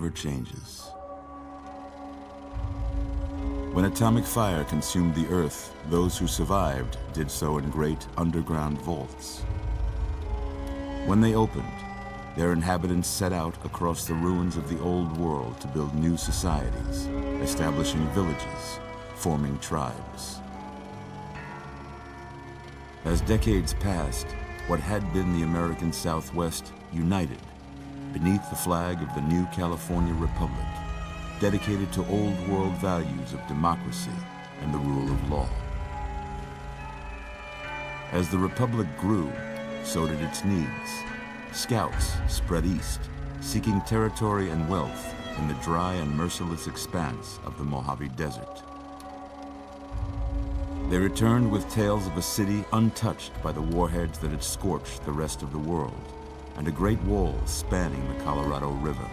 never changes. When atomic fire consumed the Earth, those who survived did so in great underground vaults. When they opened, their inhabitants set out across the ruins of the old world to build new societies, establishing villages, forming tribes. As decades passed, what had been the American Southwest united beneath the flag of the new California Republic, dedicated to old world values of democracy and the rule of law. As the Republic grew, so did its needs. Scouts spread east, seeking territory and wealth in the dry and merciless expanse of the Mojave Desert. They returned with tales of a city untouched by the warheads that had scorched the rest of the world, and a great wall spanning the Colorado River.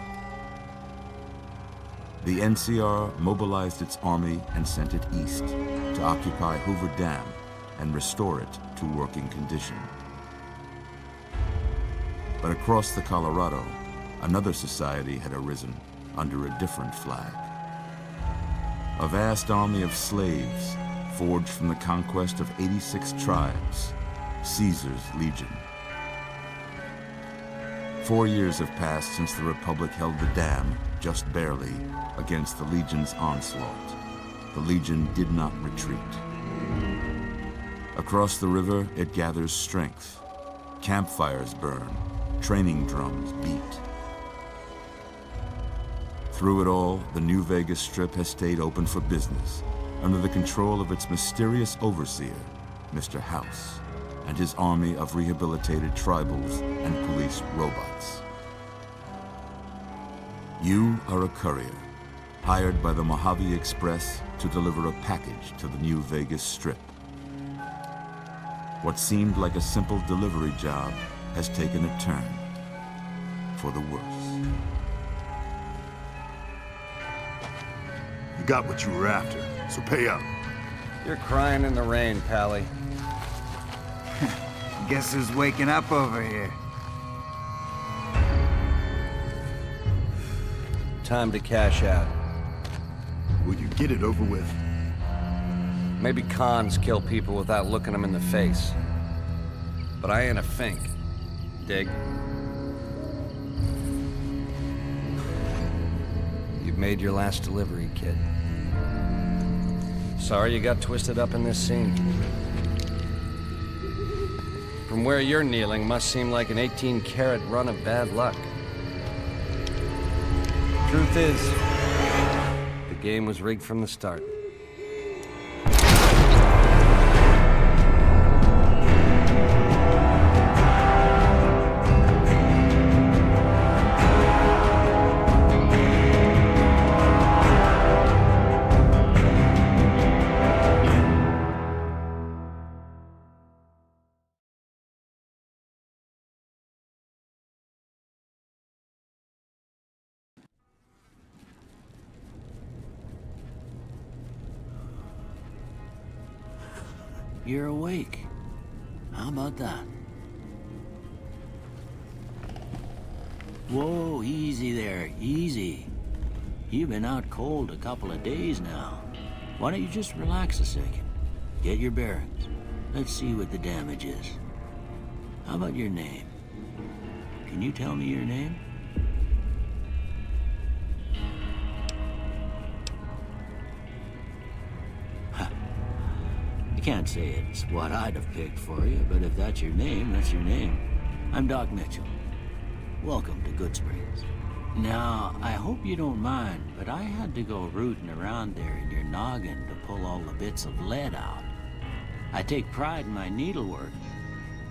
The NCR mobilized its army and sent it east to occupy Hoover Dam and restore it to working condition. But across the Colorado, another society had arisen under a different flag. A vast army of slaves forged from the conquest of 86 tribes, Caesar's Legion. 4 years have passed since the Republic held the dam, just barely, against the Legion's onslaught. The Legion did not retreat. Across the river, it gathers strength. Campfires burn, training drums beat. Through it all, the New Vegas Strip has stayed open for business, under the control of its mysterious overseer, Mr. House, and his army of rehabilitated tribals and police robots. You are a courier, hired by the Mojave Express to deliver a package to the New Vegas Strip. What seemed like a simple delivery job has taken a turn for the worse. You got what you were after, so pay up. You're crying in the rain, Pally. Guess who's waking up over here? Time to cash out. Will you get it over with? Maybe cons kill people without looking them in the face. But I ain't a fink. Dig? You've made your last delivery, kid. Sorry you got twisted up in this scene. From where you're kneeling must seem like an 18-carat run of bad luck. Truth is, the game was rigged from the start. You're awake. How about that? Whoa, easy there, easy. You've been out cold a couple of days now. Why don't you just relax a second? Get your bearings. Let's see what the damage is. How about your name? Can you tell me your name? I can't say it's what I'd have picked for you, but if that's your name, that's your name. I'm Doc Mitchell. Welcome to Goodsprings. Now, I hope you don't mind, but I had to go rooting around there in your noggin to pull all the bits of lead out. I take pride in my needlework,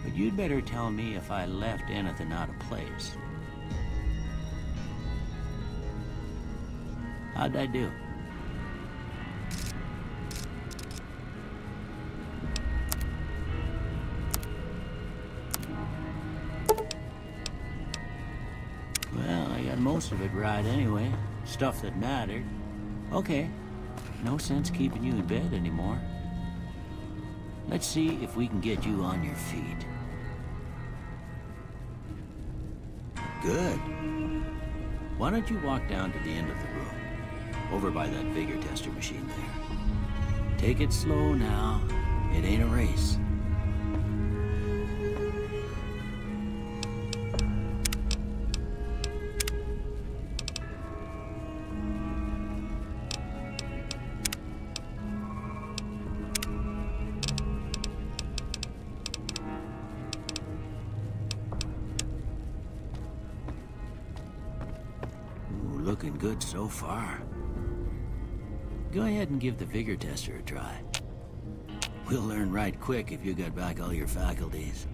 but you'd better tell me if I left anything out of place. How'd I do? Well, I got most of it right anyway. Stuff that mattered. Okay. No sense keeping you in bed anymore. Let's see if we can get you on your feet. Good. Why don't you walk down to the end of the room, over by that vigor tester machine there. Take it slow now. It ain't a race. Ooh, looking good so far. Go ahead and give the vigor tester a try. We'll learn right quick if you got back all your faculties.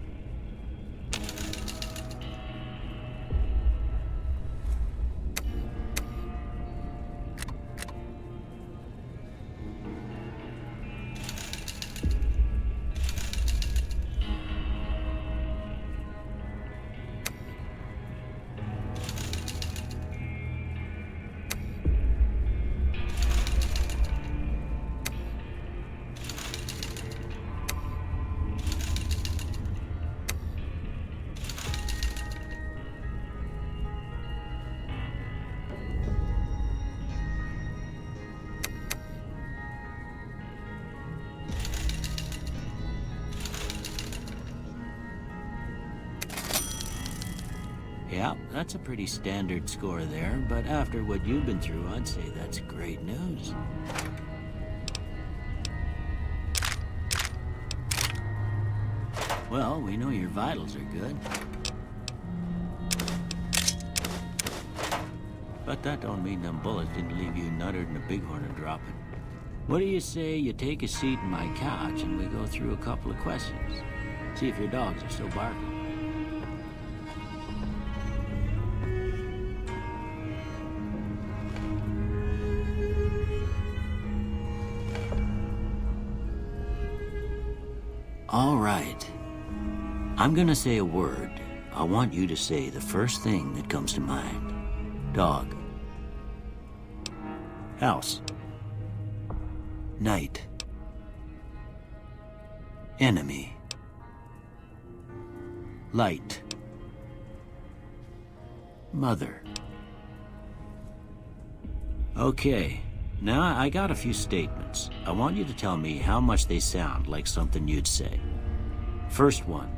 Yeah, that's a pretty standard score there, but after what you've been through, I'd say that's great news. Well, we know your vitals are good. But that don't mean them bullets didn't leave you nuttered and a bighorn dropping. What do you say you take a seat in my couch and we go through a couple of questions? See if your dogs are still barking. All right. I'm gonna say a word. I want you to say the first thing that comes to mind. Dog. House. Night. Enemy. Light. Mother. Okay. Now, I got a few statements. I want you to tell me how much they sound like something you'd say. First one.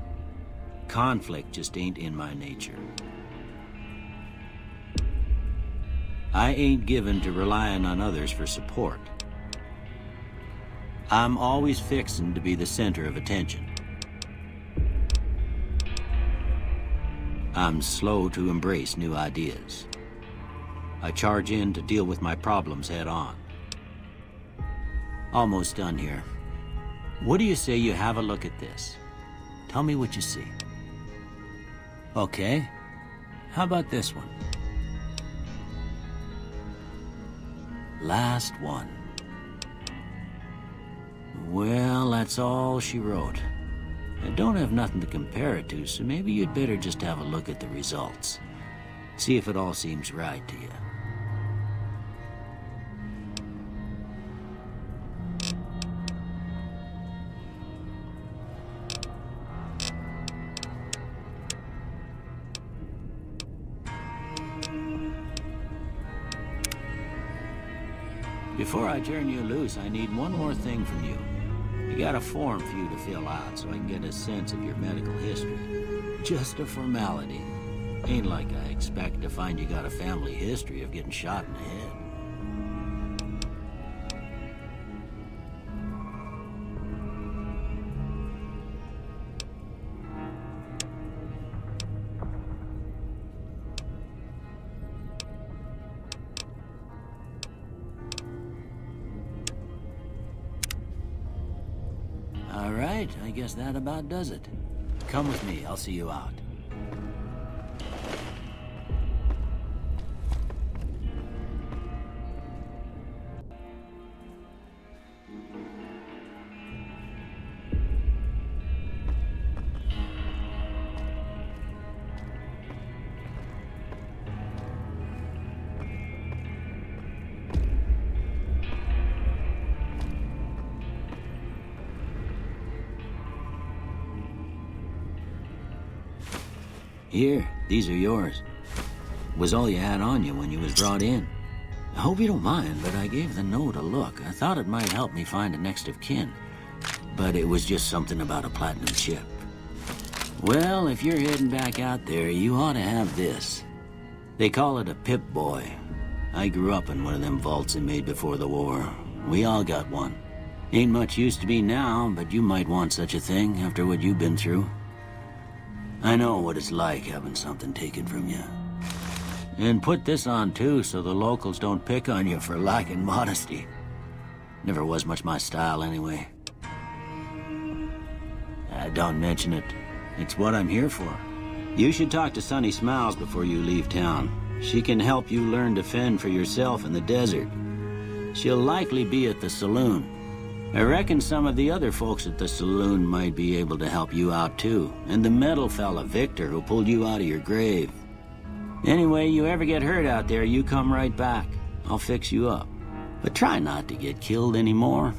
Conflict just ain't in my nature. I ain't given to relying on others for support. I'm always fixin' to be the center of attention. I'm slow to embrace new ideas. I charge in to deal with my problems head on. Almost done here. What do you say you have a look at this? Tell me what you see. Okay. How about this one? Last one. Well, that's all she wrote. I don't have nothing to compare it to, so maybe you'd better just have a look at the results. See if it all seems right to you. Before I turn you loose, I need one more thing from you. You got a form for you to fill out so I can get a sense of your medical history. Just a formality. Ain't like I expect to find you got a family history of getting shot in the head. All right, I guess that about does it. Come with me, I'll see you out. Here, these are yours. Was all you had on you when you was brought in. I hope you don't mind, but I gave the note a look. I thought it might help me find a next of kin. But it was just something about a platinum chip. Well, if you're heading back out there, you ought to have this. They call it a Pip-Boy. I grew up in one of them vaults they made before the war. We all got one. Ain't much use to be now, but you might want such a thing after what you've been through. I know what it's like having something taken from you. And put this on too, so the locals don't pick on you for lacking modesty. Never was much my style anyway. Don't mention it. It's what I'm here for. You should talk to Sunny Smiles before you leave town. She can help you learn to fend for yourself in the desert. She'll likely be at the saloon. I reckon some of the other folks at the saloon might be able to help you out too. And the metal fella, Victor, who pulled you out of your grave. Anyway, you ever get hurt out there, you come right back. I'll fix you up. But try not to get killed anymore.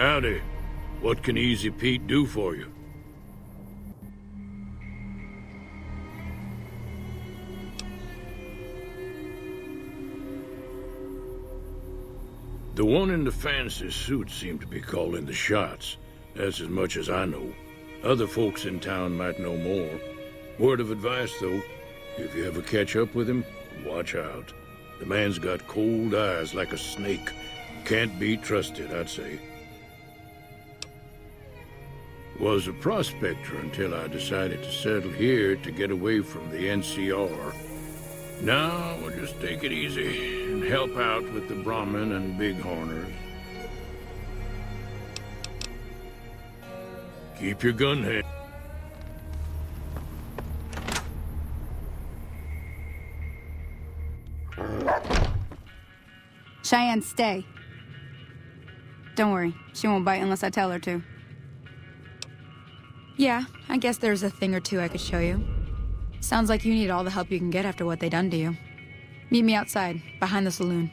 Howdy. What can Easy Pete do for you? The one in the fancy suit seemed to be calling the shots. That's as much as I know. Other folks in town might know more. Word of advice, though, if you ever catch up with him, watch out. The man's got cold eyes like a snake. Can't be trusted, I'd say. Was a prospector until I decided to settle here to get away from the NCR. Now we'll just take it easy and help out with the Brahmin and Bighorners. Keep your gun handy. Cheyenne, stay. Don't worry, she won't bite unless I tell her to. Yeah, I guess there's a thing or two I could show you. Sounds like you need all the help you can get after what they done to you. Meet me outside, behind the saloon.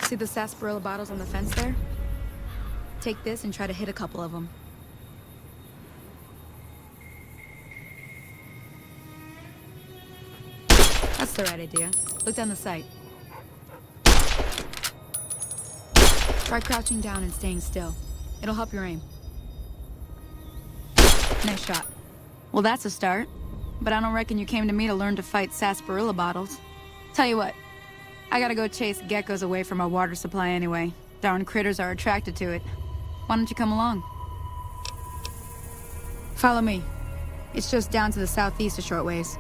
See the sarsaparilla bottles on the fence there? Take this and try to hit a couple of them. That's the right idea. Look down the sight. Try crouching down and staying still. It'll help your aim. Nice shot. Well, that's a start. But I don't reckon you came to me to learn to fight sarsaparilla bottles. Tell you what, I gotta go chase geckos away from our water supply anyway. Darn critters are attracted to it. Why don't you come along? Follow me. It's just down to the southeast a short ways.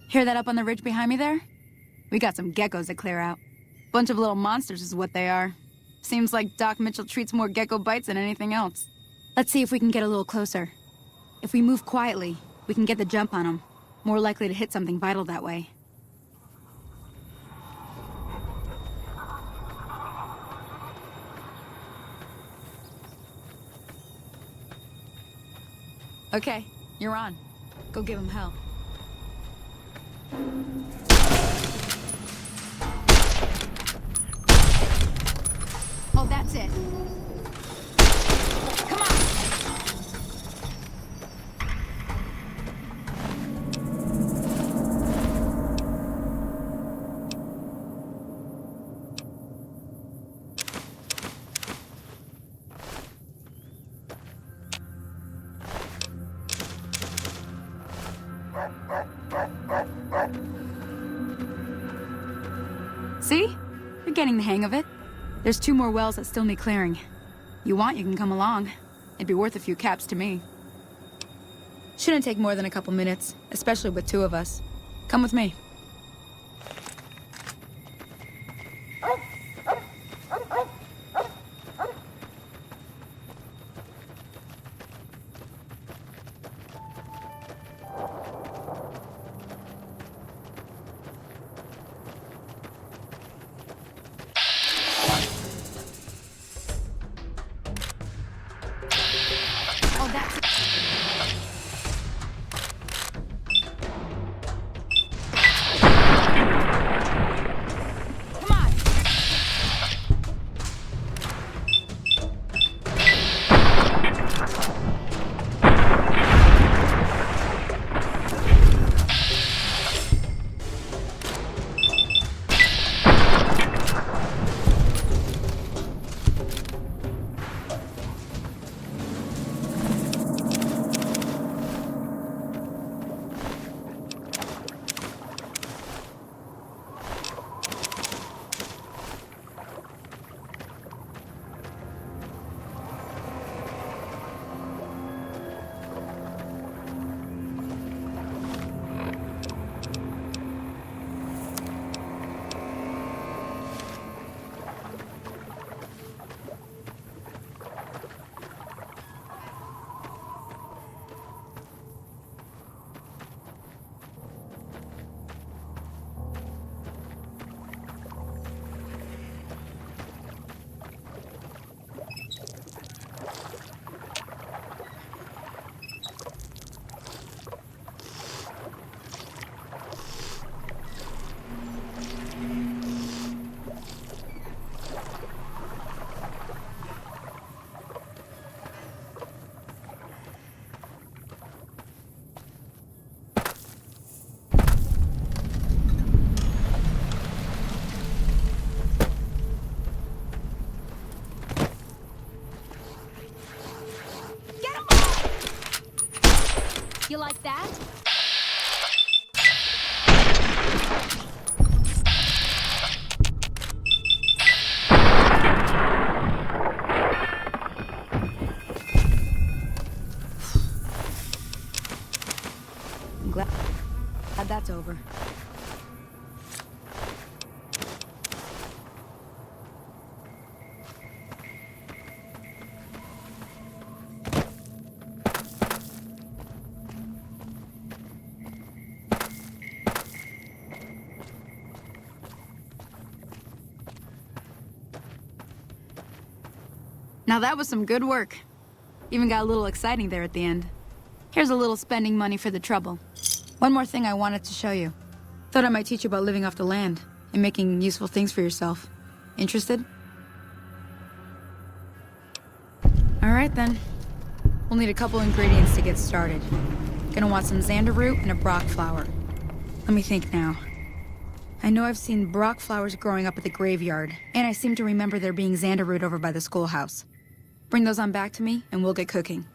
Hear that up on the ridge behind me there? We got some geckos to clear out. Bunch of little monsters is what they are. Seems like Doc Mitchell treats more gecko bites than anything else. Let's see if we can get a little closer. If we move quietly, we can get the jump on them. More likely to hit something vital that way. Okay, you're on. Go give him hell. Oh, that's it. Come on! See? You're getting the hang of it. There's 2 more wells that still need clearing. You want, you can come along. It'd be worth a few caps to me. Shouldn't take more than a couple minutes, especially with 2 of us. Come with me. You like that? I'm glad that's over. Now that was some good work. Even got a little exciting there at the end. Here's a little spending money for the trouble. One more thing I wanted to show you. Thought I might teach you about living off the land and making useful things for yourself. Interested? All right then. We'll need a couple ingredients to get started. Gonna want some xander root and a brock flower. Let me think now. I know I've seen brock flowers growing up at the graveyard, and I seem to remember there being xander root over by the schoolhouse. Bring those on back to me, and we'll get cooking.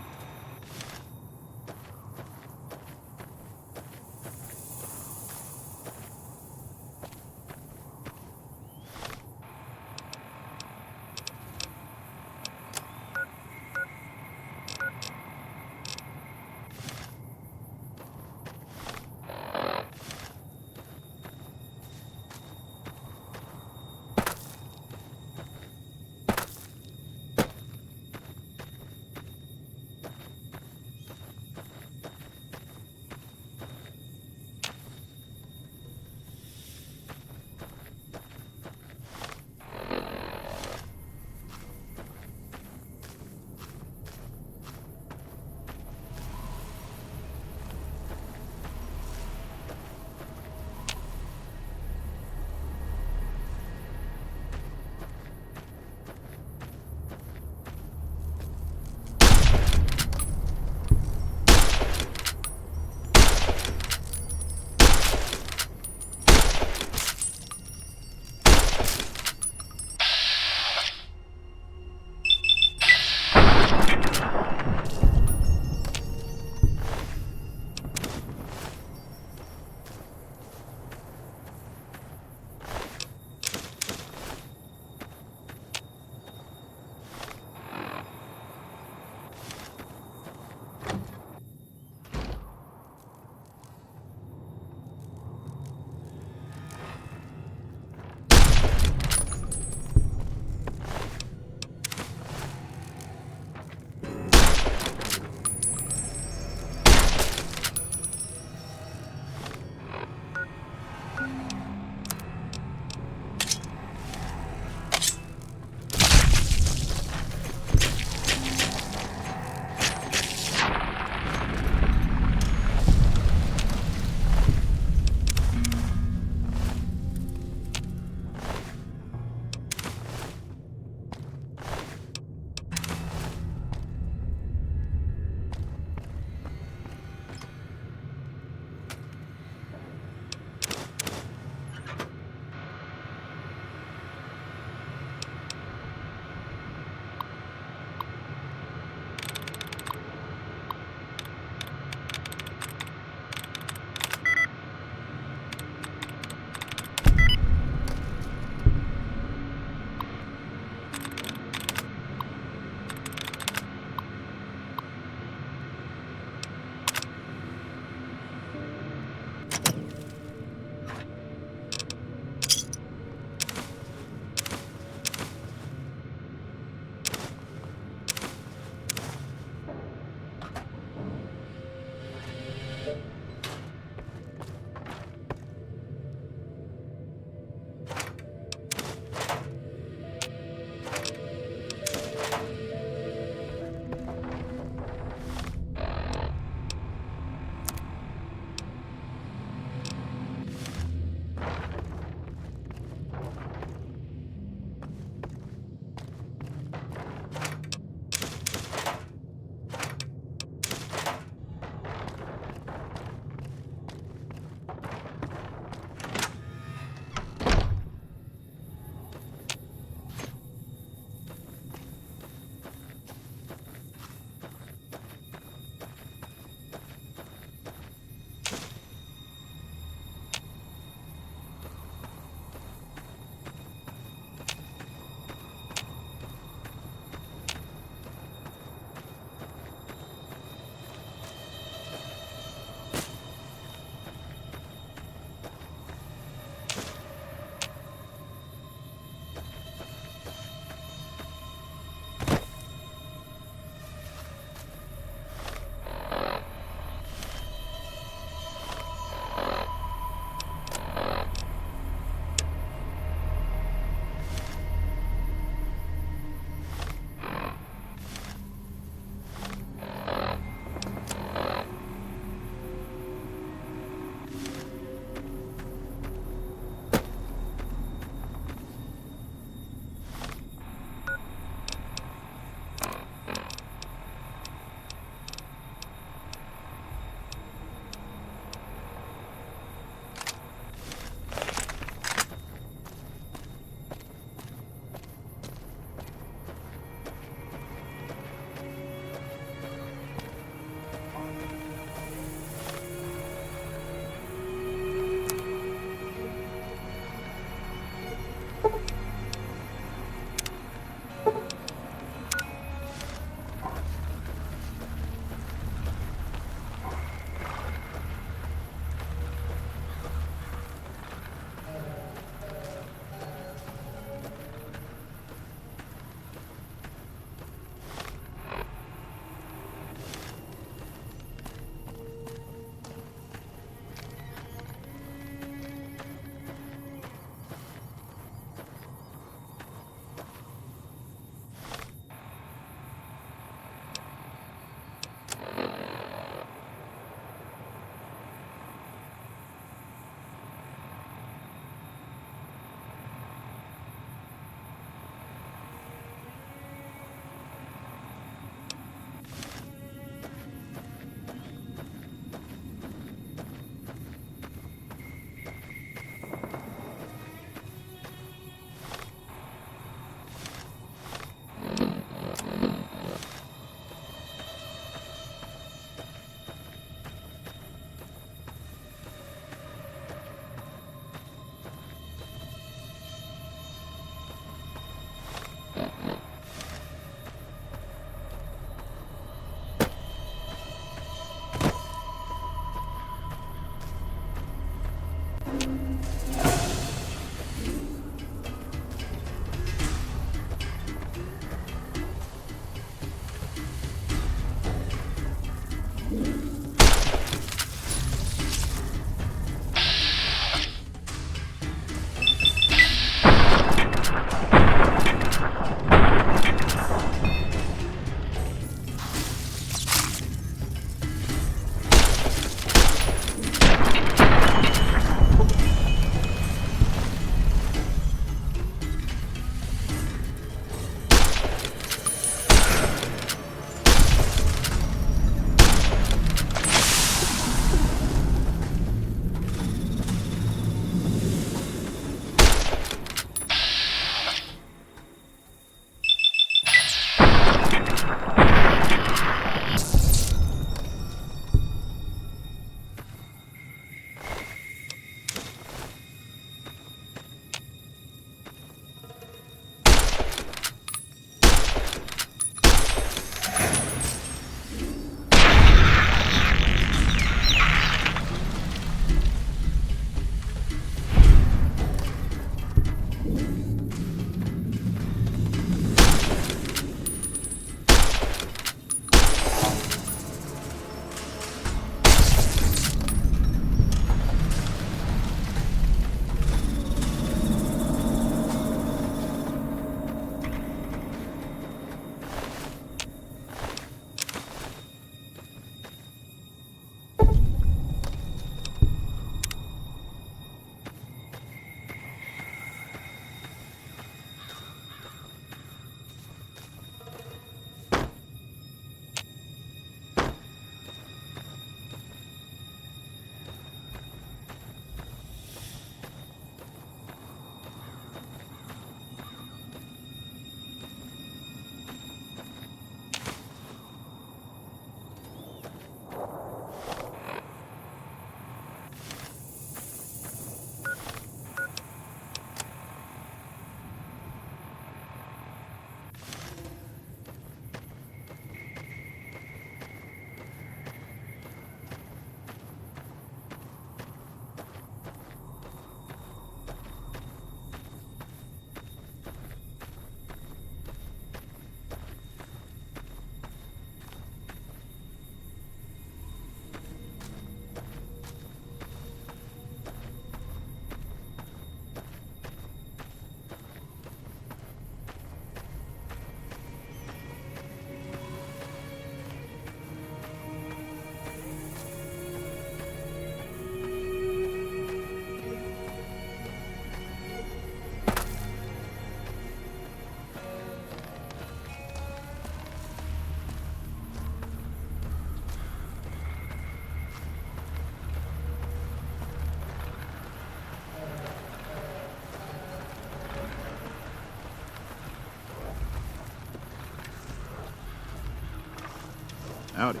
Howdy.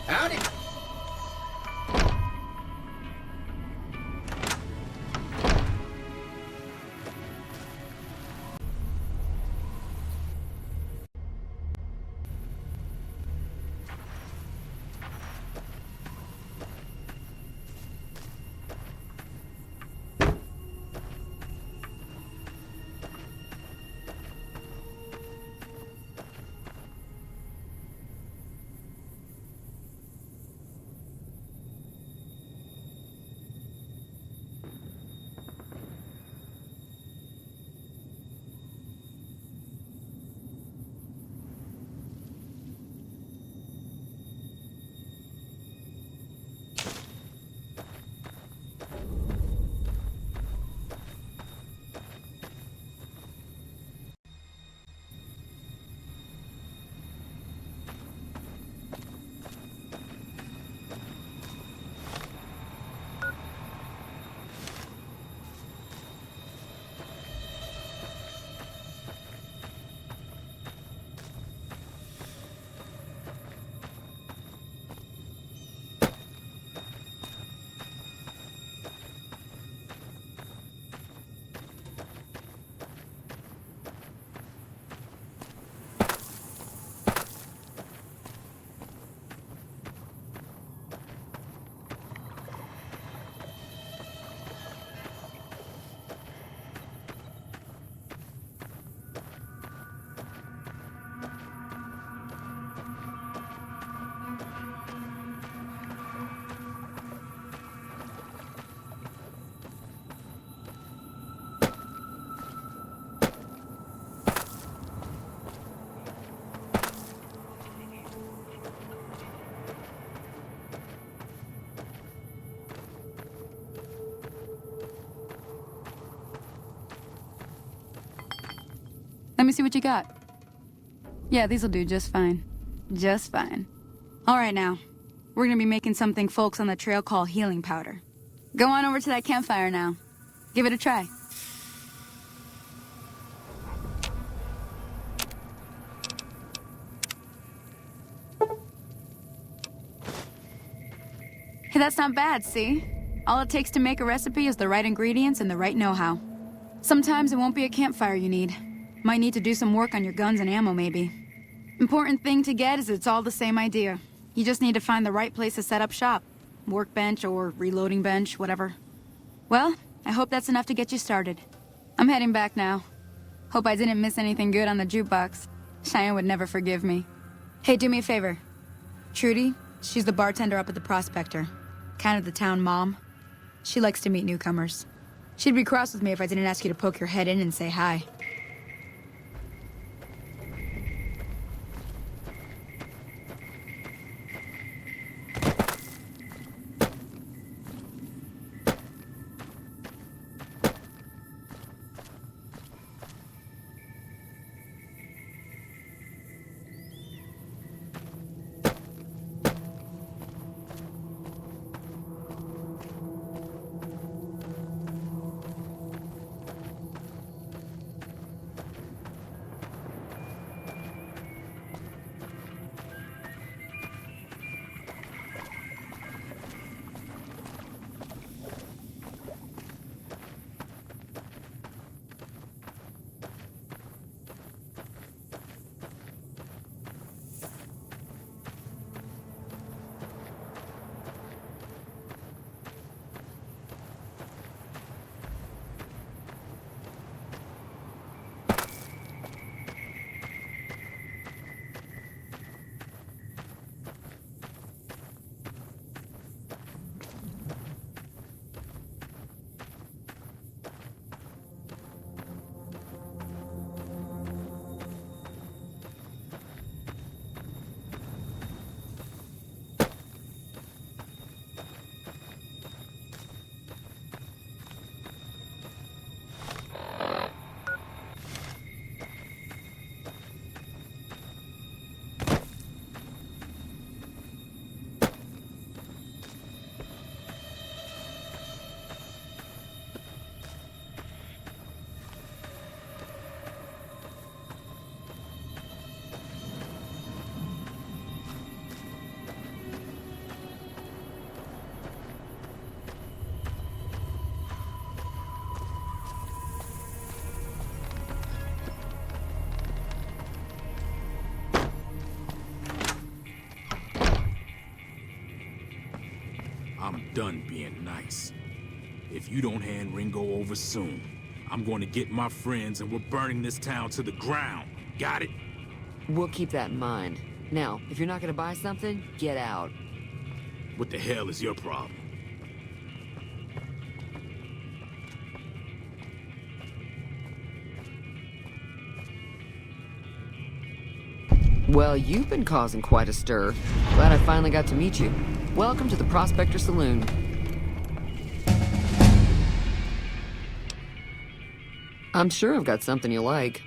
Howdy! Let me see what you got. Yeah, these'll do just fine. Just fine. All right now. We're gonna be making something folks on the trail call healing powder. Go on over to that campfire now. Give it a try. Hey, that's not bad, see? All it takes to make a recipe is the right ingredients and the right know-how. Sometimes it won't be a campfire you need. Might need to do some work on your guns and ammo, maybe. Important thing to get is it's all the same idea. You just need to find the right place to set up shop. Workbench or reloading bench, whatever. Well, I hope that's enough to get you started. I'm heading back now. Hope I didn't miss anything good on the jukebox. Cheyenne would never forgive me. Hey, do me a favor. Trudy, she's the bartender up at the Prospector. Kind of the town mom. She likes to meet newcomers. She'd be cross with me if I didn't ask you to poke your head in and say hi. I'm done being nice. If you don't hand Ringo over soon, I'm going to get my friends and we're burning this town to the ground. Got it? We'll keep that in mind. Now, if you're not gonna buy something, get out. What the hell is your problem? Well, you've been causing quite a stir. Glad I finally got to meet you. Welcome to the Prospector Saloon. I'm sure I've got something you like.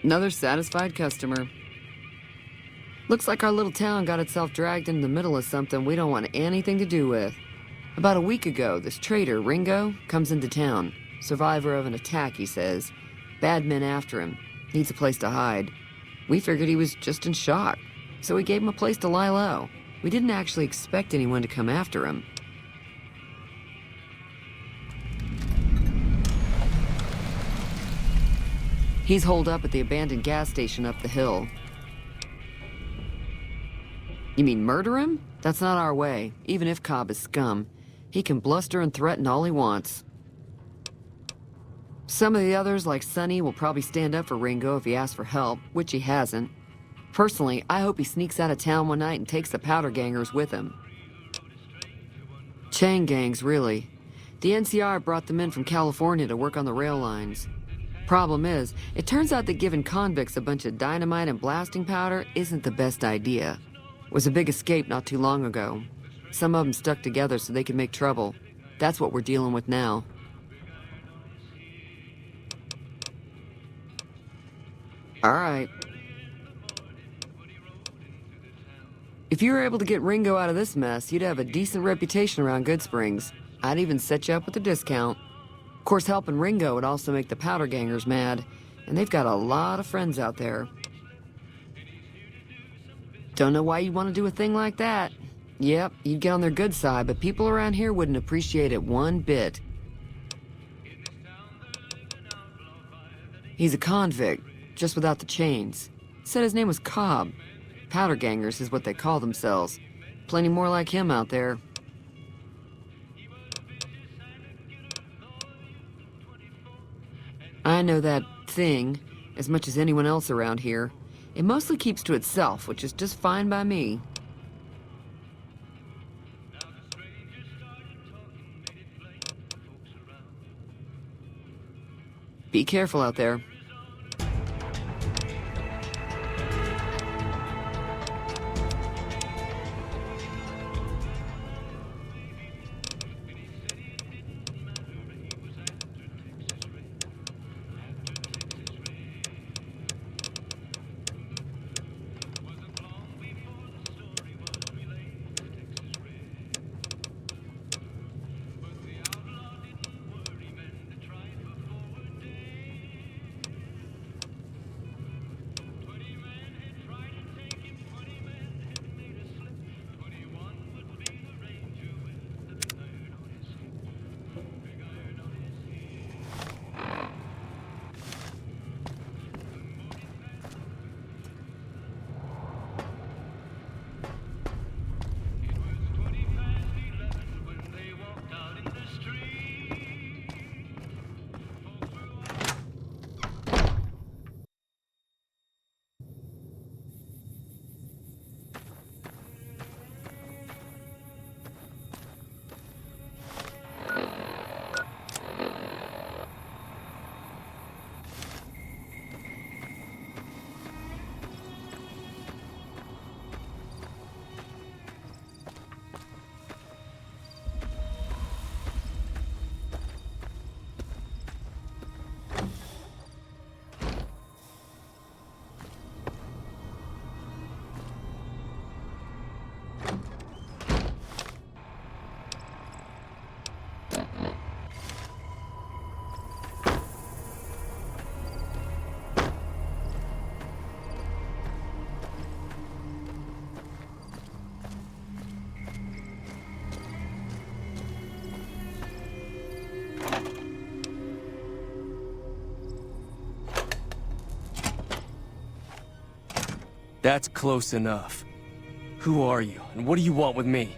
Another satisfied customer. Looks like our little town got itself dragged into the middle of something we don't want anything to do with. About a week ago, this trader, Ringo, comes into town. Survivor of an attack, he says. Bad men after him. Needs a place to hide. We figured he was just in shock, so we gave him a place to lie low. We didn't actually expect anyone to come after him. He's holed up at the abandoned gas station up the hill. You mean murder him? That's not our way, even if Cobb is scum. He can bluster and threaten all he wants. Some of the others, like Sonny, will probably stand up for Ringo if he asks for help, which he hasn't. Personally, I hope he sneaks out of town one night and takes the powder gangers with him. Chain gangs, really. The NCR brought them in from California to work on the rail lines. Problem is, it turns out that giving convicts a bunch of dynamite and blasting powder isn't the best idea. It was a big escape not too long ago. Some of them stuck together so they could make trouble. That's what we're dealing with now. All right. If you were able to get Ringo out of this mess, you'd have a decent reputation around Goodsprings. I'd even set you up with a discount. Of course, helping Ringo would also make the powder gangers mad, and they've got a lot of friends out there. Don't know why you'd want to do a thing like that. Yep, you'd get on their good side, but people around here wouldn't appreciate it one bit. He's a convict, just without the chains. Said his name was Cobb. Powder gangers is what they call themselves. Plenty more like him out there. I know that thing as much as anyone else around here. It mostly keeps to itself, which is just fine by me. Be careful out there. That's close enough. Who are you, and what do you want with me?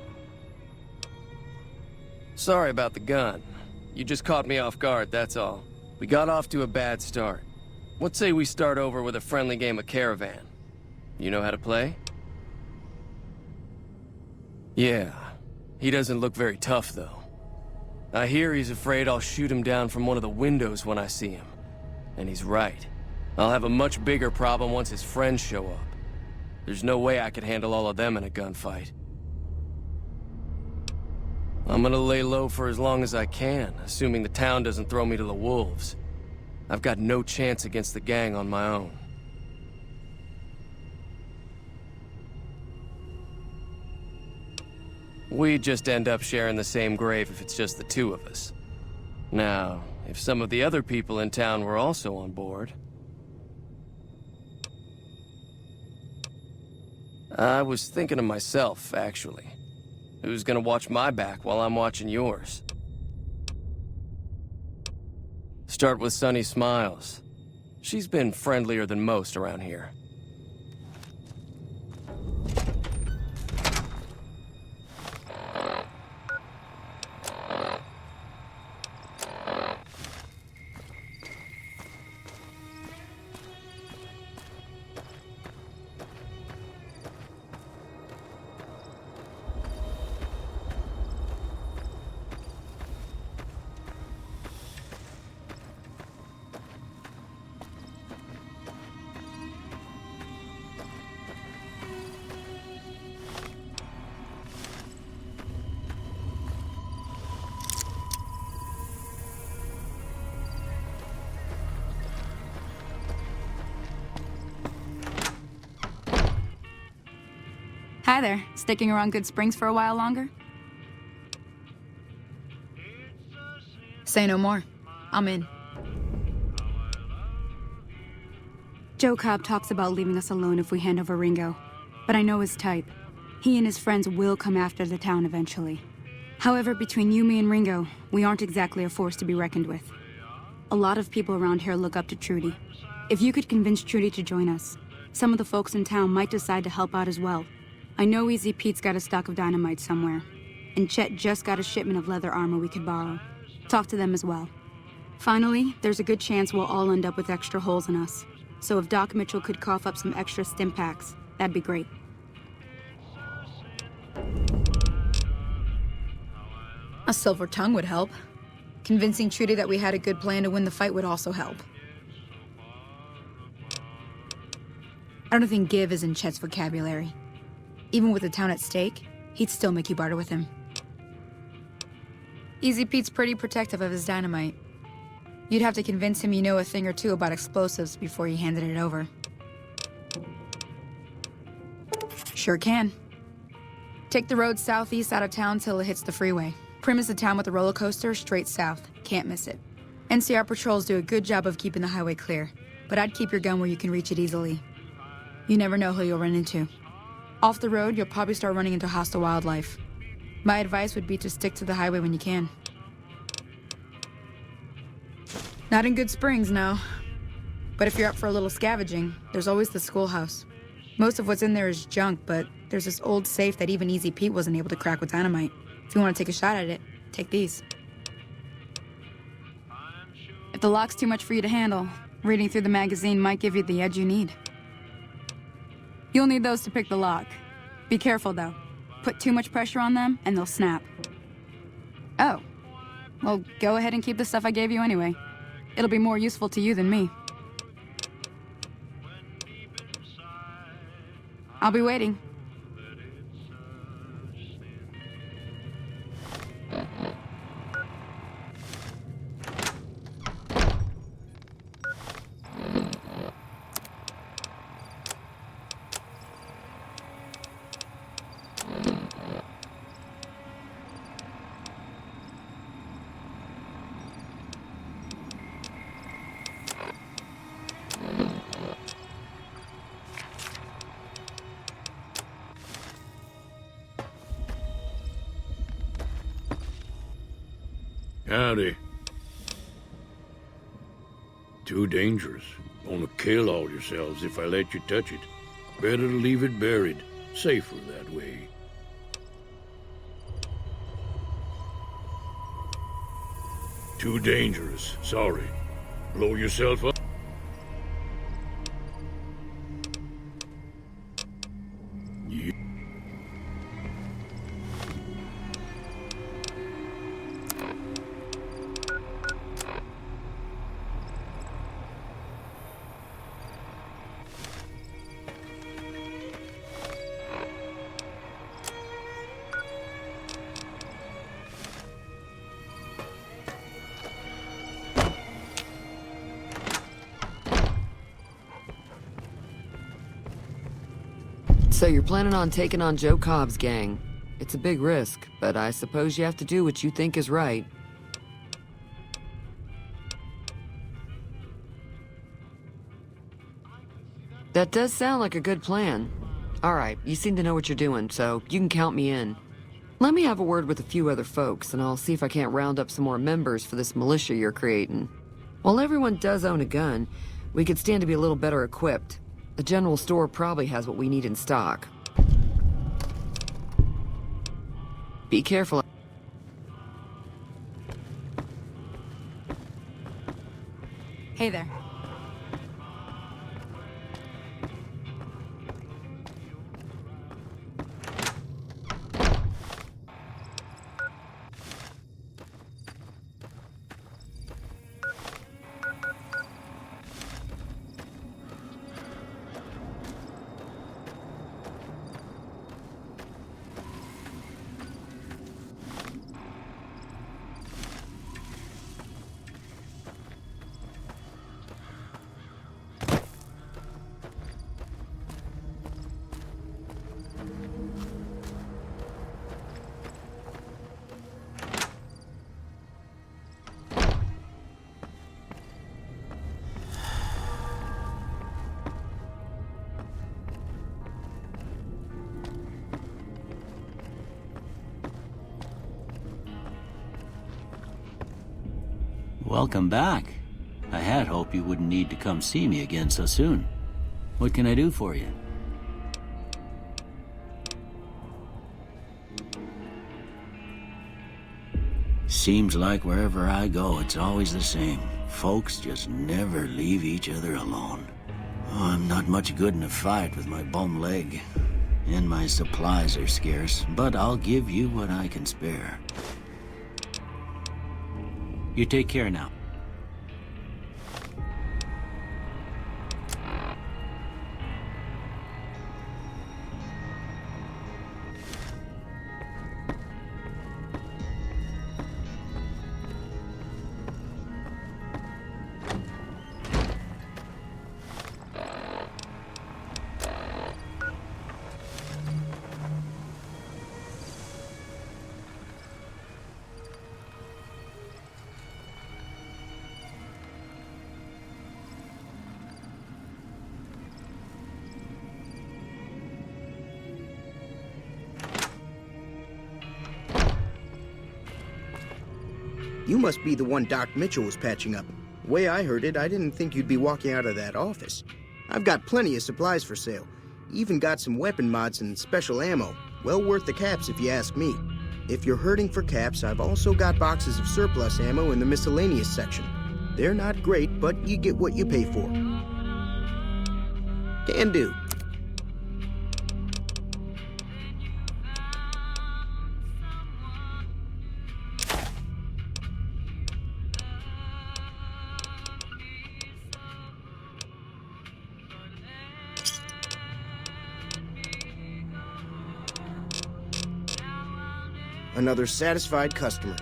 Sorry about the gun. You just caught me off guard, that's all. We got off to a bad start. What say we start over with a friendly game of Caravan? You know how to play? Yeah. He doesn't look very tough, though. I hear he's afraid I'll shoot him down from one of the windows when I see him. And he's right. I'll have a much bigger problem once his friends show up. There's no way I could handle all of them in a gunfight. I'm gonna lay low for as long as I can, assuming the town doesn't throw me to the wolves. I've got no chance against the gang on my own. We'd just end up sharing the same grave if it's just the two of us. Now, if some of the other people in town were also on board... I was thinking of myself, actually. Who's gonna watch my back while I'm watching yours? Start with Sunny Smiles. She's been friendlier than most around here. Hi there. Sticking around Good Springs for a while longer? Say no more. I'm in. Joe Cobb talks about leaving us alone if we hand over Ringo, but I know his type. He and his friends will come after the town eventually. However, between you, me, and Ringo, we aren't exactly a force to be reckoned with. A lot of people around here look up to Trudy. If you could convince Trudy to join us, some of the folks in town might decide to help out as well. I know Easy Pete's got a stock of dynamite somewhere, and Chet just got a shipment of leather armor we could borrow. Talk to them as well. Finally, there's a good chance we'll all end up with extra holes in us. So if Doc Mitchell could cough up some extra stim packs, that'd be great. A silver tongue would help. Convincing Trudy that we had a good plan to win the fight would also help. I don't think give is in Chet's vocabulary. Even with the town at stake, he'd still make you barter with him. Easy Pete's pretty protective of his dynamite. You'd have to convince him you know a thing or two about explosives before you handed it over. Sure can. Take the road southeast out of town till it hits the freeway. Premise the town with a roller coaster straight south. Can't miss it. NCR patrols do a good job of keeping the highway clear, but I'd keep your gun where you can reach it easily. You never know who you'll run into. Off the road, you'll probably start running into hostile wildlife. My advice would be to stick to the highway when you can. Not in Good Springs, no. But if you're up for a little scavenging, there's always the schoolhouse. Most of what's in there is junk, but there's this old safe that even Easy Pete wasn't able to crack with dynamite. If you want to take a shot at it, take these. If the lock's too much for you to handle, reading through the magazine might give you the edge you need. You'll need those to pick the lock. Be careful, though. Put too much pressure on them, and they'll snap. Oh. Well, go ahead and keep the stuff I gave you anyway. It'll be more useful to you than me. I'll be waiting. Howdy. Too dangerous. Gonna kill all yourselves if I let you touch it. Better to leave it buried. Safer that way. Too dangerous. Sorry. Blow yourself up. So you're planning on taking on Joe Cobb's gang. It's a big risk, but I suppose you have to do what you think is right. That does sound like a good plan. Alright, you seem to know what you're doing, so you can count me in. Let me have a word with a few other folks, and I'll see if I can't round up some more members for this militia you're creating. While everyone does own a gun, we could stand to be a little better equipped. The general store probably has what we need in stock. Be careful. Hey there. Welcome back. I had hoped you wouldn't need to come see me again so soon. What can I do for you? Seems like wherever I go, it's always the same. Folks just never leave each other alone. Oh, I'm not much good in a fight with my bum leg. And my supplies are scarce, but I'll give you what I can spare. You take care now. You must be the one Doc Mitchell was patching up. The way I heard it, I didn't think you'd be walking out of that office. I've got plenty of supplies for sale. Even got some weapon mods and special ammo. Well worth the caps if you ask me. If you're hurting for caps, I've also got boxes of surplus ammo in the miscellaneous section. They're not great, but you get what you pay for. Can do. Another satisfied customer.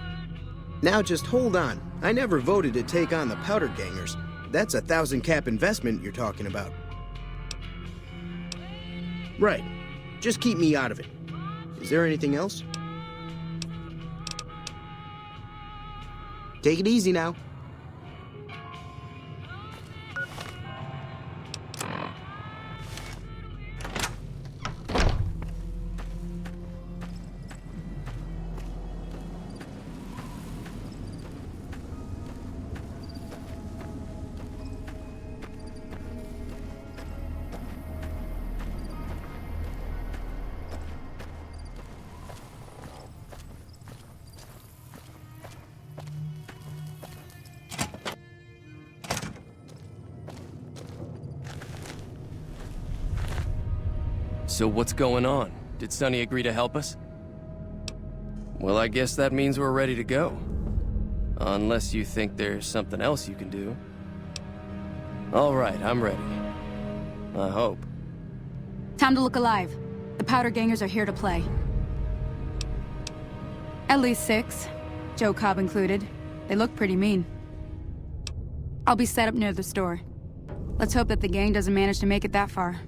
Now just hold on. I never voted to take on the Powder Gangers. That's a 1,000 cap investment you're talking about. Right. Just keep me out of it. Is there anything else? Take it easy now. So what's going on? Did Sonny agree to help us? Well, I guess that means we're ready to go. Unless you think there's something else you can do. All right, I'm ready. I hope. Time to look alive. The powder gangers are here to play. At least 6, Joe Cobb included. They look pretty mean. I'll be set up near the store. Let's hope that the gang doesn't manage to make it that far.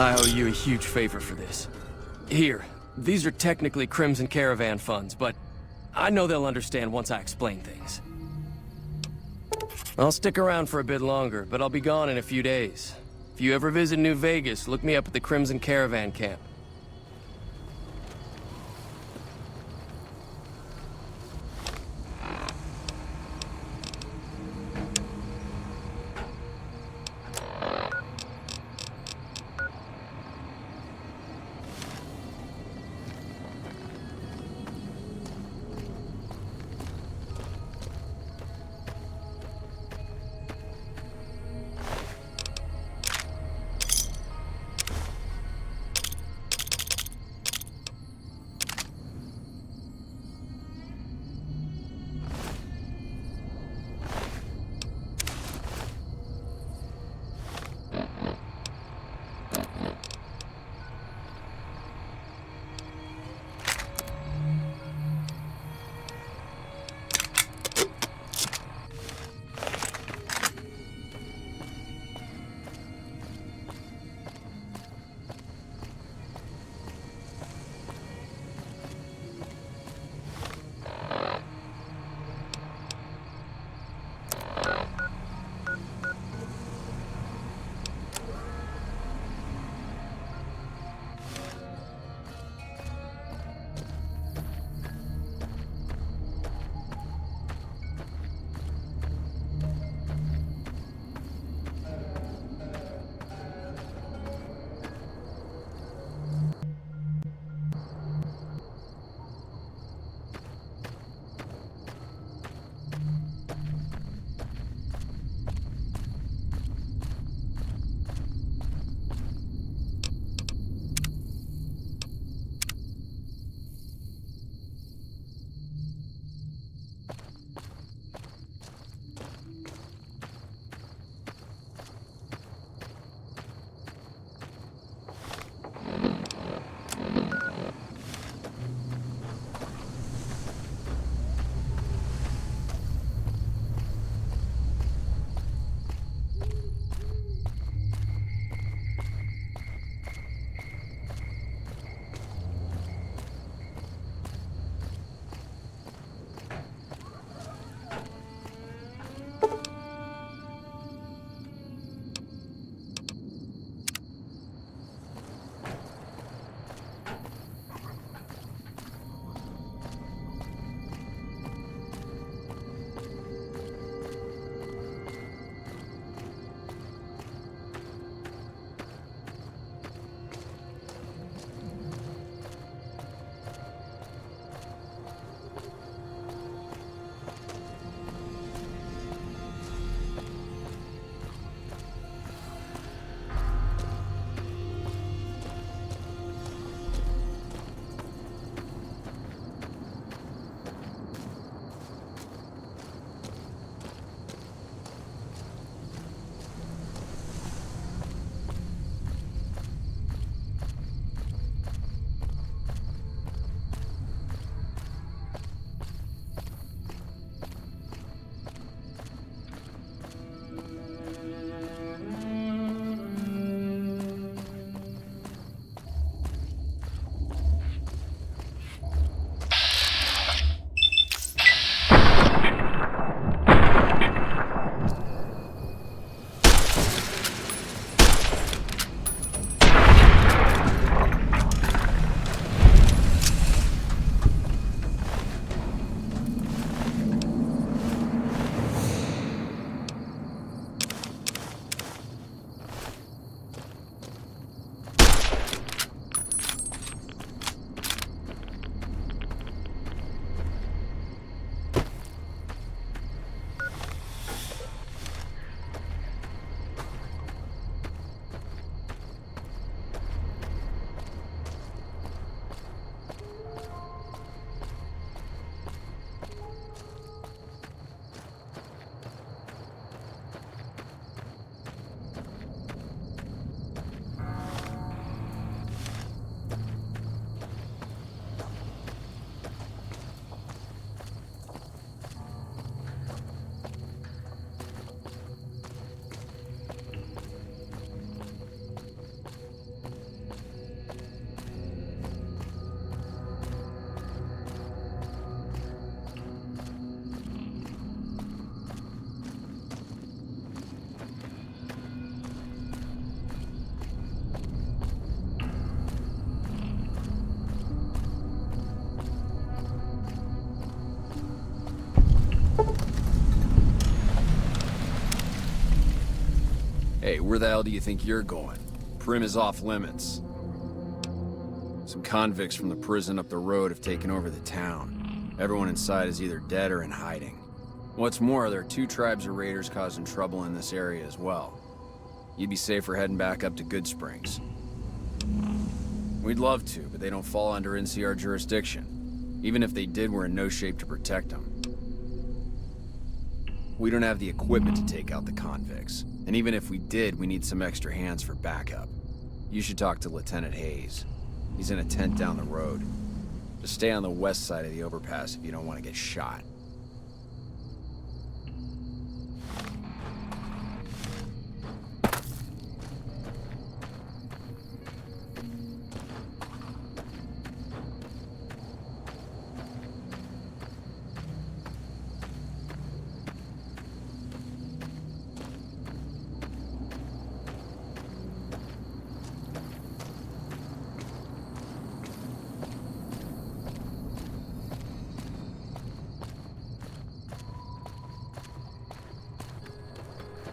I owe you a huge favor for this. Here, these are technically Crimson Caravan funds, but I know they'll understand once I explain things. I'll stick around for a bit longer, but I'll be gone in a few days. If you ever visit New Vegas, look me up at the Crimson Caravan camp. Hey, where the hell do you think you're going? Prim is off limits. Some convicts from the prison up the road have taken over the town. Everyone inside is either dead or in hiding. What's more, there are 2 tribes of raiders causing trouble in this area as well. You'd be safer heading back up to Goodsprings. We'd love to, but they don't fall under NCR jurisdiction. Even if they did, we're in no shape to protect them. We don't have the equipment to take out the convicts. And even if we did, we need some extra hands for backup. You should talk to Lieutenant Hayes. He's in a tent down the road. Just stay on the west side of the overpass if you don't want to get shot.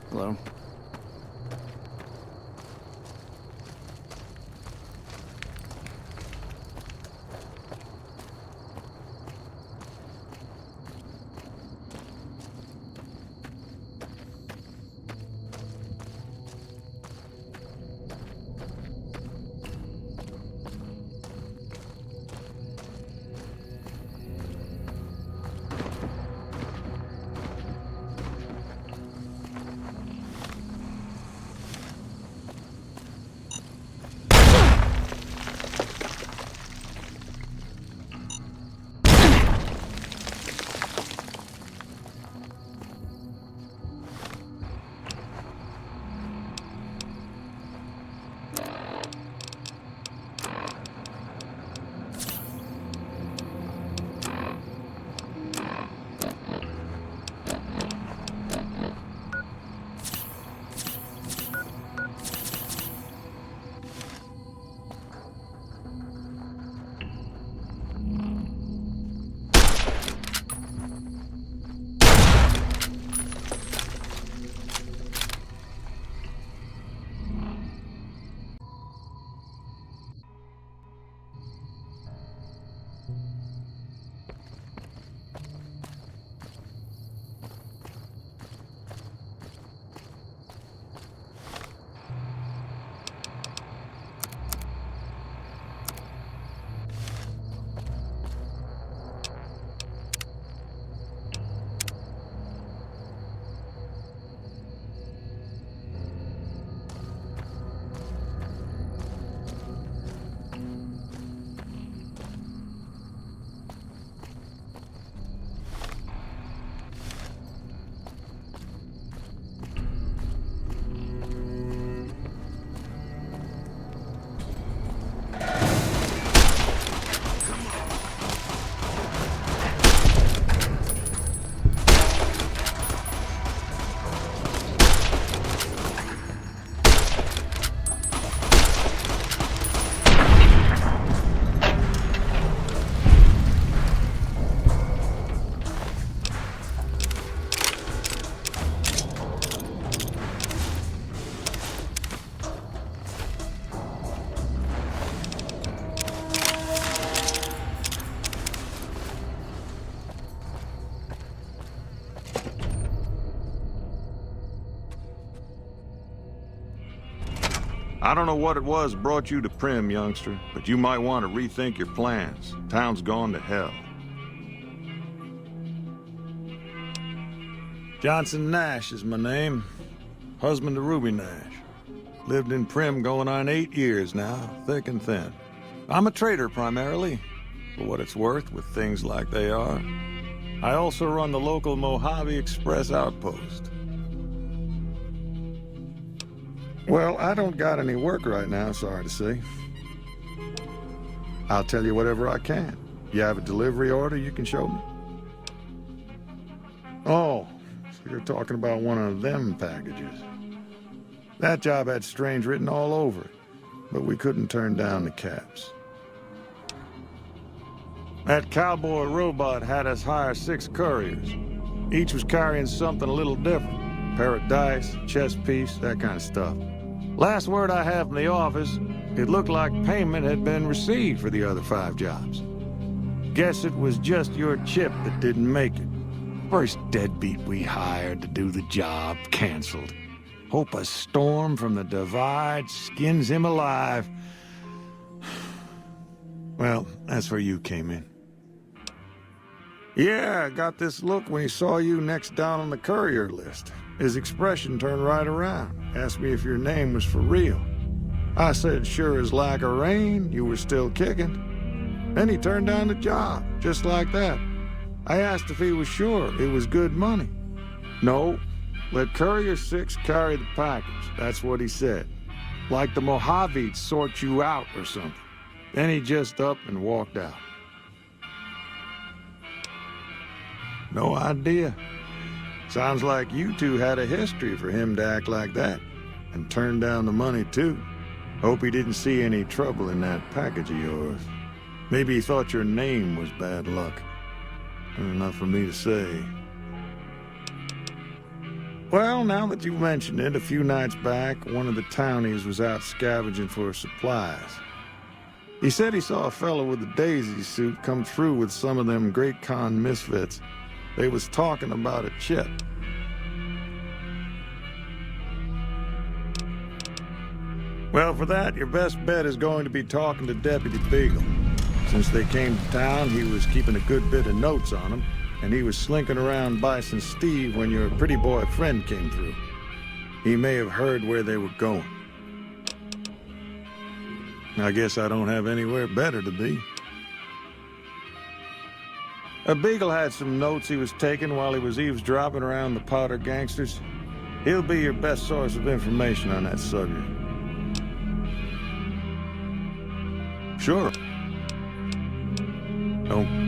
Hello? I don't know what it was brought you to Prim, youngster, but you might want to rethink your plans. Town's gone to hell. Johnson Nash is my name. Husband to Ruby Nash. Lived in Prim going on 8 years now, thick and thin. I'm a trader primarily, for what it's worth with things like they are. I also run the local Mojave Express outpost. Well, I don't got any work right now, sorry to say. I'll tell you whatever I can. You have a delivery order you can show me? Oh, so you're talking about one of them packages. That job had strange written all over it, but we couldn't turn down the caps. That cowboy robot had us hire 6 couriers. Each was carrying something a little different. pair of dice, chess piece, that kind of stuff. Last word I have from the office, it looked like payment had been received for the other 5 jobs. Guess it was just your chip that didn't make it. First deadbeat we hired to do the job canceled. Hope a storm from the divide skins him alive. Well, that's where you came in. Yeah, I got this look when he saw you next down on the courier list. His expression turned right around, asked me if your name was for real. I said, sure as like a rain, you were still kicking. Then he turned down the job, just like that. I asked if he was sure it was good money. No, let Courier 6 carry the package, that's what he said. Like the Mojave'd sort you out or something. Then he just up and walked out. No idea. Sounds like you two had a history for him to act like that. And turn down the money, too. Hope he didn't see any trouble in that package of yours. Maybe he thought your name was bad luck. Not for me to say. Well, now that you've mentioned it, a few nights back, one of the townies was out scavenging for supplies. He said he saw a fellow with a daisy suit come through with some of them Great Khan misfits. They was talking about a chip. Well, for that, your best bet is going to be talking to Deputy Beagle. Since they came to town, he was keeping a good bit of notes on them, and he was slinking around Bison Steve when your pretty boy friend came through. He may have heard where they were going. I guess I don't have anywhere better to be. Beagle had some notes he was taking while he was eavesdropping around the Powder gangsters. He'll be your best source of information on that subject. Sure. Don't.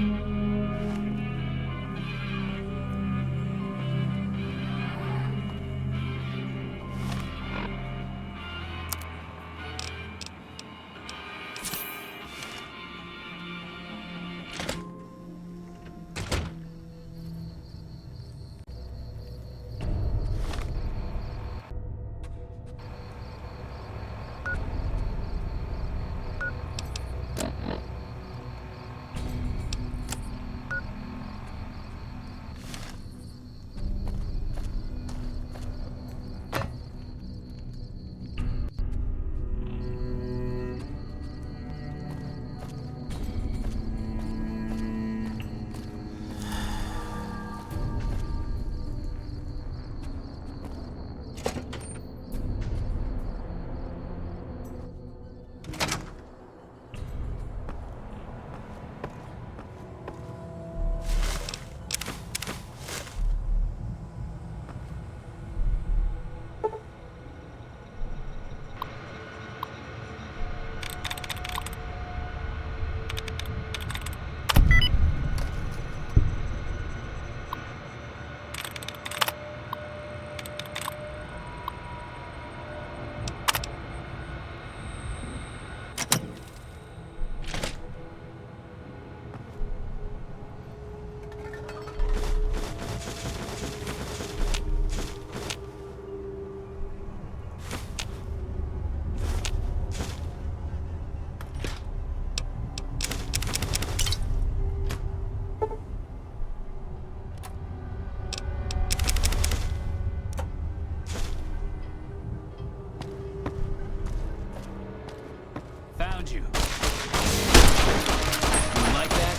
Found you. You like that?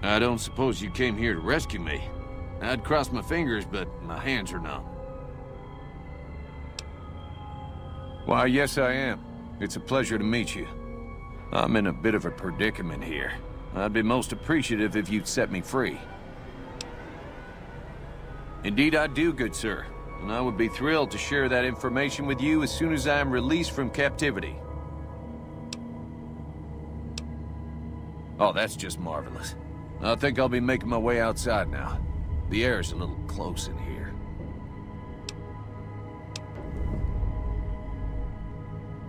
I don't suppose you came here to rescue me. I'd cross my fingers, but my hands are numb. Why, yes I am. It's a pleasure to meet you. I'm in a bit of a predicament here. I'd be most appreciative if you'd set me free. Indeed I do, good sir. And I would be thrilled to share that information with you as soon as I am released from captivity. Oh, that's just marvelous. I think I'll be making my way outside now. The air's a little close in here.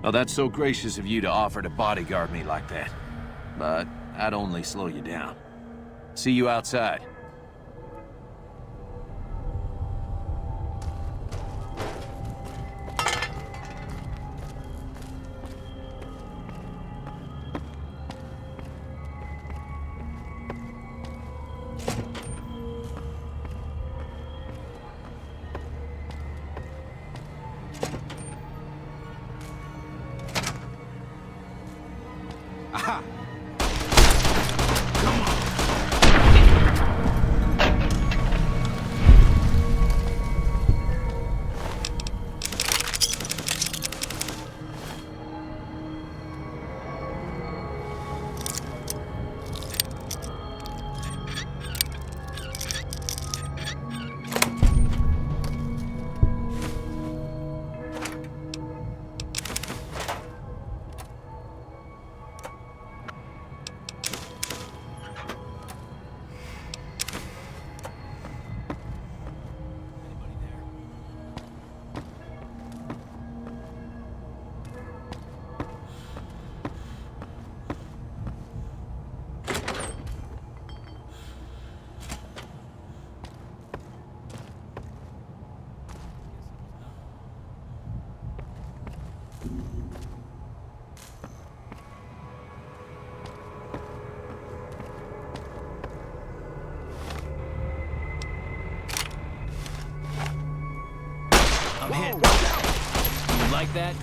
Oh, that's so gracious of you to offer to bodyguard me like that. But I'd only slow you down. See you outside. I'm hit. You like that?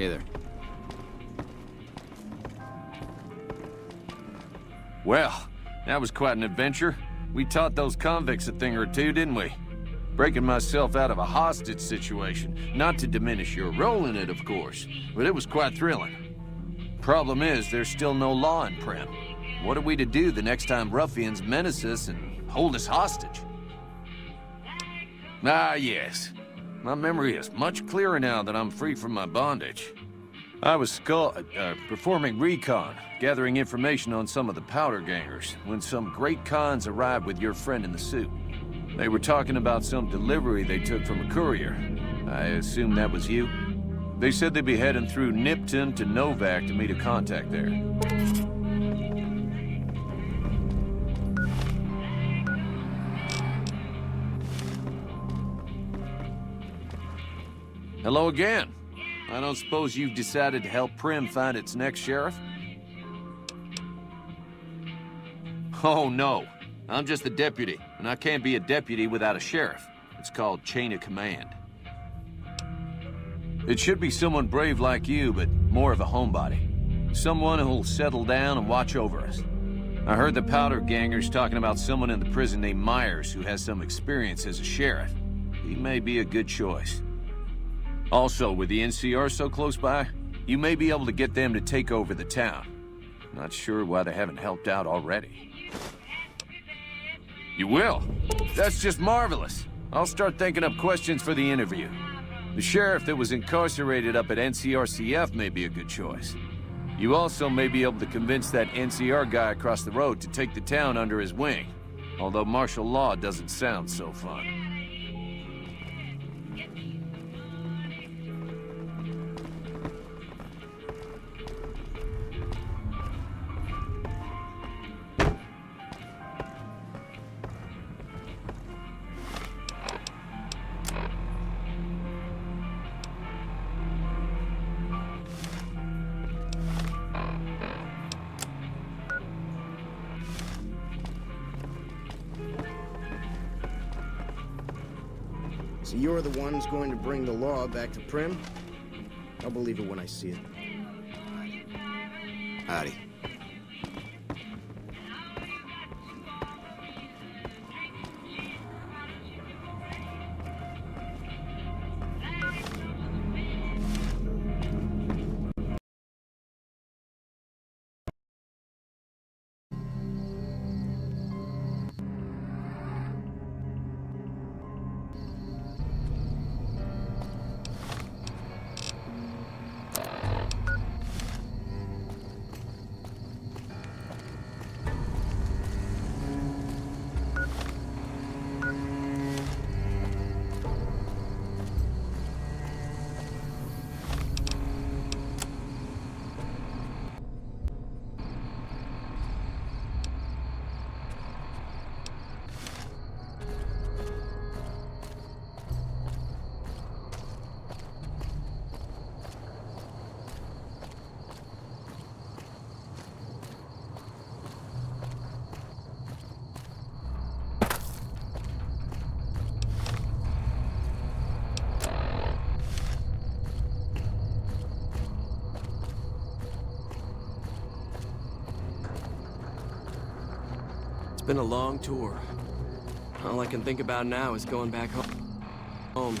Hey there. Well, that was quite an adventure. We taught those convicts a thing or two, didn't we? Breaking myself out of a hostage situation. Not to diminish your role in it, of course, but it was quite thrilling. Problem is, there's still no law in Prim. What are we to do the next time ruffians menace us and hold us hostage? Ah, yes. My memory is much clearer now that I'm free from my bondage. I was performing recon, gathering information on some of the powder gangers, when some great cons arrived with your friend in the suit. They were talking about some delivery they took from a courier. I assume that was you? They said they'd be heading through Nipton to Novak to meet a contact there. Hello again. I don't suppose you've decided to help Prim find its next sheriff? Oh, no. I'm just the deputy, and I can't be a deputy without a sheriff. It's called chain of command. It should be someone brave like you, but more of a homebody. Someone who'll settle down and watch over us. I heard the powder gangers talking about someone in the prison named Myers who has some experience as a sheriff. He may be a good choice. Also, with the NCR so close by, you may be able to get them to take over the town. Not sure why they haven't helped out already. You will? That's just marvelous. I'll start thinking up questions for the interview. The sheriff that was incarcerated up at NCRCF may be a good choice. You also may be able to convince that NCR guy across the road to take the town under his wing. Although martial law doesn't sound so fun. So you're the ones going to bring the law back to Prim? I'll believe it when I see it. Howdy. It's been a long tour. All I can think about now is going back home.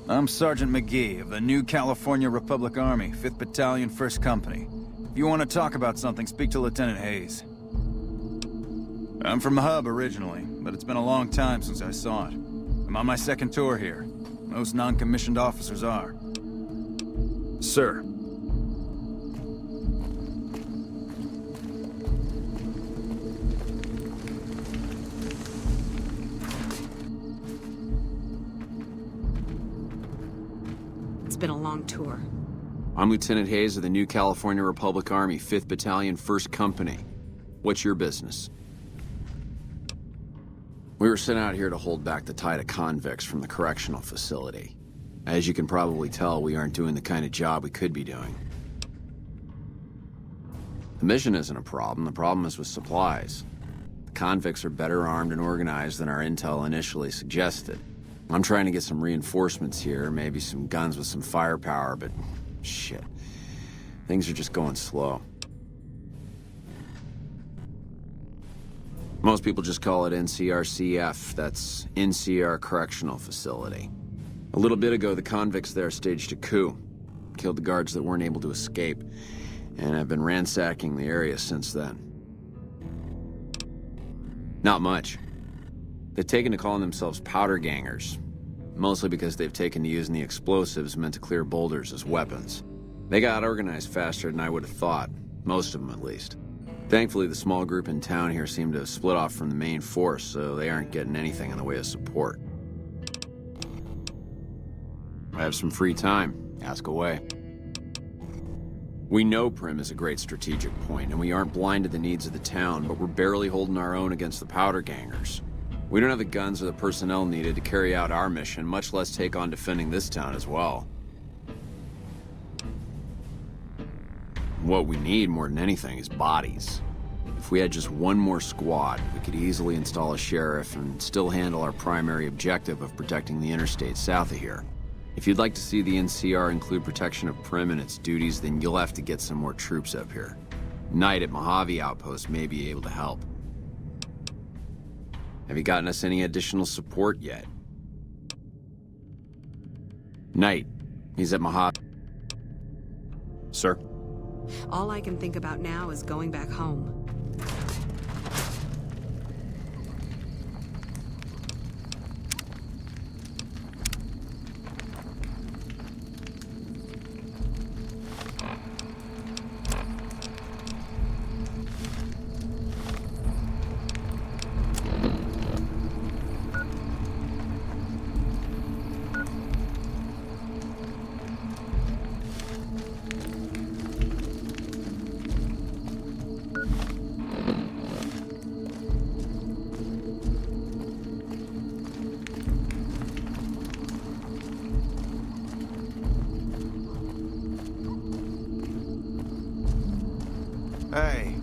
I'm Sergeant McGee of the New California Republic Army, 5th Battalion, 1st Company. If you want to talk about something, speak to Lieutenant Hayes. I'm from the hub originally, but it's been a long time since I saw it. I'm on my second tour here. Most non-commissioned officers are. Sir. It's been a long tour. I'm Lieutenant Hayes of the New California Republic Army, 5th Battalion, 1st Company. What's your business? We were sent out here to hold back the tide of convicts from the correctional facility. As you can probably tell, we aren't doing the kind of job we could be doing. The mission isn't a problem. The problem is with supplies. The convicts are better armed and organized than our intel initially suggested. I'm trying to get some reinforcements here, maybe some guns with some firepower, but shit. Things are just going slow. Most people just call it NCRCF. That's NCR Correctional Facility. A little bit ago, the convicts there staged a coup. Killed the guards that weren't able to escape. And I've been ransacking the area since then. Not much. They've taken to calling themselves powder gangers. Mostly because they've taken to using the explosives meant to clear boulders as weapons. They got organized faster than I would have thought. Most of them, at least. Thankfully, the small group in town here seem to have split off from the main force, so they aren't getting anything in the way of support. I have some free time. Ask away. We know Prim is a great strategic point, and we aren't blind to the needs of the town, but we're barely holding our own against the powder gangers. We don't have the guns or the personnel needed to carry out our mission, much less take on defending this town as well. What we need more than anything is bodies. If we had just one more squad, we could easily install a sheriff and still handle our primary objective of protecting the interstate south of here. If you'd like to see the NCR include protection of Prim and its duties, then you'll have to get some more troops up here. Knight at Mojave Outpost may be able to help. Have you gotten us any additional support yet? Knight, he's at Mojave. Sir? All I can think about now is going back home. Hey.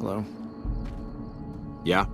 Hello? Yeah?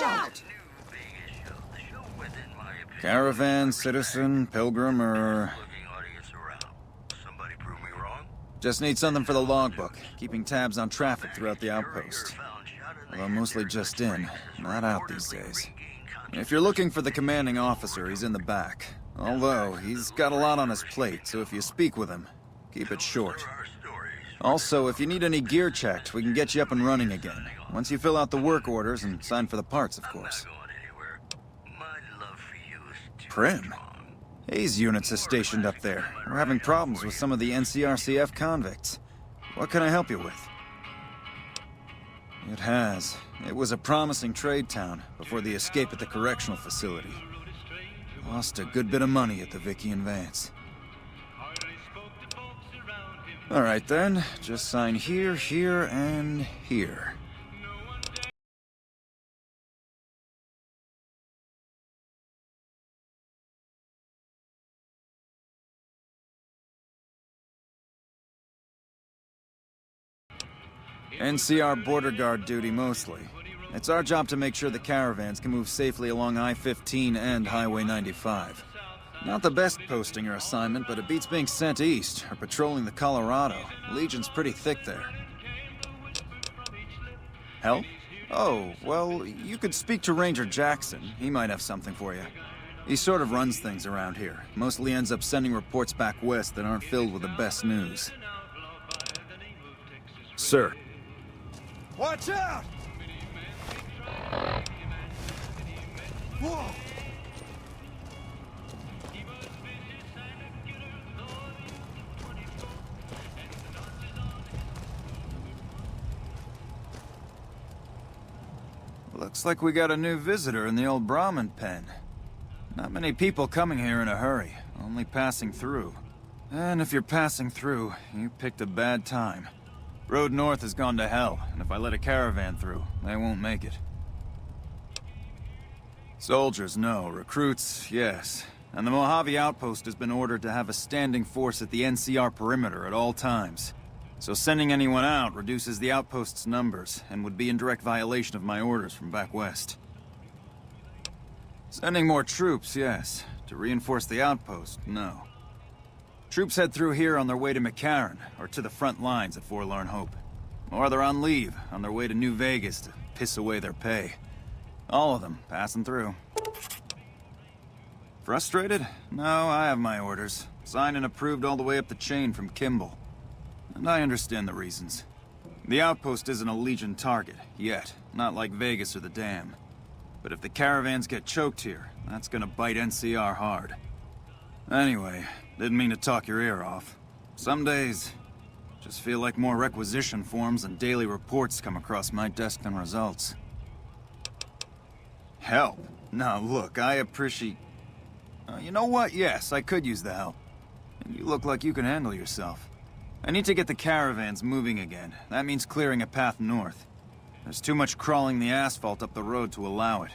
out! Caravan, citizen, pilgrim, or... Just need something for the logbook, keeping tabs on traffic throughout the outpost. Although mostly just in, not out these days. If you're looking for the commanding officer, he's in the back. Although, he's got a lot on his plate, so if you speak with him, keep it short. Also, if you need any gear checked, we can get you up and running again. Once you fill out the work orders and sign for the parts, of course. Prim? Hayes units are stationed up there. We're having problems with some of the NCRCF convicts. What can I help you with? It has. It was a promising trade town before the escape at the correctional facility. Lost a good bit of money at the Vicky and Vance. All right then, just sign here, here, and here. NCR border guard duty mostly. It's our job to make sure the caravans can move safely along I-15 and Highway 95. Not the best posting or assignment, but it beats being sent east or patrolling the Colorado. Legion's pretty thick there. Help? Oh, well, you could speak to Ranger Jackson. He might have something for you. He sort of runs things around here. Mostly ends up sending reports back west that aren't filled with the best news. Sir. Watch out! Whoa! Looks like we got a new visitor in the old Brahmin pen. Not many people coming here in a hurry, only passing through. And if you're passing through, you picked a bad time. Road north has gone to hell, and if I let a caravan through, they won't make it. Soldiers, no. Recruits, yes. And the Mojave outpost has been ordered to have a standing force at the NCR perimeter at all times. So sending anyone out reduces the outpost's numbers, and would be in direct violation of my orders from back west. Sending more troops, yes. To reinforce the outpost, no. Troops head through here on their way to McCarran, or to the front lines at Forlorn Hope. Or they're on leave, on their way to New Vegas to piss away their pay. All of them, passing through. Frustrated? No, I have my orders. Signed and approved all the way up the chain from Kimball. And I understand the reasons. The outpost isn't a Legion target, yet. Not like Vegas or the Dam. But if the caravans get choked here, that's gonna bite NCR hard. Anyway, didn't mean to talk your ear off. Some days, just feel like more requisition forms and daily reports come across my desk than results. Help? Now look, I appreciate... you know what? Yes, I could use the help. And you look like you can handle yourself. I need to get the caravans moving again. That means clearing a path north. There's too much crawling the asphalt up the road to allow it.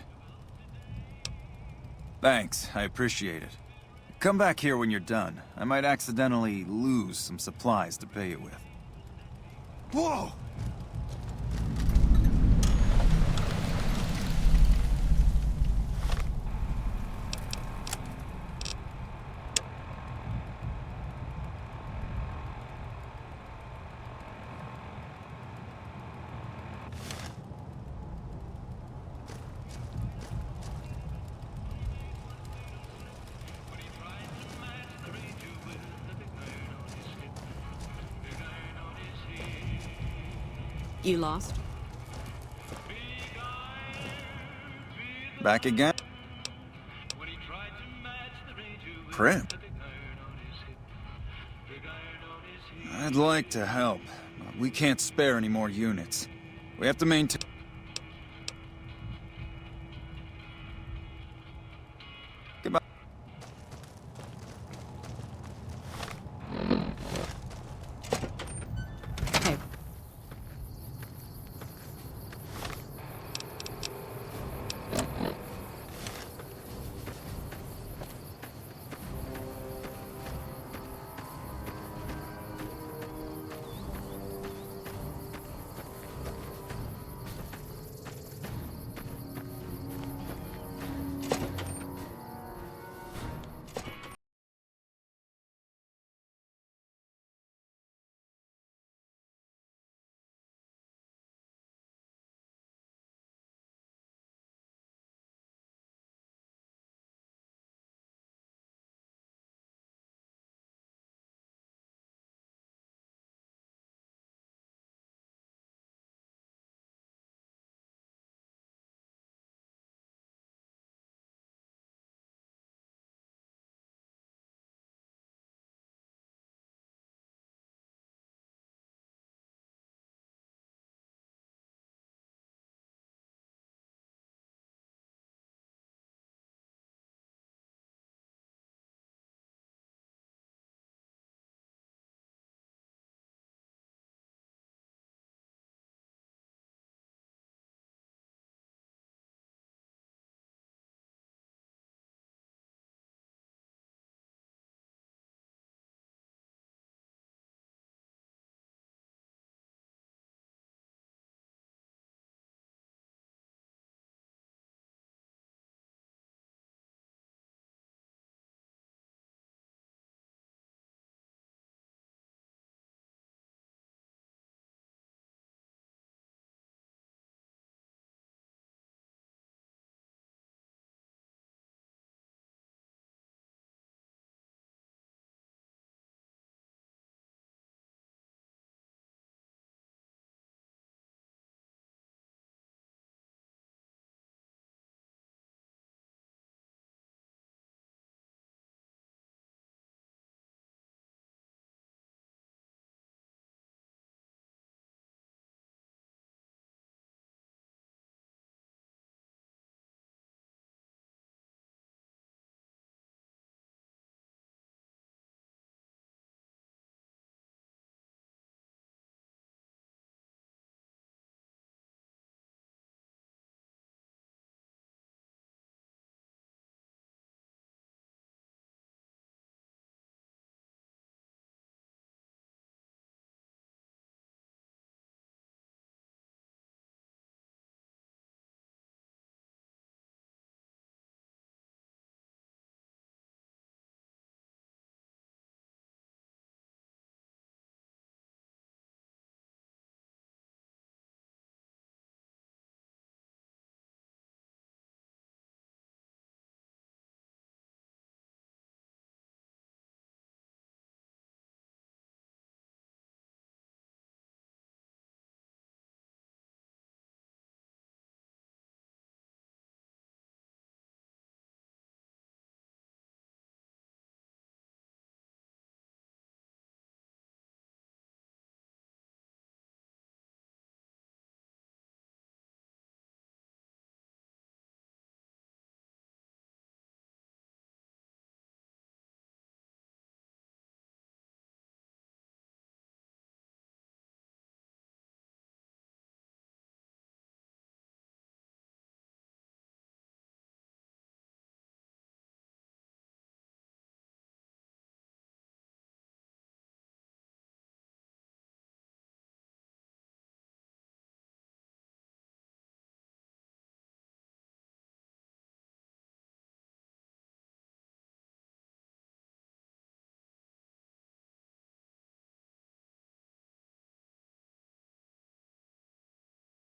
Thanks, I appreciate it. Come back here when you're done. I might accidentally lose some supplies to pay you with. Whoa! You lost? Back again? Prim. I'd like to help, but we can't spare any more units. We have to maintain... Goodbye. Hey.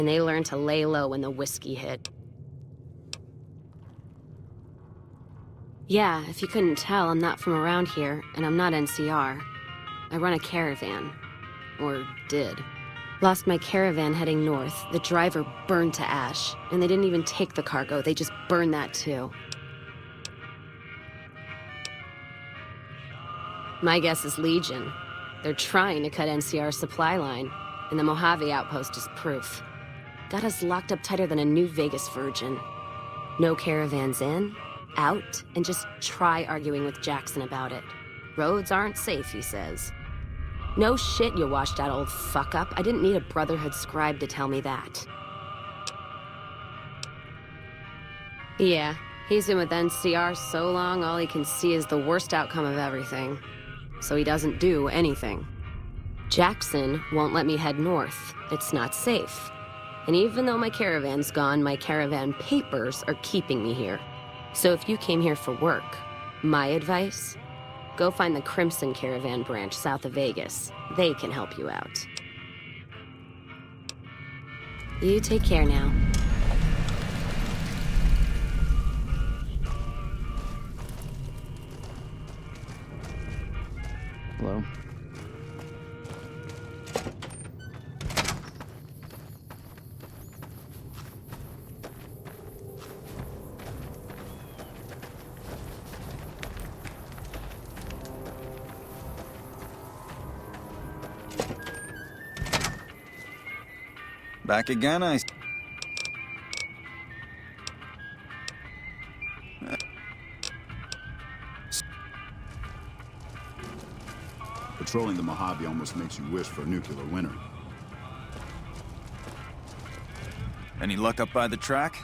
and they learned to lay low when the whiskey hit. Yeah, if you couldn't tell, I'm not from around here, and I'm not NCR. I run a caravan. Or did. Lost my caravan heading north. The driver burned to ash, and they didn't even take the cargo, they just burned that too. My guess is Legion. They're trying to cut NCR's supply line, and the Mojave outpost is proof. Got us locked up tighter than a New Vegas virgin. No caravans in, out, and just try arguing with Jackson about it. Roads aren't safe, he says. No shit, you washed out old fuck-up. I didn't need a Brotherhood scribe to tell me that. Yeah, he's been with NCR so long, all he can see is the worst outcome of everything. So he doesn't do anything. Jackson won't let me head north. It's not safe. And even though my caravan's gone, my caravan papers are keeping me here. So if you came here for work, my advice, go find the Crimson Caravan branch south of Vegas. They can help you out. You take care now. Hello? Back again, I... Patrolling the Mojave almost makes you wish for a nuclear winter. Any luck up by the track?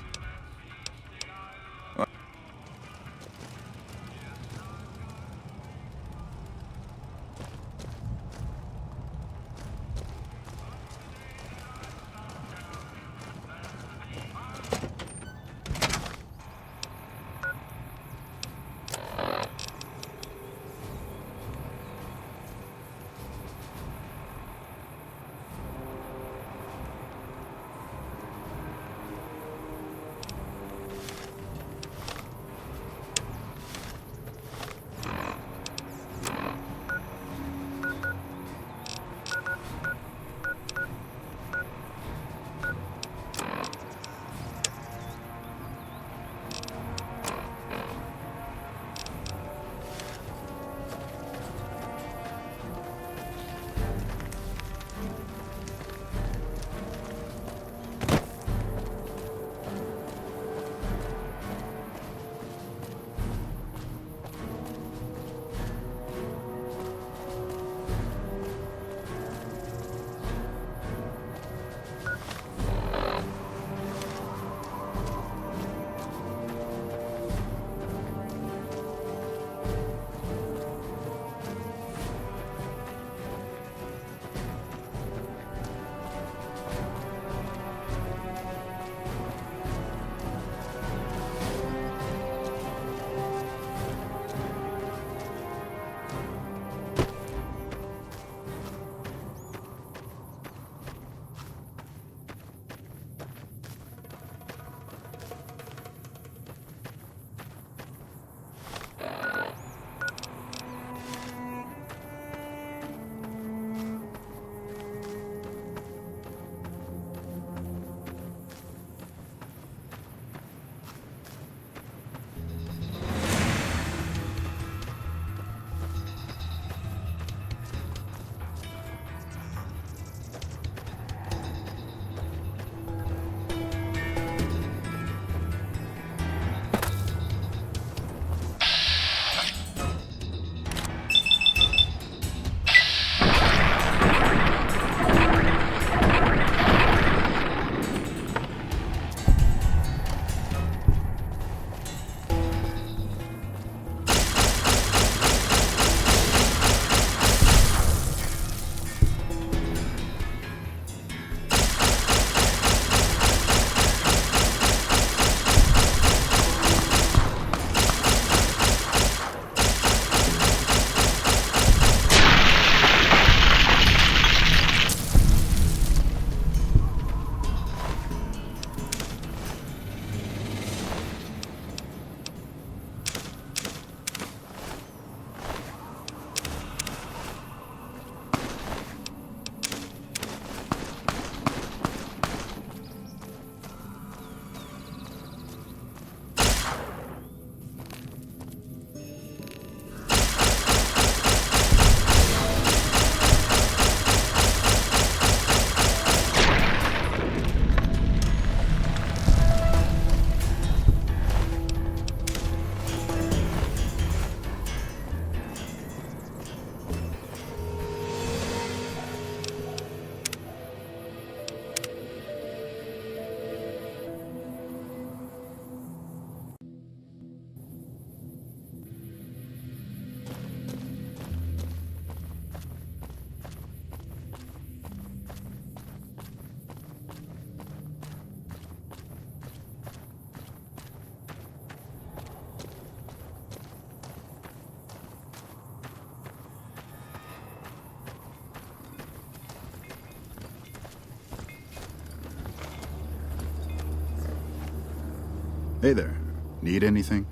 Hey there. Need anything?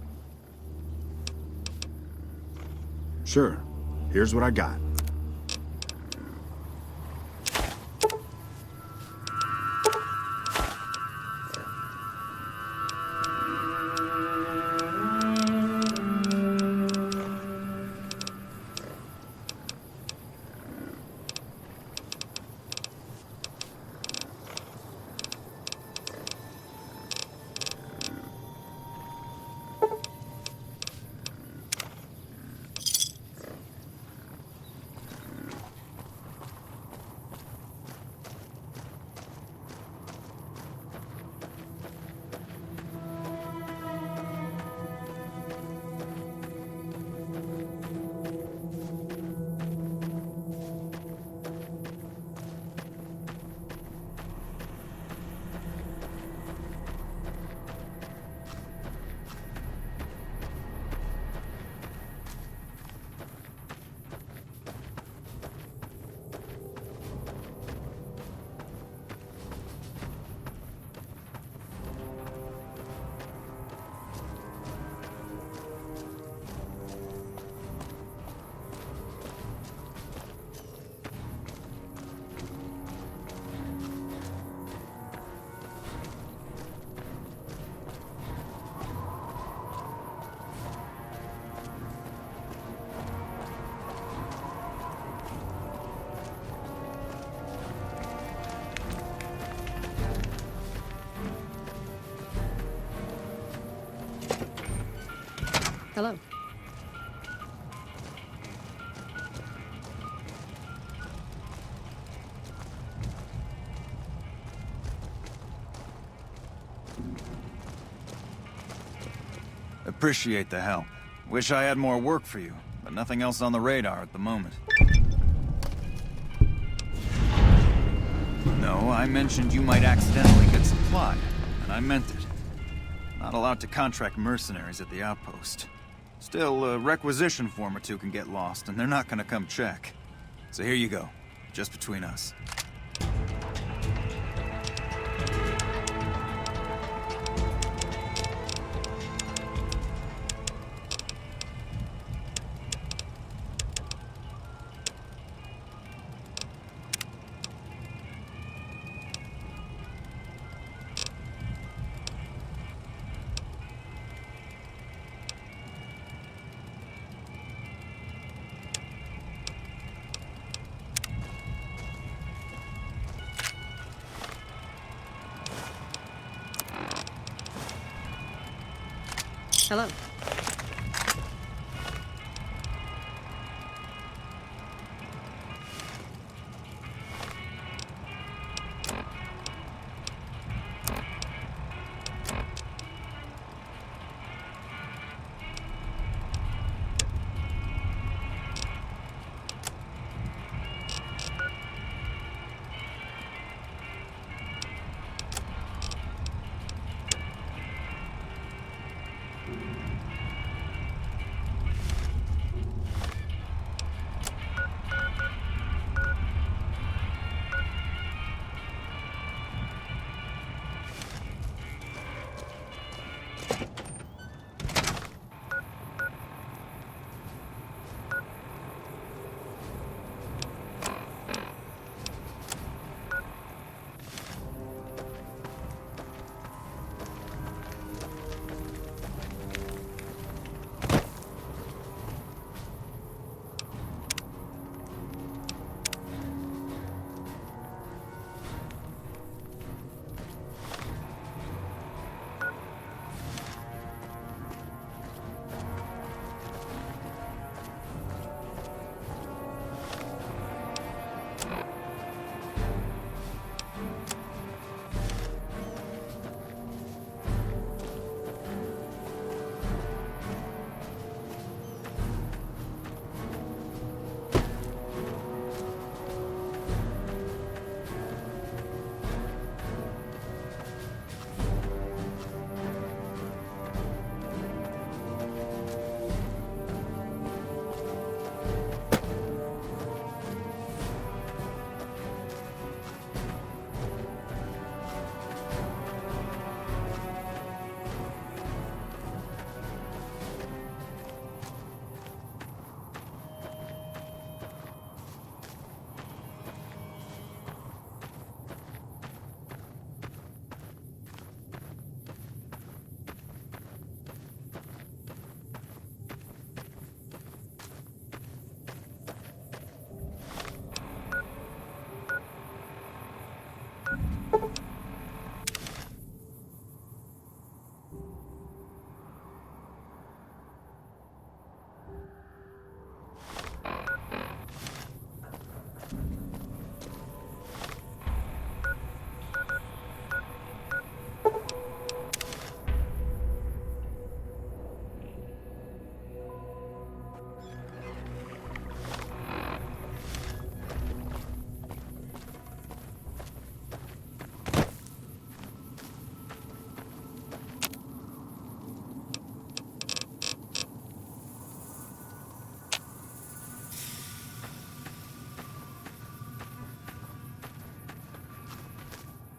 Sure. Here's what I got. Hello. Appreciate the help. Wish I had more work for you, but nothing else on the radar at the moment. No, I mentioned you might accidentally get supplied, and I meant it. Not allowed to contract mercenaries at the outpost. Still, a requisition form or two can get lost, and they're not gonna come check. So here you go, just between us. Hello.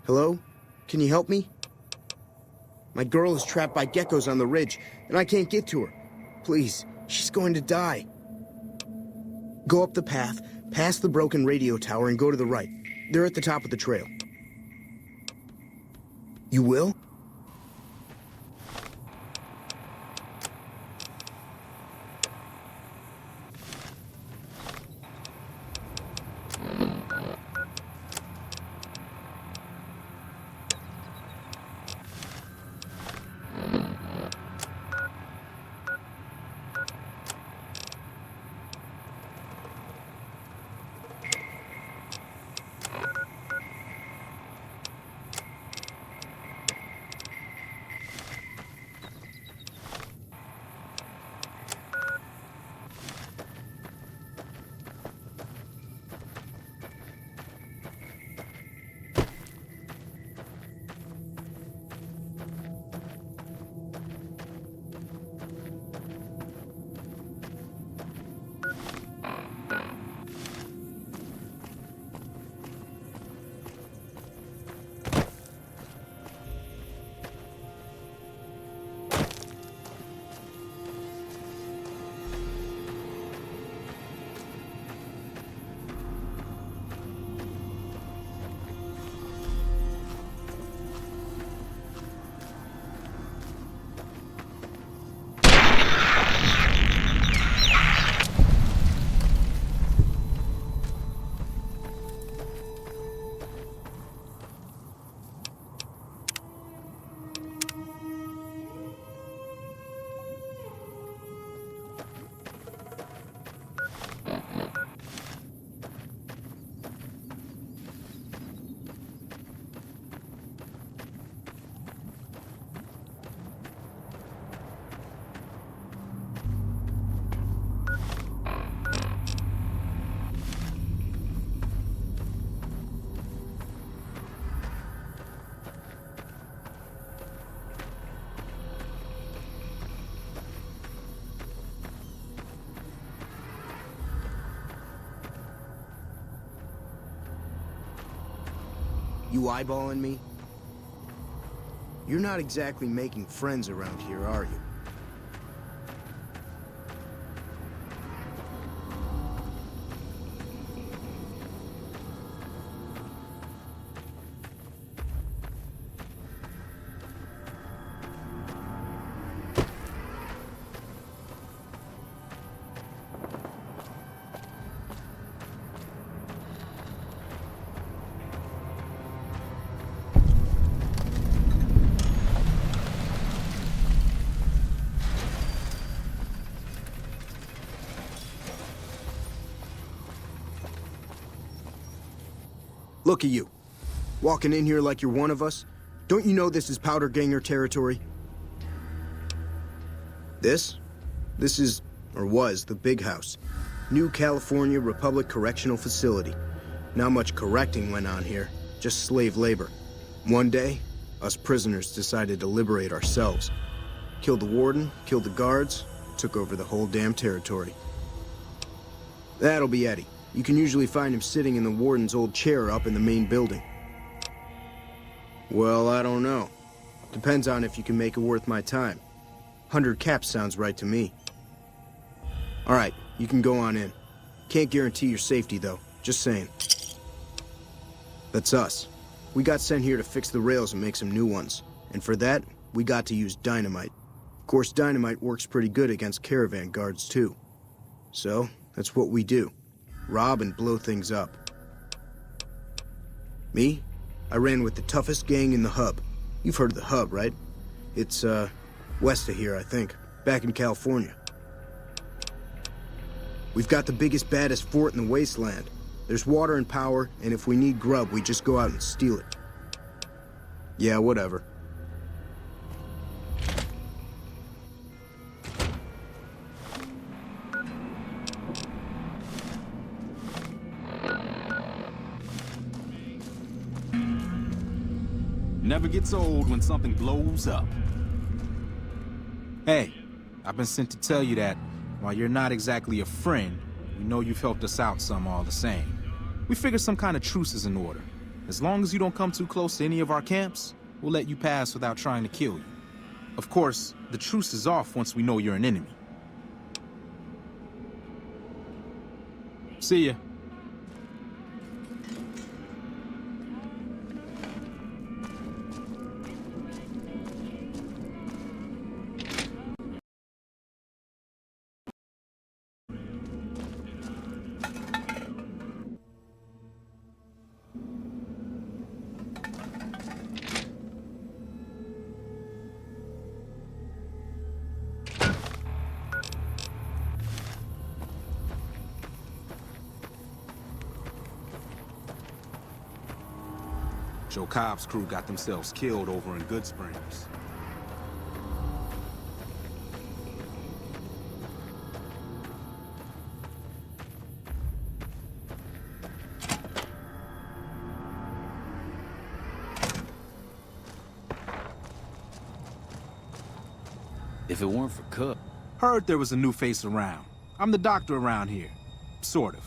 Hello? Can you help me? My girl is trapped by geckos on the ridge, and I can't get to her. Please, she's going to die. Go up the path, past the broken radio tower, and go to the right. They're at the top of the trail. You will? You eyeballing me? You're not exactly making friends around here, are you? Look at you. Walking in here like you're one of us. Don't you know this is Powder Ganger territory? This is, or was, the Big House. New California Republic Correctional Facility. Not much correcting went on here, just slave labor. One day, us prisoners decided to liberate ourselves. Killed the warden, killed the guards, took over the whole damn territory. That'll be Eddie. You can usually find him sitting in the warden's old chair up in the main building. Well, I don't know. Depends on if you can make it worth my time. 100 caps sounds right to me. All right, you can go on in. Can't guarantee your safety, though. Just saying. That's us. We got sent here to fix the rails and make some new ones. And for that, we got to use dynamite. Of course, dynamite works pretty good against caravan guards, too. So, that's what we do. Rob and blow things up. Me? I ran with the toughest gang in the hub. You've heard of the hub, right? It's, west of here, I think. Back in California. We've got the biggest, baddest fort in the wasteland. There's water and power, and if we need grub, we just go out and steal it. Yeah, whatever. Never gets old when something blows up. Hey, I've been sent to tell you that, while you're not exactly a friend, we know you've helped us out some all the same. We figured some kind of truce is in order. As long as you don't come too close to any of our camps, we'll let you pass without trying to kill you. Of course, the truce is off once we know you're an enemy. See ya. Joe Cobb's crew got themselves killed over in Good Springs. If it weren't for Cook... Heard there was a new face around. I'm the doctor around here. Sort of.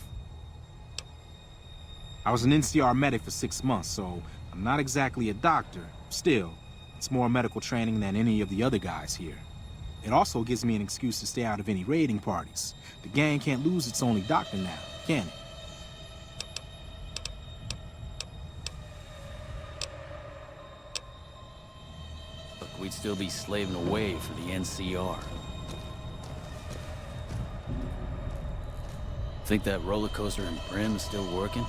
I was an NCR medic for 6 months, so I'm not exactly a doctor. Still, it's more medical training than any of the other guys here. It also gives me an excuse to stay out of any raiding parties. The gang can't lose its only doctor now, can it? Look, we'd still be slaving away for the NCR. Think that roller coaster in Prim is still working?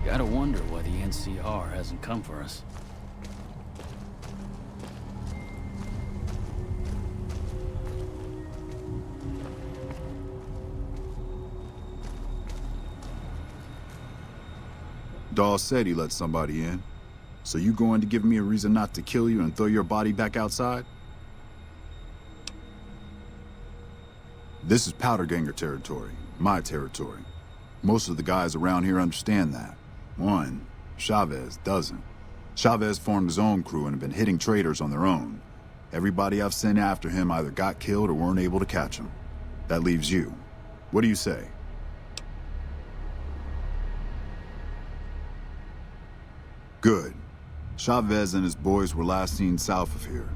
Gotta wonder why the NCR hasn't come for us. Dawes said he let somebody in. So you going to give me a reason not to kill you and throw your body back outside? This is Powder Ganger territory, my territory. Most of the guys around here understand that. One, Chavez doesn't. Chavez formed his own crew and have been hitting traitors on their own. Everybody I've sent after him either got killed or weren't able to catch him. That leaves you. What do you say? Good. Chavez and his boys were last seen south of here.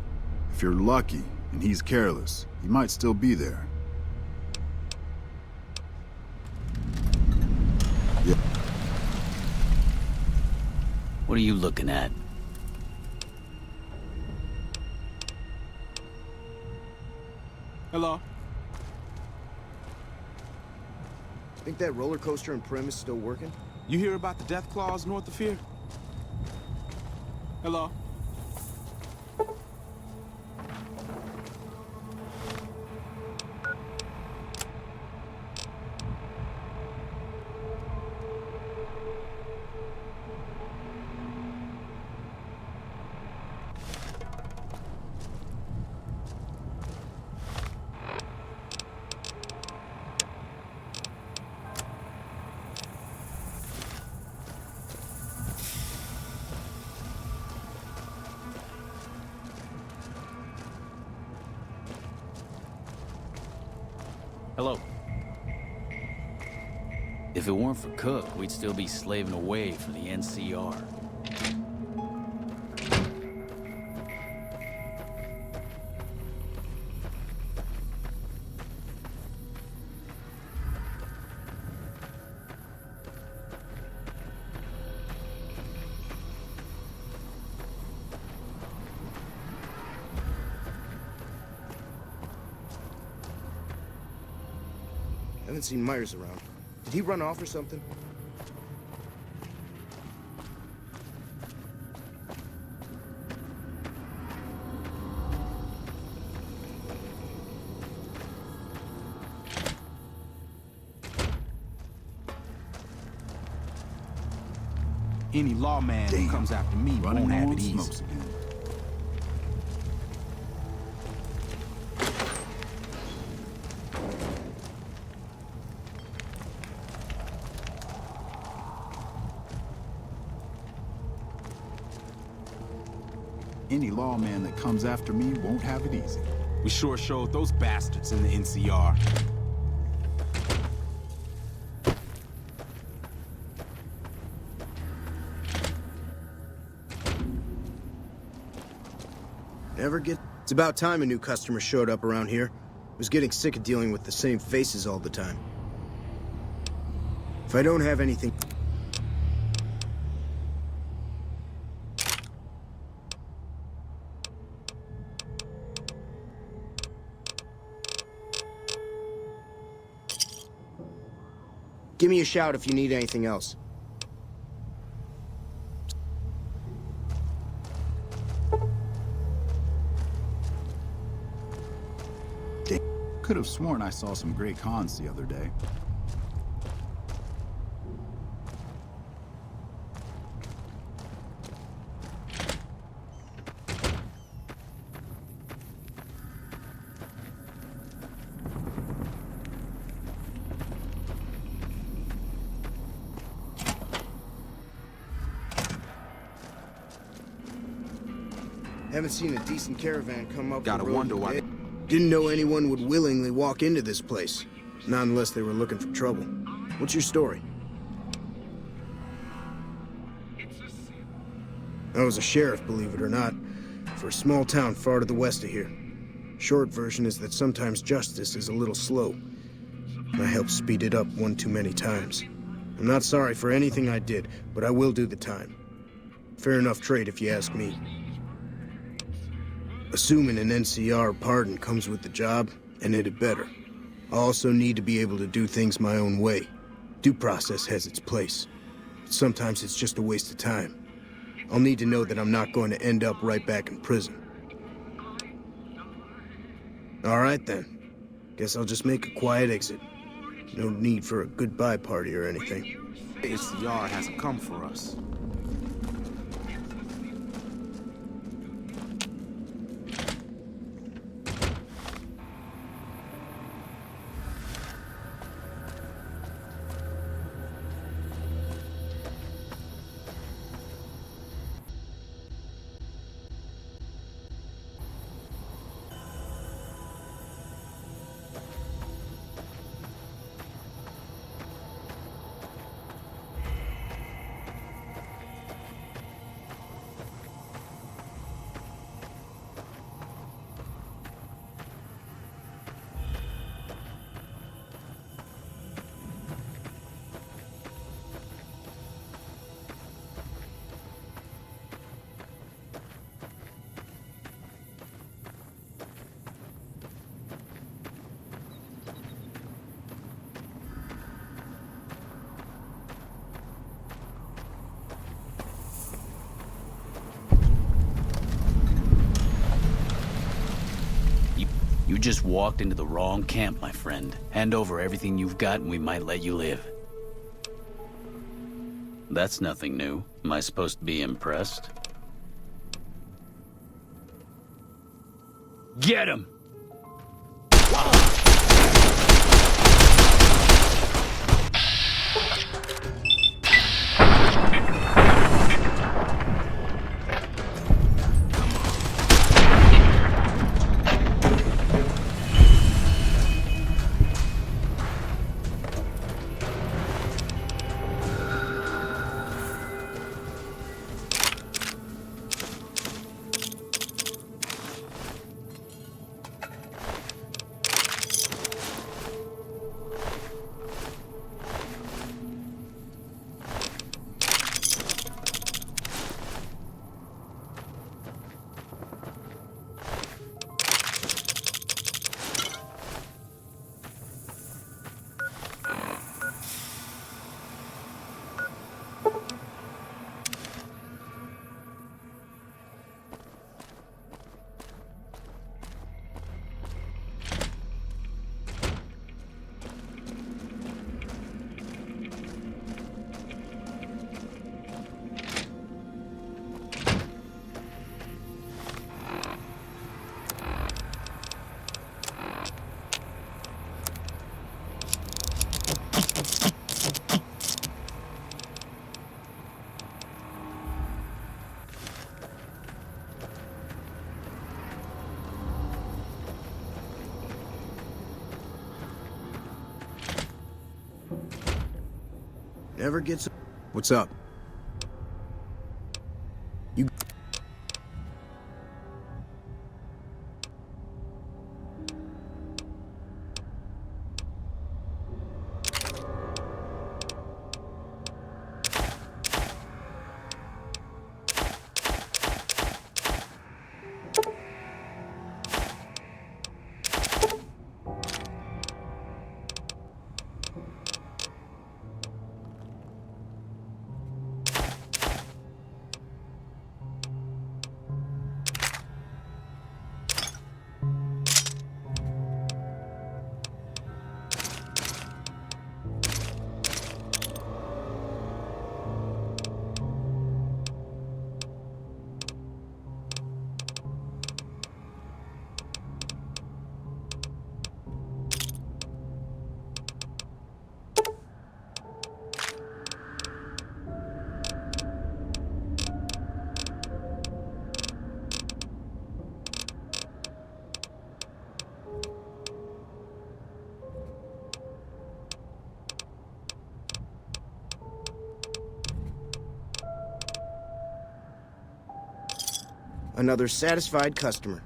If you're lucky and he's careless, he might still be there. Yeah. What are you looking at? Hello? Think that roller coaster in Prim is still working? You hear about the death claws north of here? Hello? Hello. If it weren't for Cook, we'd still be slaving away for the NCR. I haven't seen Myers around. Did he run off or something? Any lawman who comes after me won't have it easy. Again. Any lawman that comes after me won't have it easy. We sure showed those bastards in the NCR. Never get... It's about time a new customer showed up around here. Was getting sick of dealing with the same faces all the time. If I don't have anything... Give me a shout if you need anything else. Could have sworn I saw some great cons the other day. Haven't seen a decent caravan come up. Gotta wonder why. Didn't know anyone would willingly walk into this place. Not unless they were looking for trouble. What's your story? I was a sheriff, believe it or not, for a small town far to the west of here. Short version is that sometimes justice is a little slow. I helped speed it up one too many times. I'm not sorry for anything I did, but I will do the time. Fair enough trade if you ask me. Assuming an NCR pardon comes with the job, and it had better. I also need to be able to do things my own way. Due process has its place. But sometimes it's just a waste of time. I'll need to know that I'm not going to end up right back in prison. All right then. Guess I'll just make a quiet exit. No need for a goodbye party or anything. NCR hasn't come for us. You just walked into the wrong camp, my friend. Hand over everything you've got and we might let you live. That's nothing new. Am I supposed to be impressed? Get him! Never gets... What's up? You... Another satisfied customer.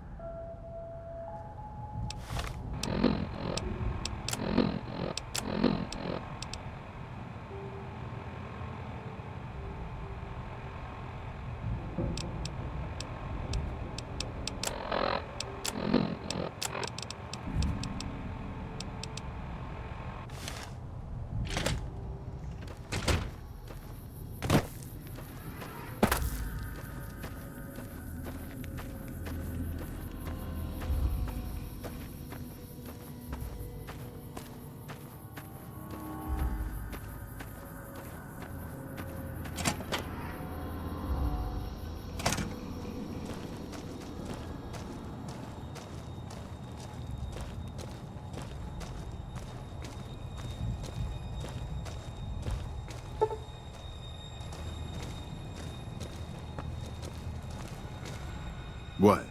What?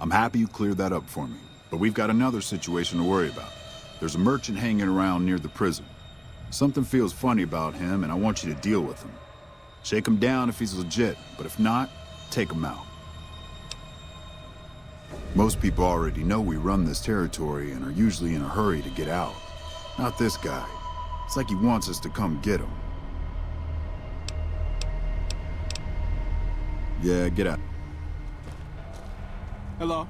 I'm happy you cleared that up for me, but we've got another situation to worry about. There's a merchant hanging around near the prison. Something feels funny about him, and I want you to deal with him. Shake him down if he's legit, but if not, take him out. Most people already know we run this territory and are usually in a hurry to get out. Not this guy. It's like he wants us to come get him. Yeah, get out. Hello?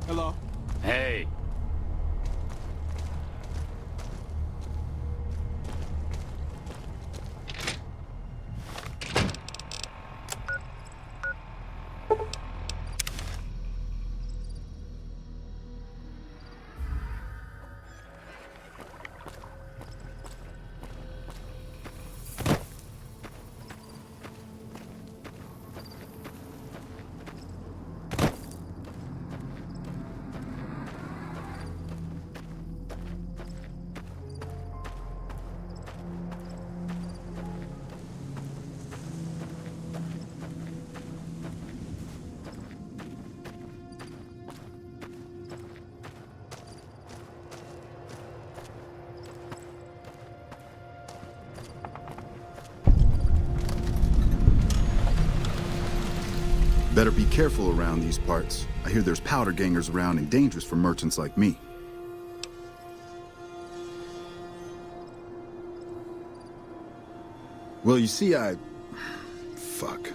Hello? Hey. Better be careful around these parts. I hear there's powder gangers around and dangerous for merchants like me. Well, you see, Fuck.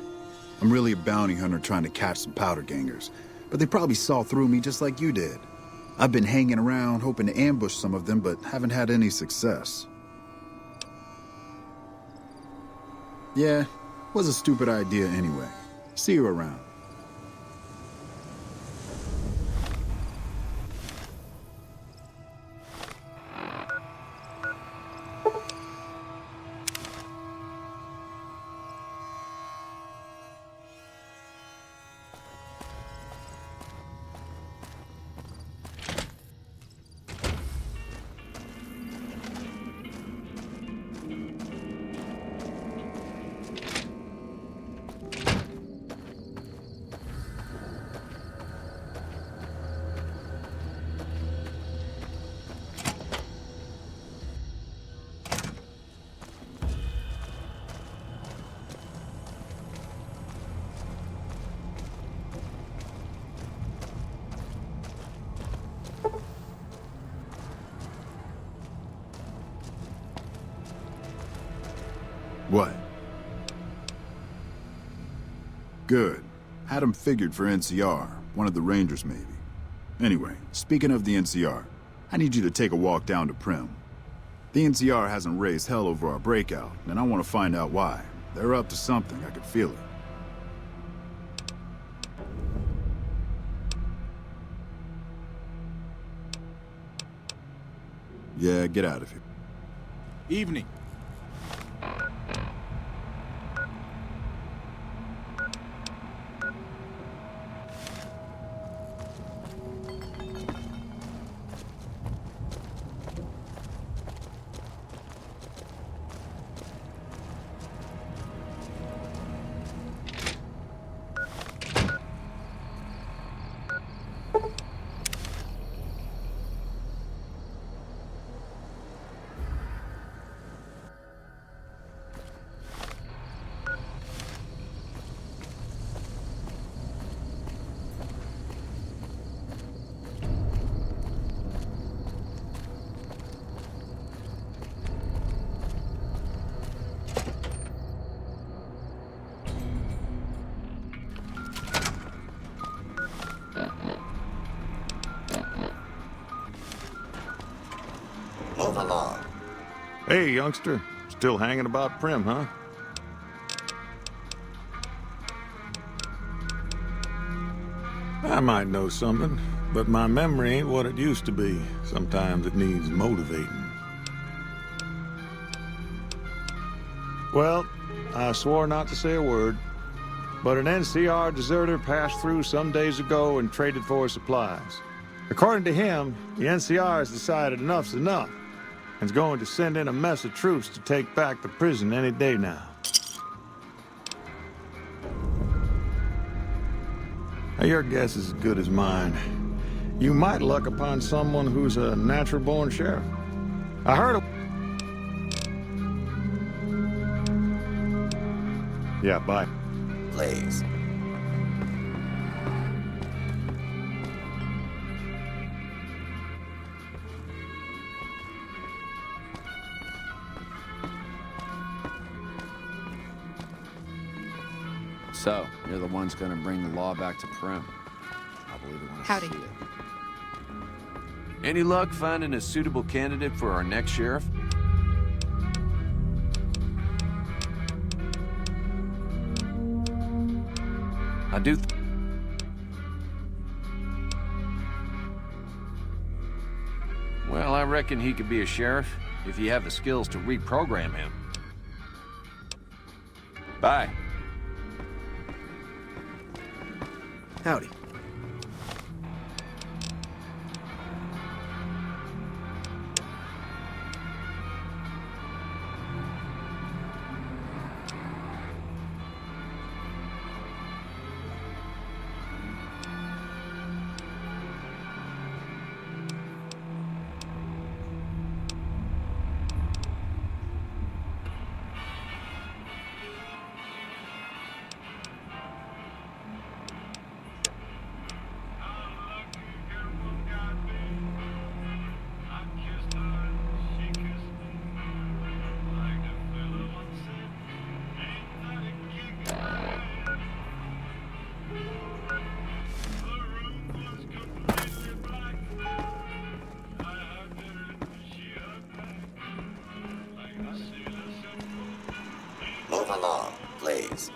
I'm really a bounty hunter trying to catch some powder gangers, but they probably saw through me just like you did. I've been hanging around hoping to ambush some of them, but haven't had any success. Yeah, was a stupid idea anyway. See you around. What? Good. Had him figured for NCR, one of the Rangers maybe. Anyway, speaking of the NCR, I need you to take a walk down to Prim. The NCR hasn't raised hell over our breakout, and I want to find out why. They're up to something, I could feel it. Yeah, get out of here. Evening. Move along. Hey, youngster. Still hanging about Prim, huh? I might know something, but my memory ain't what it used to be. Sometimes it needs motivating. Well, I swore not to say a word, but an NCR deserter passed through some days ago and traded for supplies. According to him, the NCR has decided enough's enough and is going to send in a mess of troops to take back the prison any day now. Now, your guess is as good as mine. You might luck upon someone who's a natural-born sheriff. I heard of... Yeah, bye. Please. So, you're the ones gonna bring the law back to Prim. I believe it when I Howdy. see it. Any luck finding a suitable candidate for our next sheriff? I do. Well, I reckon he could be a sheriff if you have the skills to reprogram him. Bye. Howdy. Move along, please.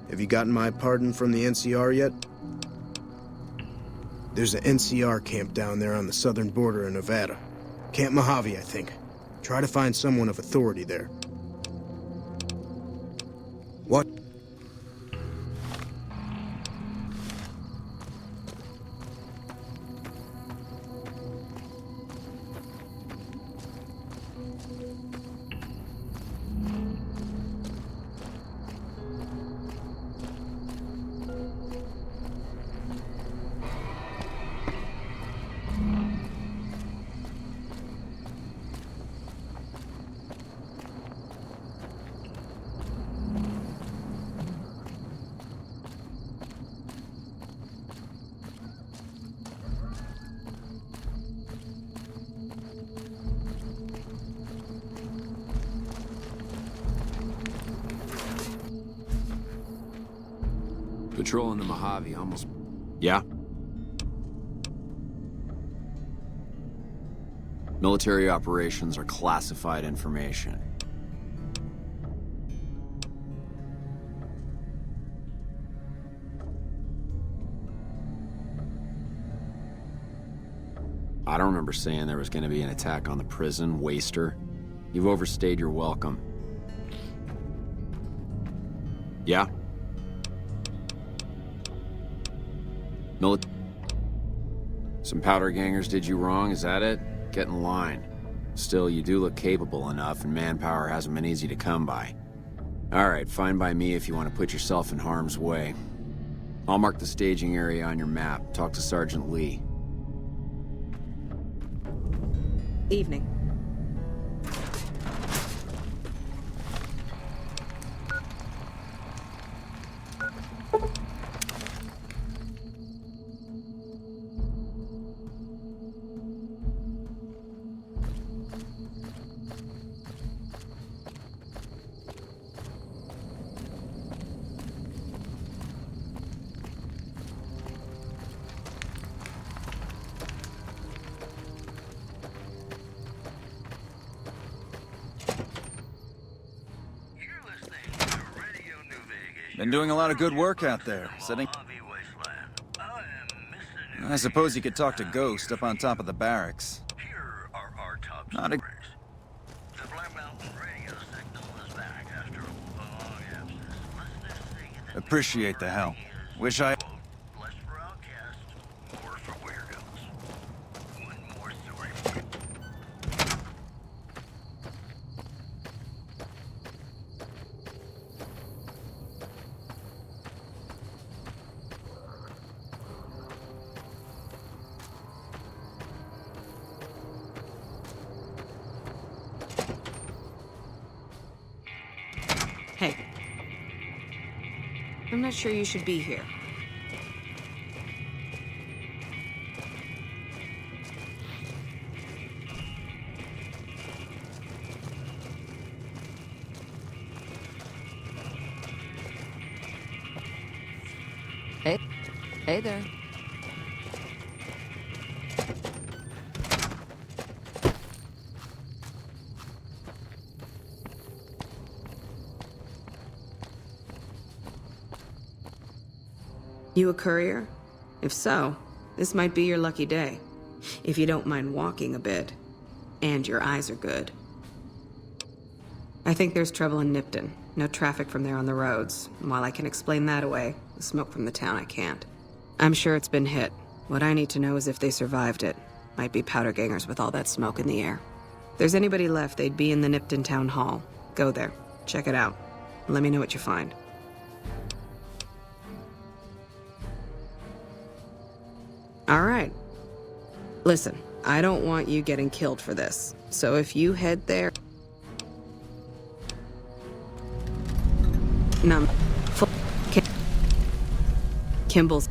Have you gotten my pardon from the NCR yet? There's an NCR camp down there on the southern border of Nevada. Camp Mojave, I think. Try to find someone of authority there. What? Patrolling the Mojave, almost... Yeah? Military operations are classified information. I don't remember saying there was going to be an attack on the prison, waster. You've overstayed your welcome. Yeah? Some powder gangers did you wrong, is that it? Get in line. Still, you do look capable enough, and manpower hasn't been easy to come by. Alright, fine by me if you want to put yourself in harm's way. I'll mark the staging area on your map. Talk to Sergeant Lee. Evening. Been doing a lot of good work out there, setting... I suppose you could talk to Ghost up on top of the barracks. Not a... Appreciate the help. Wish I... Hey. I'm not sure you should be here. Hey. Hey there. You a courier? If so, this might be your lucky day. If you don't mind walking a bit. And your eyes are good. I think there's trouble in Nipton. No traffic from there on the roads. And while I can explain that away, the smoke from the town I can't. I'm sure it's been hit. What I need to know is if they survived it. Might be powder gangers with all that smoke in the air. If there's anybody left, they'd be in the Nipton Town Hall. Go there. Check it out. And let me know what you find. All right. Listen, I don't want you getting killed for this. So if you head there... Kimball's...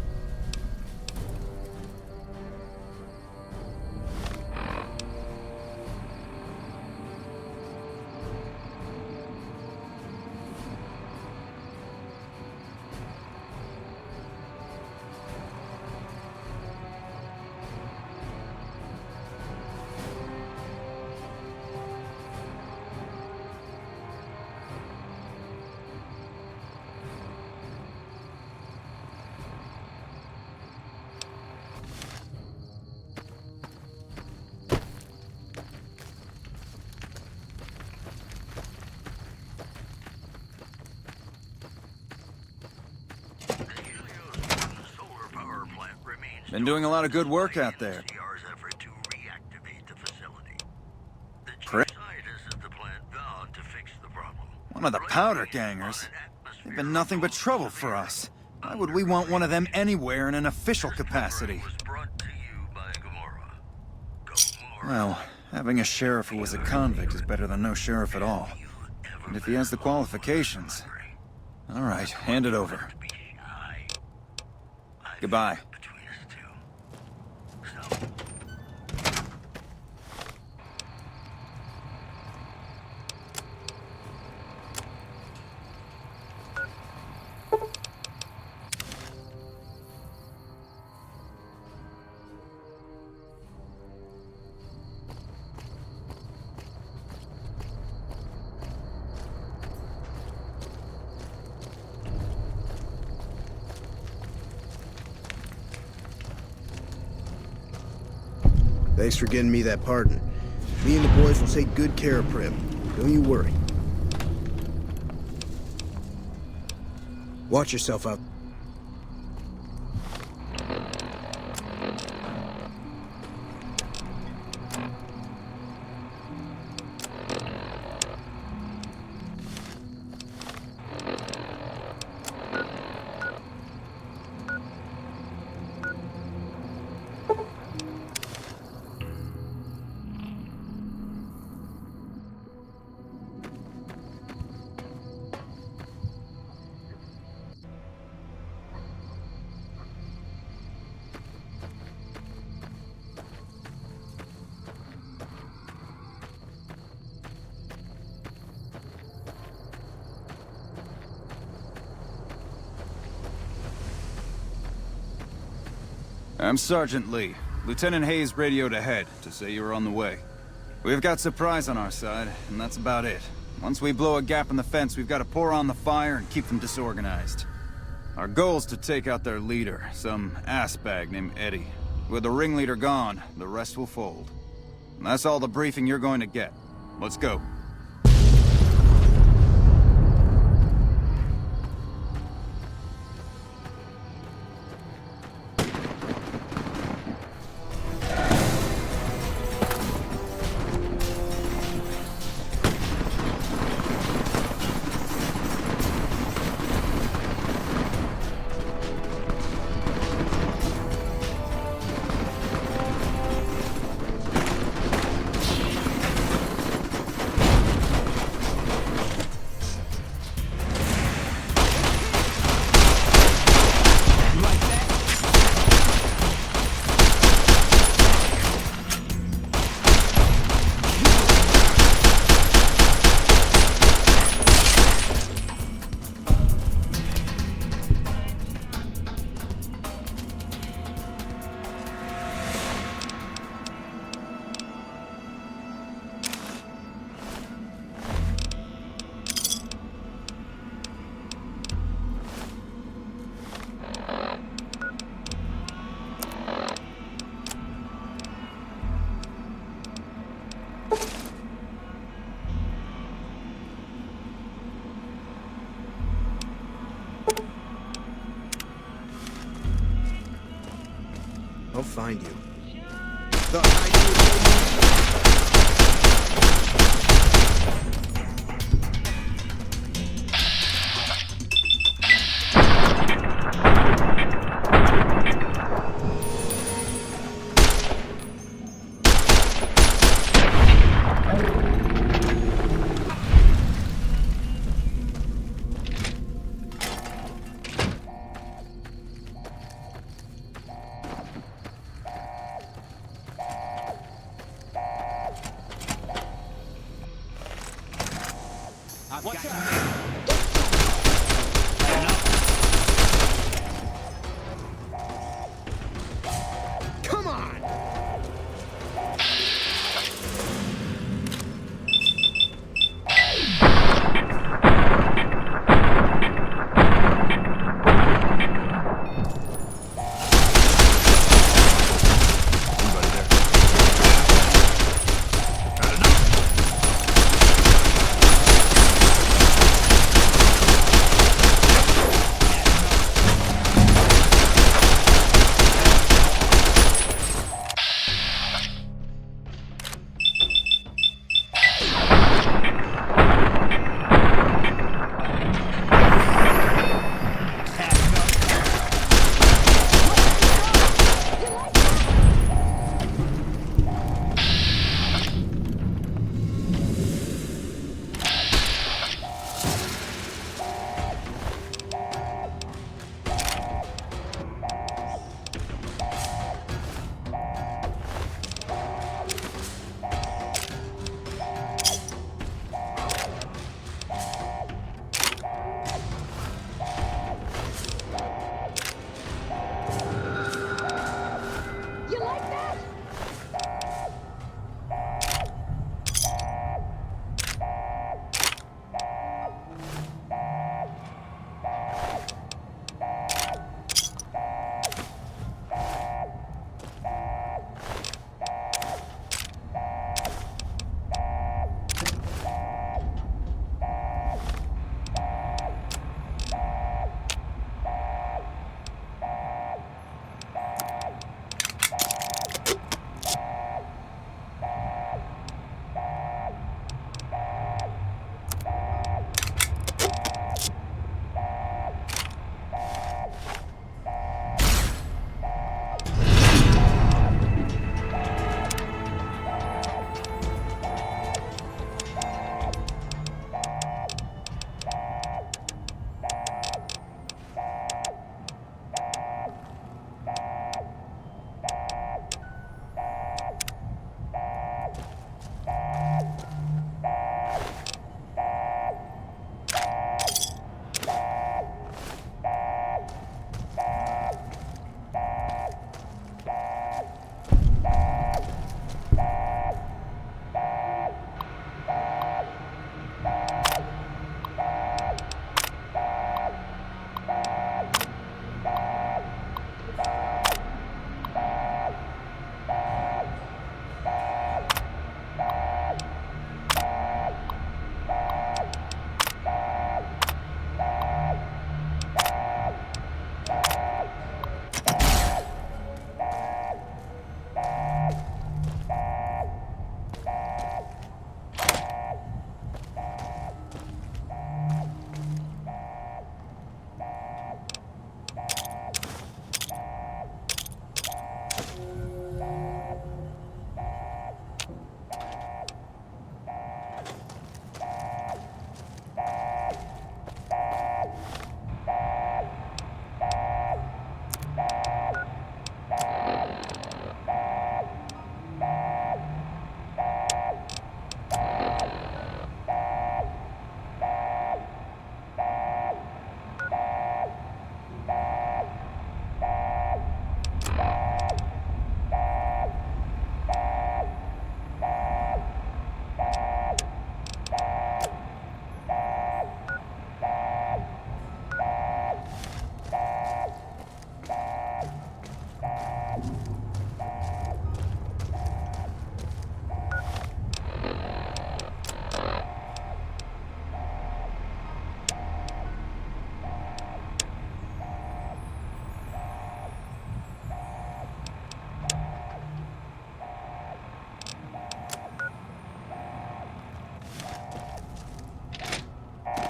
Been doing a lot of good work out there. One of the powder gangers? They've been nothing but trouble for us. Why would we want one of them anywhere in an official capacity? Well, having a sheriff who was a convict is better than no sheriff at all. And if he has the qualifications... All right, hand it over. Goodbye. Thanks for getting me that pardon. Me and the boys will take good care of Prim. Don't you worry. Watch yourself out. I'm Sergeant Lee. Lieutenant Hayes radioed ahead to say you were on the way. We've got supplies on our side, and that's about it. Once we blow a gap in the fence, we've got to pour on the fire and keep them disorganized. Our goal's to take out their leader, some ass-bag named Eddie. With the ringleader gone, the rest will fold. And that's all the briefing you're going to get. Let's go. I'll find you.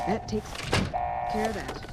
That takes care of that.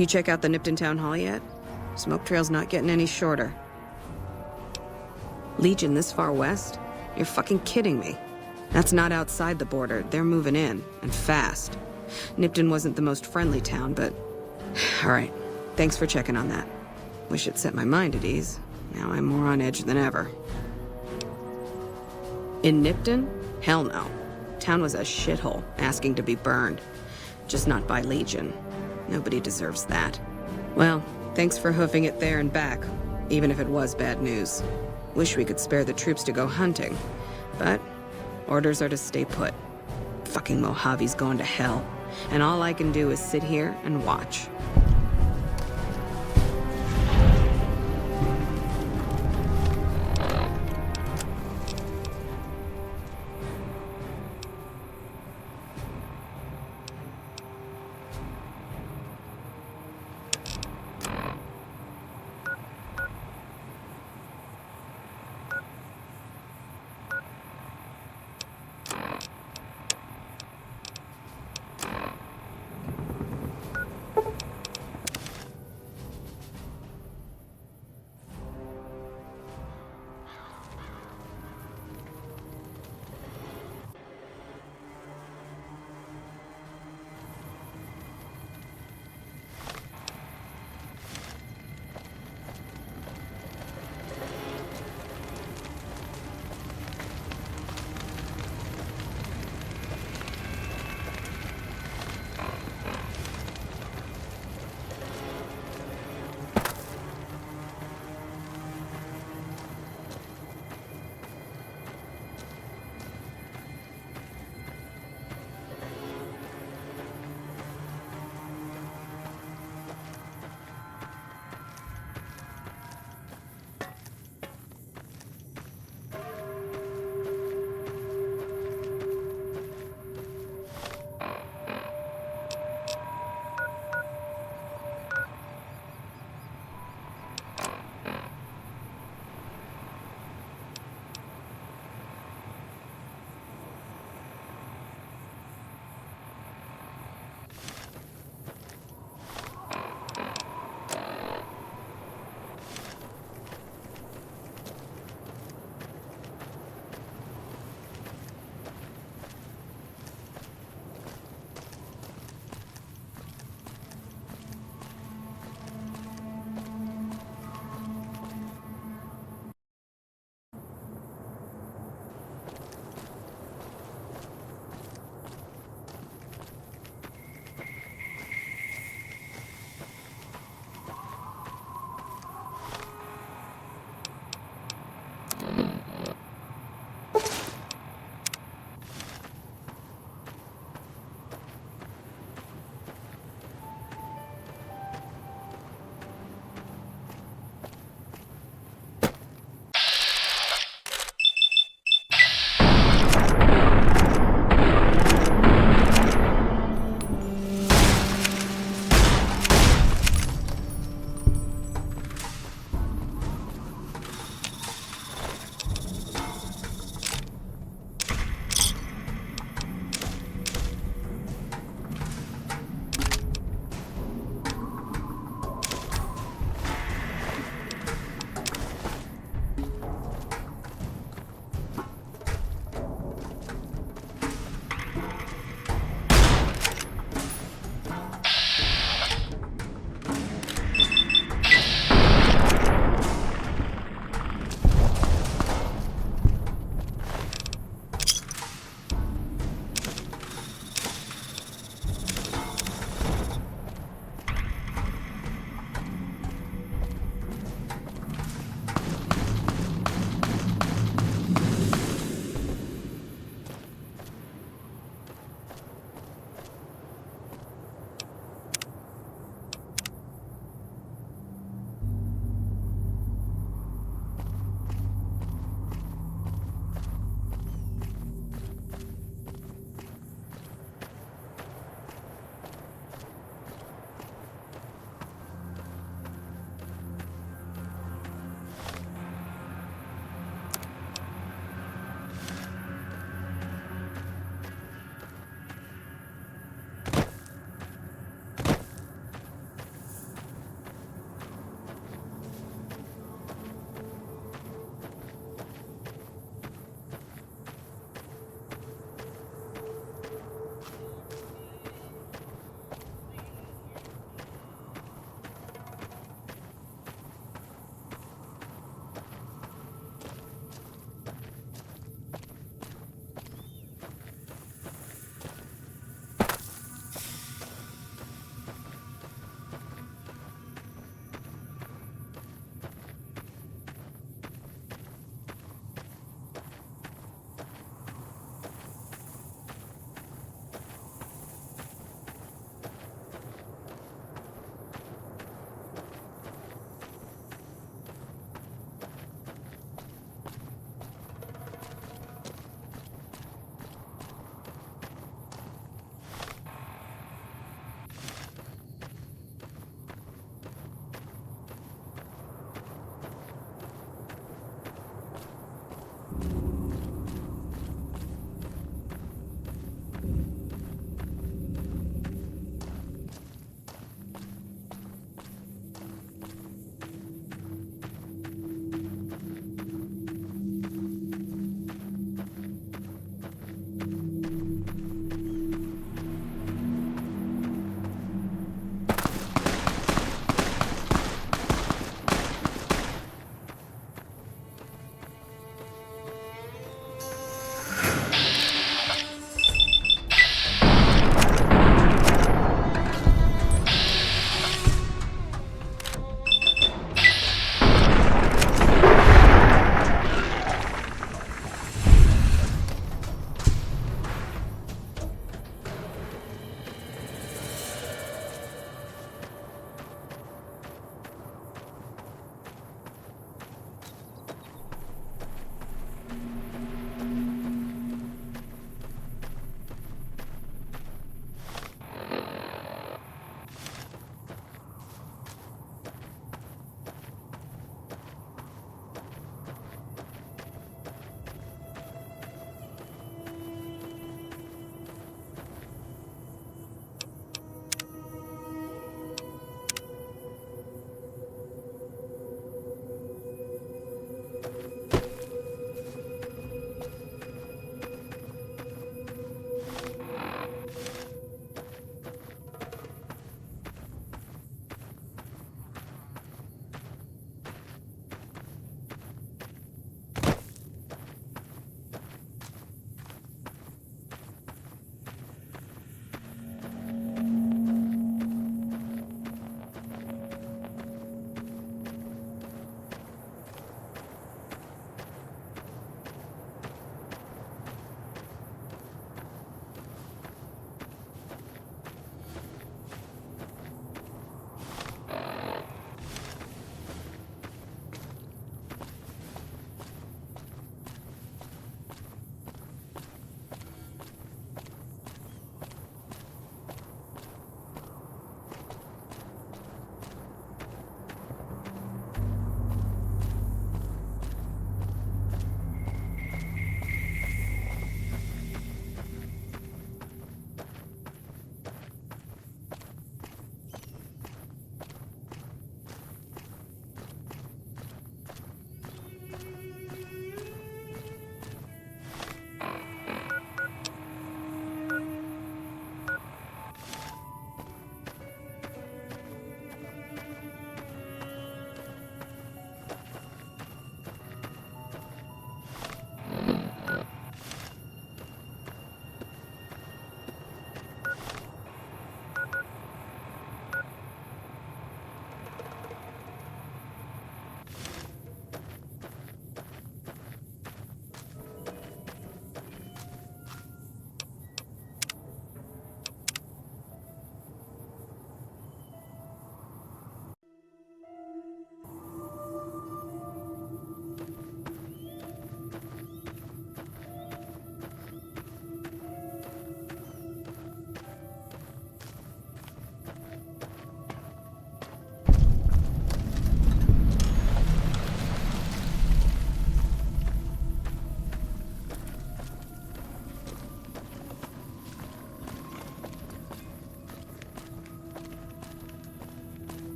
You check out the Nipton Town Hall yet? Smoke trail's not getting any shorter. Legion this far west? You're fucking kidding me. That's not outside the border. They're moving in, and fast. Nipton wasn't the most friendly town, but... Alright, thanks for checking on that. Wish it set my mind at ease. Now I'm more on edge than ever. In Nipton? Hell no. Town was a shithole, asking to be burned. Just not by Legion. Nobody deserves that. Well, thanks for hoofing it there and back, even if it was bad news. Wish we could spare the troops to go hunting, but orders are to stay put. Fucking Mojave's going to hell, and all I can do is sit here and watch.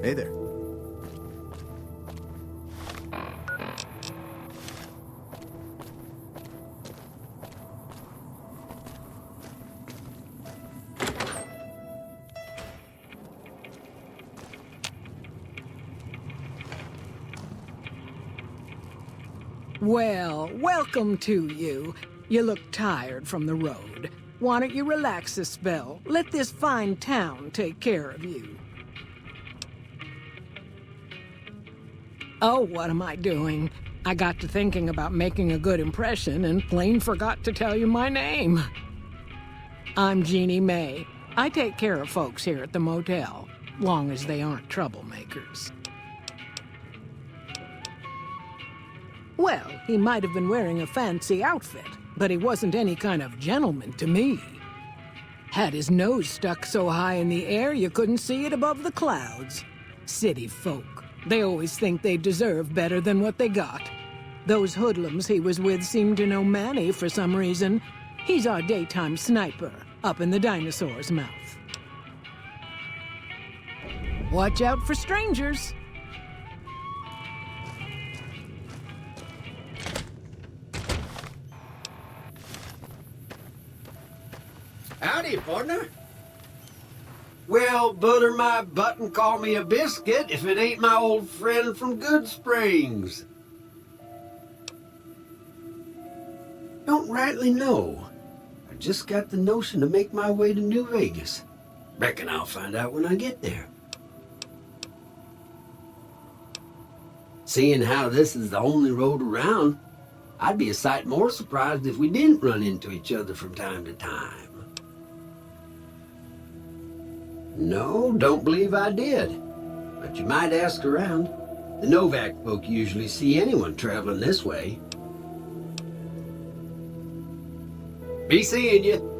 Hey there. Well, welcome to you. You look tired from the road. Why don't you relax a spell? Let this fine town take care of you. Oh, what am I doing? I got to thinking about making a good impression and plain forgot to tell you my name. I'm Jeannie May. I take care of folks here at the motel, long as they aren't troublemakers. Well, he might have been wearing a fancy outfit, but he wasn't any kind of gentleman to me. Had his nose stuck so high in the air you couldn't see it above the clouds. City folk. They always think they deserve better than what they got. Those hoodlums he was with seemed to know Manny for some reason. He's our daytime sniper, up in the dinosaur's mouth. Watch out for strangers. Howdy, partner. Well, butter my butt and call me a biscuit if it ain't my old friend from Good Springs. Don't rightly know. I just got the notion to make my way to New Vegas. Reckon I'll find out when I get there. Seeing how this is the only road around, I'd be a sight more surprised if we didn't run into each other from time to time. No, don't believe I did. But you might ask around. The Novak folk usually see anyone traveling this way. Be seeing you.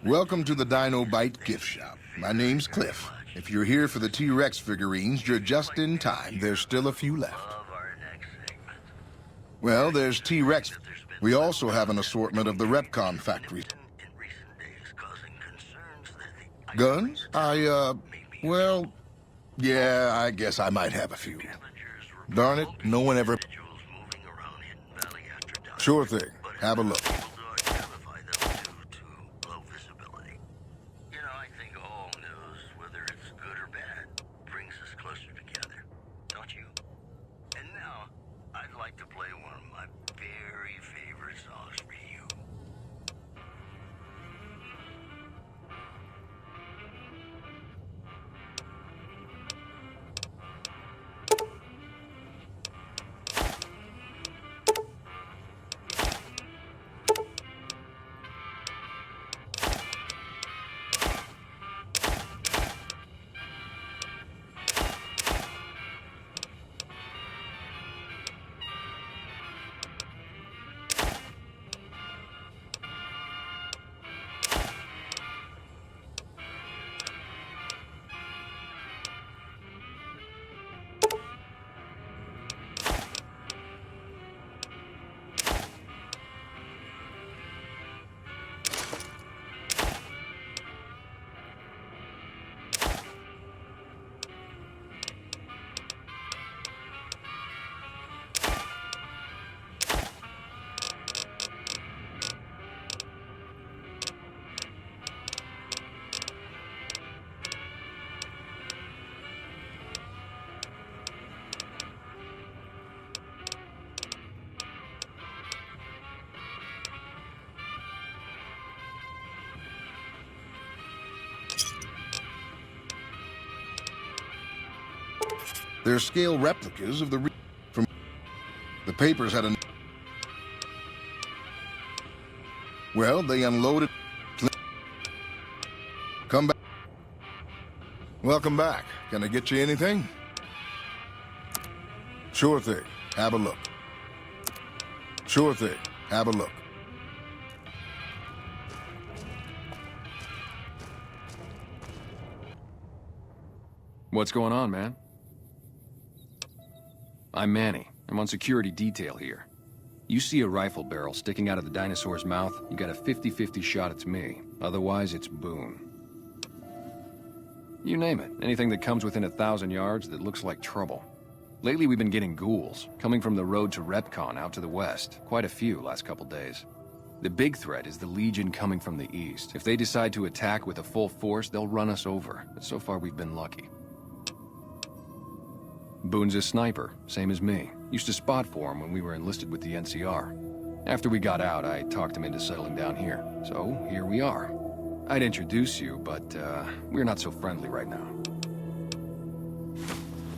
Welcome to the Dino Bite gift shop. My name's Cliff. If you're here for the T-Rex figurines, you're just in time. There's still a few left. Well, there's T-Rex. We also have an assortment of the Repcon factory. Guns? Well, yeah, I guess I might have a few. Darn it, no one ever... Sure thing. Have a look. They're scale replicas of the from the papers had a... Well, they unloaded... Come back. Welcome back. Can I get you anything? Sure thing. Have a look. Sure thing. Have a look. What's going on, man? I'm Manny. I'm on security detail here. You see a rifle barrel sticking out of the dinosaur's mouth, you got a 50-50 shot it's me. Otherwise, it's Boone. You name it. Anything that comes within 1,000 yards that looks like trouble. Lately, we've been getting ghouls, coming from the road to Repcon out to the west. Quite a few last couple days. The big threat is the Legion coming from the east. If they decide to attack with a full force, they'll run us over. But so far, we've been lucky. Boone's a sniper, same as me. Used to spot for him when we were enlisted with the NCR. After we got out, I talked him into settling down here. So, here we are. I'd introduce you, but we're not so friendly right now.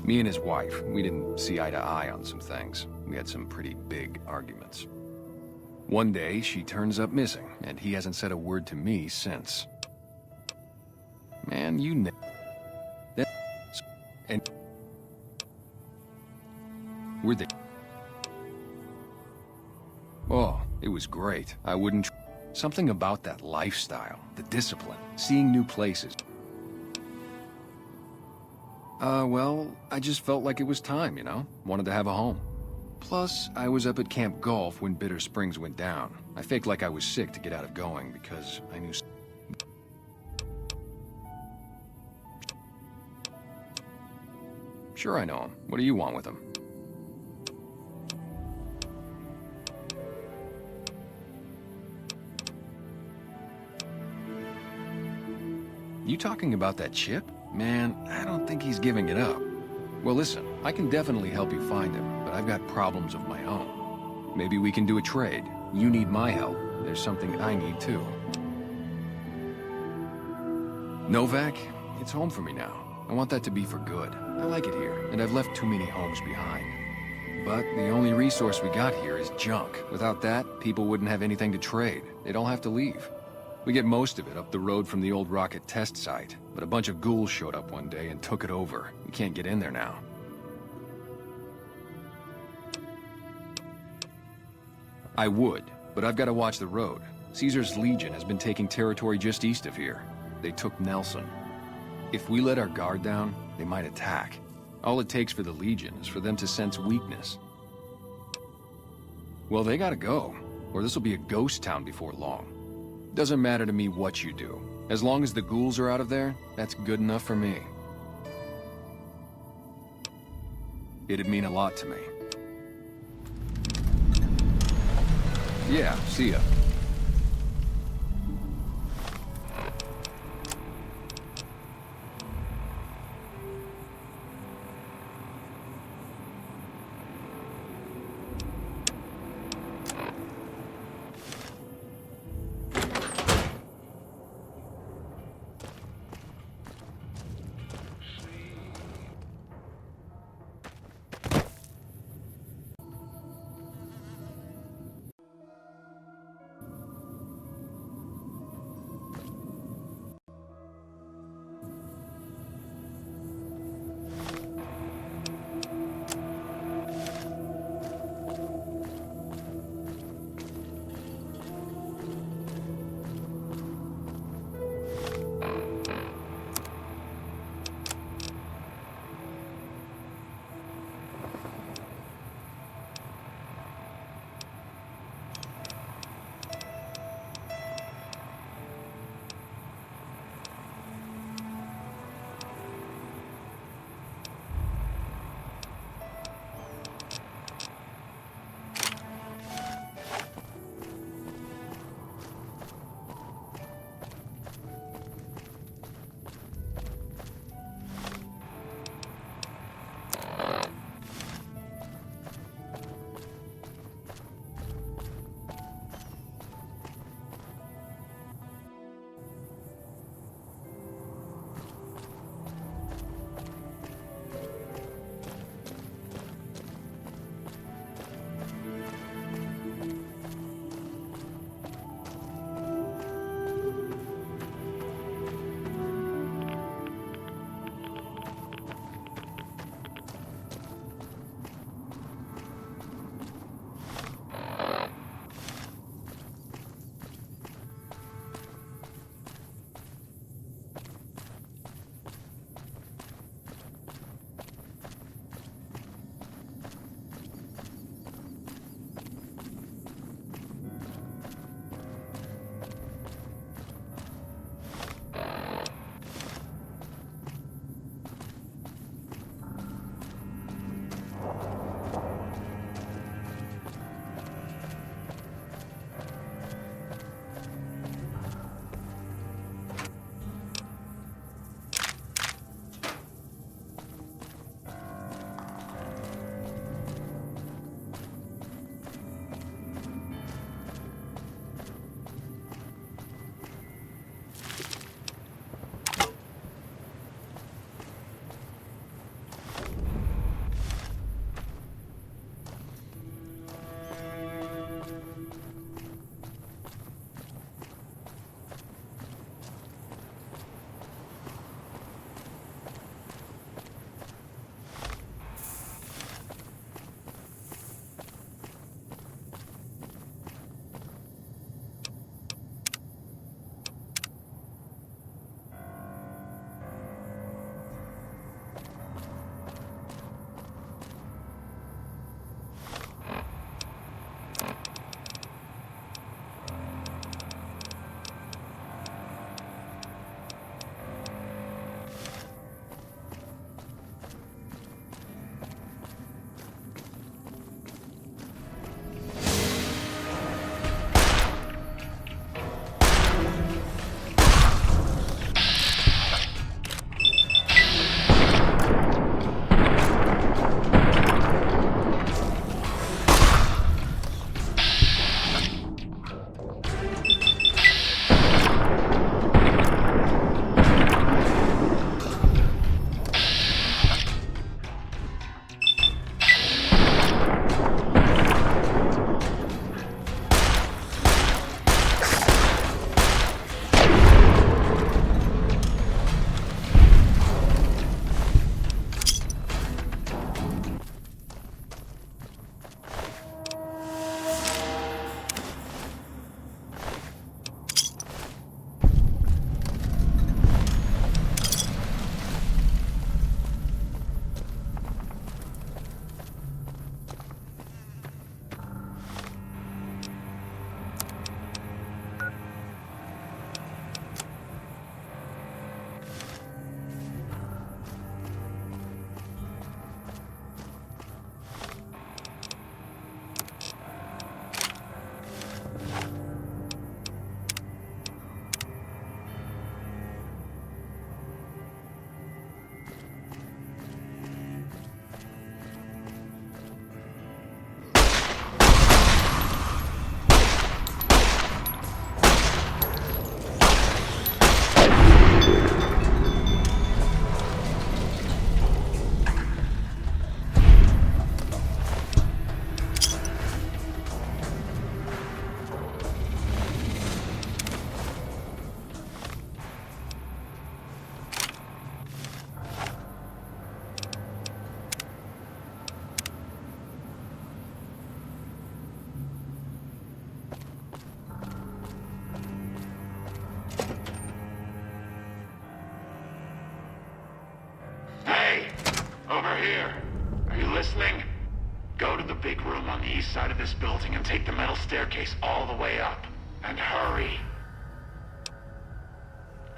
Me and his wife, we didn't see eye to eye on some things. We had some pretty big arguments. One day, she turns up missing, and he hasn't said a word to me since. Man, you know. And we're the... Oh, it was great. I wouldn't... Something about that lifestyle, the discipline, seeing new places. Well, I just felt like it was time, you know? Wanted to have a home. Plus, I was up at Camp Golf when Bitter Springs went down. I faked like I was sick to get out of going because I knew... Sure I know him. What do you want with him? You talking about that chip? Man, I don't think he's giving it up. Well, listen, I can definitely help you find him, but I've got problems of my own. Maybe we can do a trade. You need my help. There's something I need too. Novak, it's home for me now. I want that to be for good. I like it here, and I've left too many homes behind. But the only resource we got here is junk. Without that, people wouldn't have anything to trade. They'd all have to leave. We get most of it up the road from the old rocket test site, but a bunch of ghouls showed up one day and took it over. We can't get in there now. I would, but I've got to watch the road. Caesar's Legion has been taking territory just east of here. They took Nelson. If we let our guard down, they might attack. All it takes for the Legion is for them to sense weakness. Well, they gotta go, or this will be a ghost town before long. Doesn't matter to me what you do. As long as the ghouls are out of there, that's good enough for me. It'd mean a lot to me. Yeah, see ya. big room on the east side of this building and take the metal staircase all the way up. And hurry.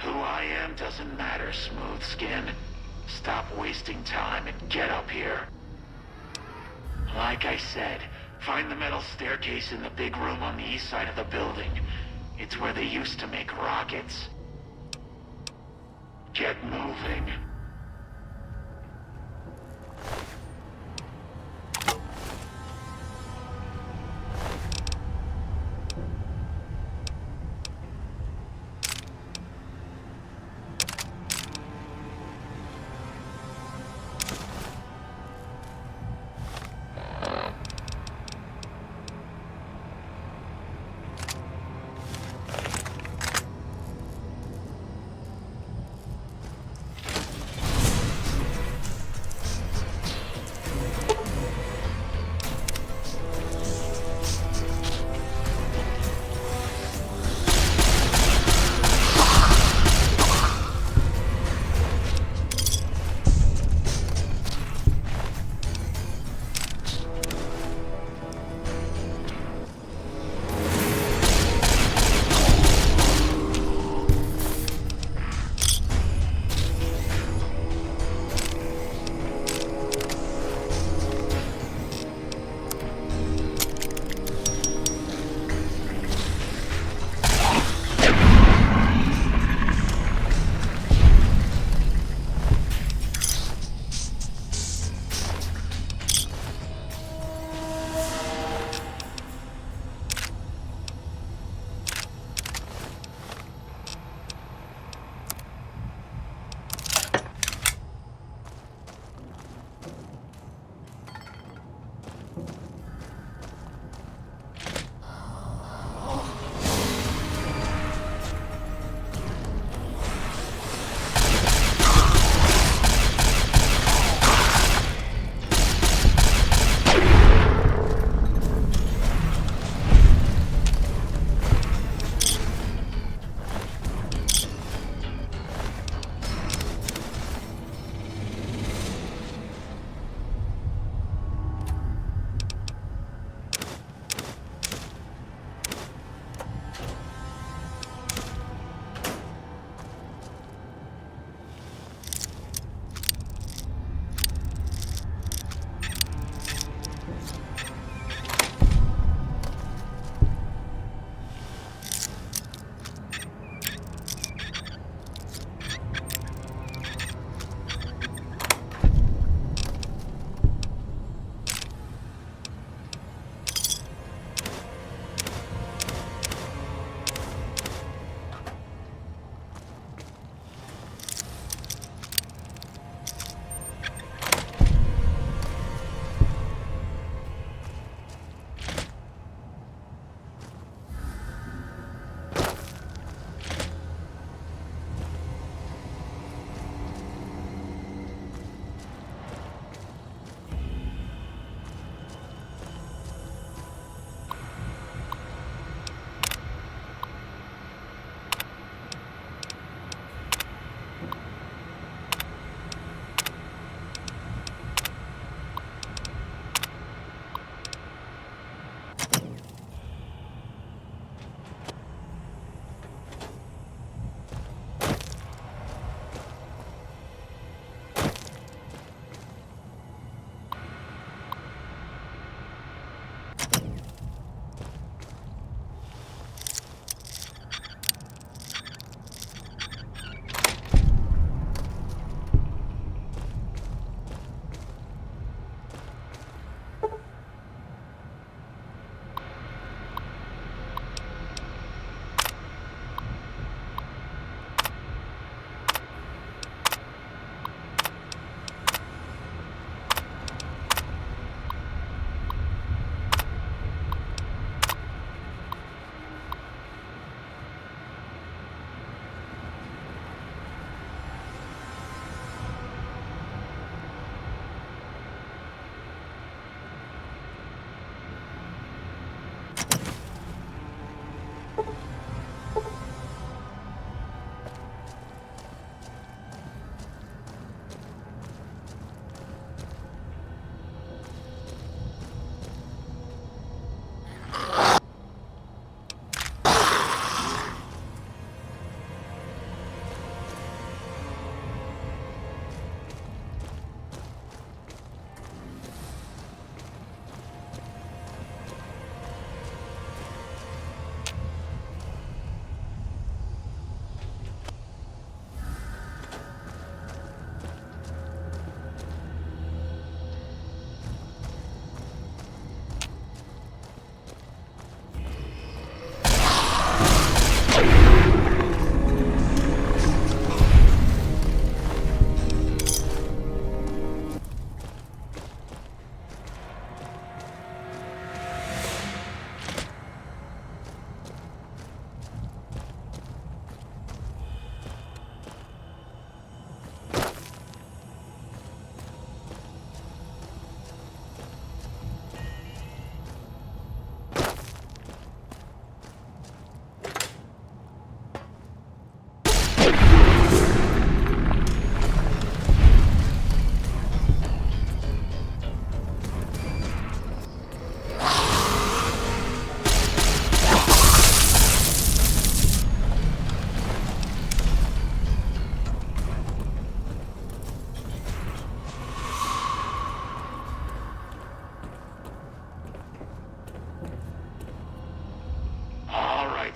Who I am doesn't matter, Smooth Skin. Stop wasting time and get up here. Like I said, find the metal staircase in the big room on the east side of the building. It's where they used to make rockets. Get moving.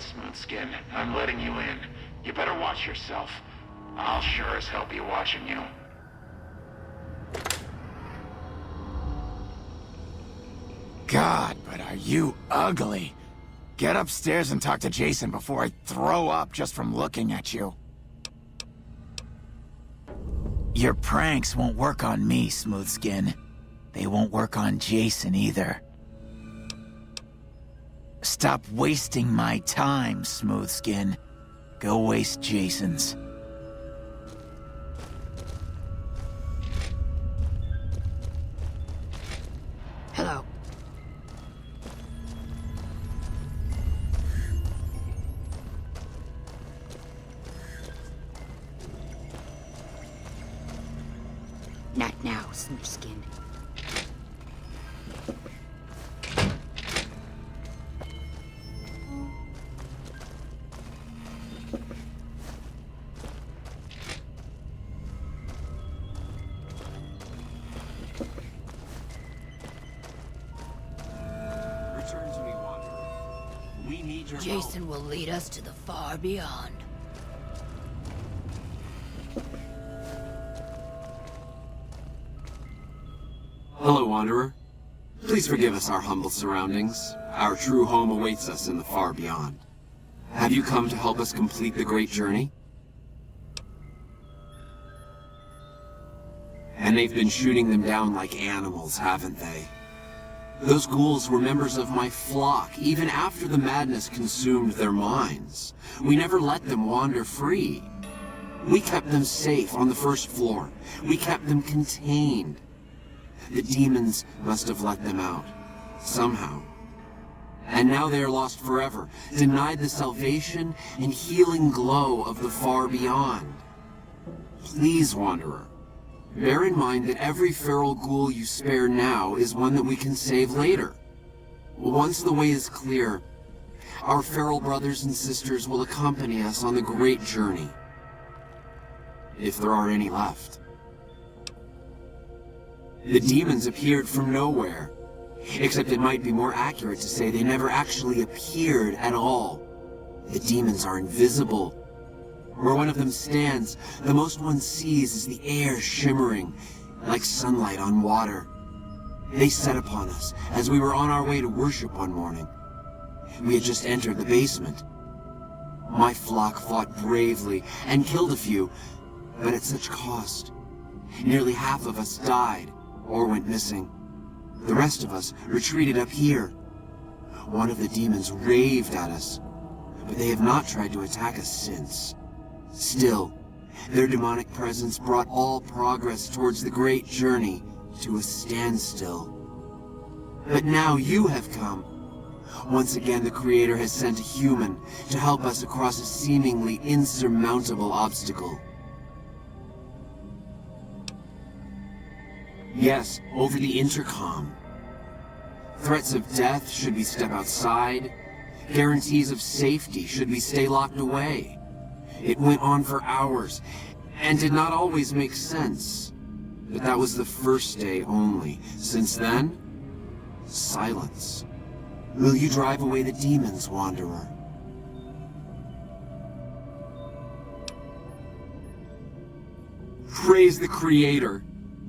Smoothskin, I'm letting you in. You better watch yourself. I'll sure as hell be watching you. God, but are you ugly. Get upstairs and talk to Jason before I throw up just from looking at you. Your pranks won't work on me, Smoothskin. They won't work on Jason either. Stop wasting my time, Smoothskin. Go waste Jason's. Hello. Not now, Smoothskin. Jason will lead us to the far beyond. Hello, Wanderer. Please forgive us our humble surroundings. Our true home awaits us in the far beyond. Have you come to help us complete the great journey? And they've been shooting them down like animals, haven't they? Those ghouls were members of my flock, even after the madness consumed their minds. We never let them wander free. We kept them safe on the first floor. We kept them contained. The demons must have let them out, somehow. And now they are lost forever, denied the salvation and healing glow of the far beyond. Please, Wanderer, bear in mind that every feral ghoul you spare now is one that we can save later. Once the way is clear, our feral brothers and sisters will accompany us on the great journey. If there are any left. The demons appeared from nowhere, Except it might be more accurate to say they never actually appeared at all. The demons are invisible. Where one of them stands, the most one sees is the air shimmering, like sunlight on water. They set upon us as we were on our way to worship one morning. We had just entered the basement. My flock fought bravely and killed a few, but at such cost. Nearly half of us died or went missing. The rest of us retreated up here. One of the demons raved at us, but they have not tried to attack us since. Still, their demonic presence brought all progress towards the great journey to a standstill. But now you have come. Once again, the Creator has sent a human to help us across a seemingly insurmountable obstacle. Yes, over the intercom. Threats of death should we step outside. Guarantees of safety should we stay locked away. It went on for hours, and did not always make sense. But that was the first day only. Since then, silence. Will you drive away the demons, Wanderer? Praise the Creator.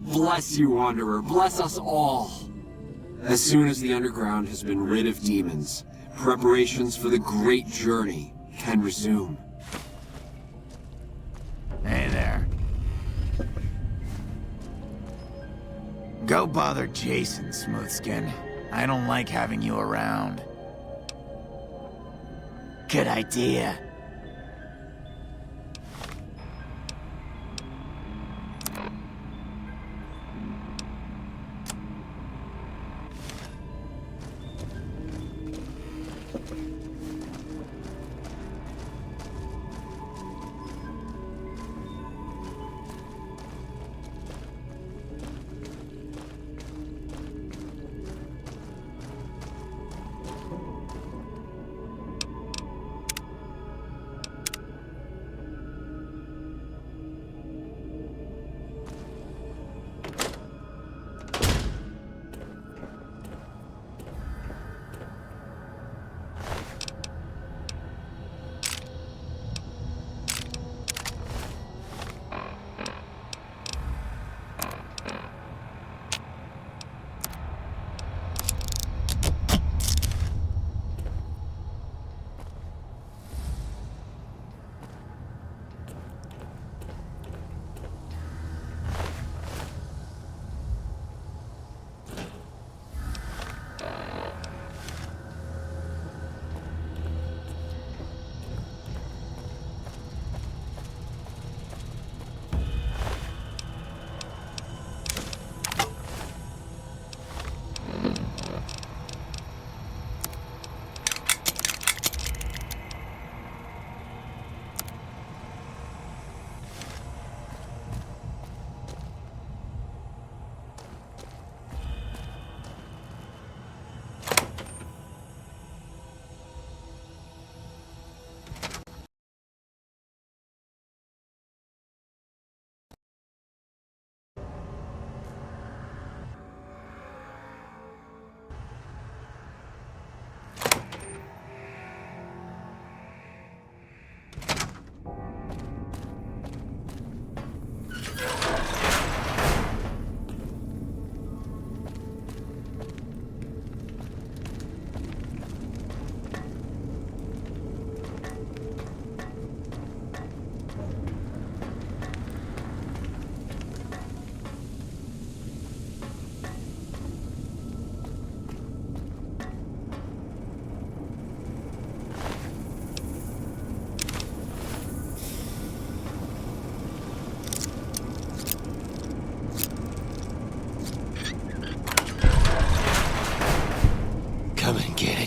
Bless you, Wanderer. Bless us all. As soon as the underground has been rid of demons, preparations for the great journey can resume. Hey there. Go bother Jason, Smoothskin. I don't like having you around. Good idea.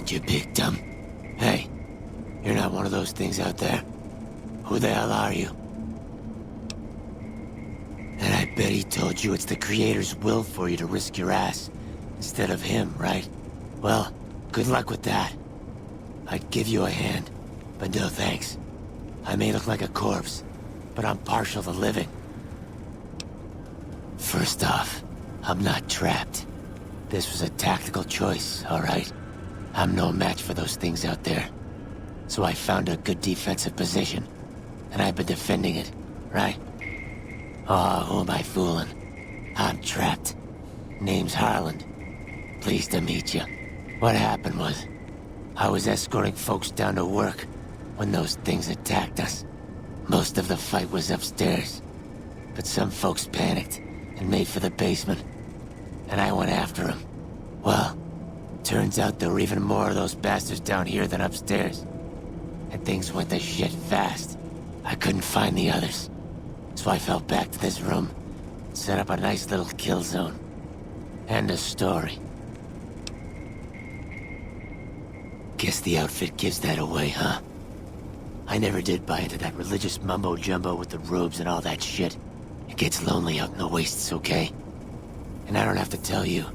You big dumb. Hey, you're not one of those things out there. Who the hell are you? And I bet he told you it's the Creator's will for you to risk your ass instead of him, right? Well, good luck with that. I'd give you a hand, but no thanks. I may look like a corpse, but I'm partial to living. First off, I'm not trapped. This was a tactical choice, all right? I'm no match for those things out there. So I found a good defensive position, and I've been defending it, right? Oh, who am I fooling? I'm trapped. Name's Harland. Pleased to meet you. What happened was, I was escorting folks down to work when those things attacked us. Most of the fight was upstairs, but some folks panicked and made for the basement, and I went after them. Well, turns out there were even more of those bastards down here than upstairs, and things went to shit fast. I couldn't find the others, so I fell back to this room and set up a nice little kill zone. End of story. Guess the outfit gives that away, huh? I never did buy into that religious mumbo-jumbo with the robes and all that shit. It gets lonely out in the wastes, okay? And I don't have to tell you,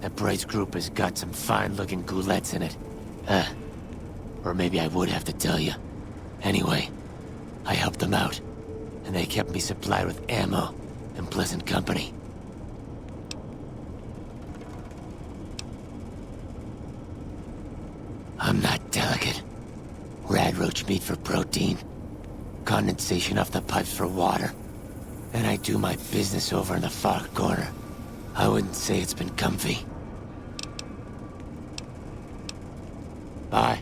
that Bright's group has got some fine-looking goulettes in it. Or maybe I would have to tell you. Anyway, I helped them out, and they kept me supplied with ammo and pleasant company. I'm not delicate. Radroach meat for protein, condensation off the pipes for water, and I do my business over in the far corner. I wouldn't say it's been comfy. Bye.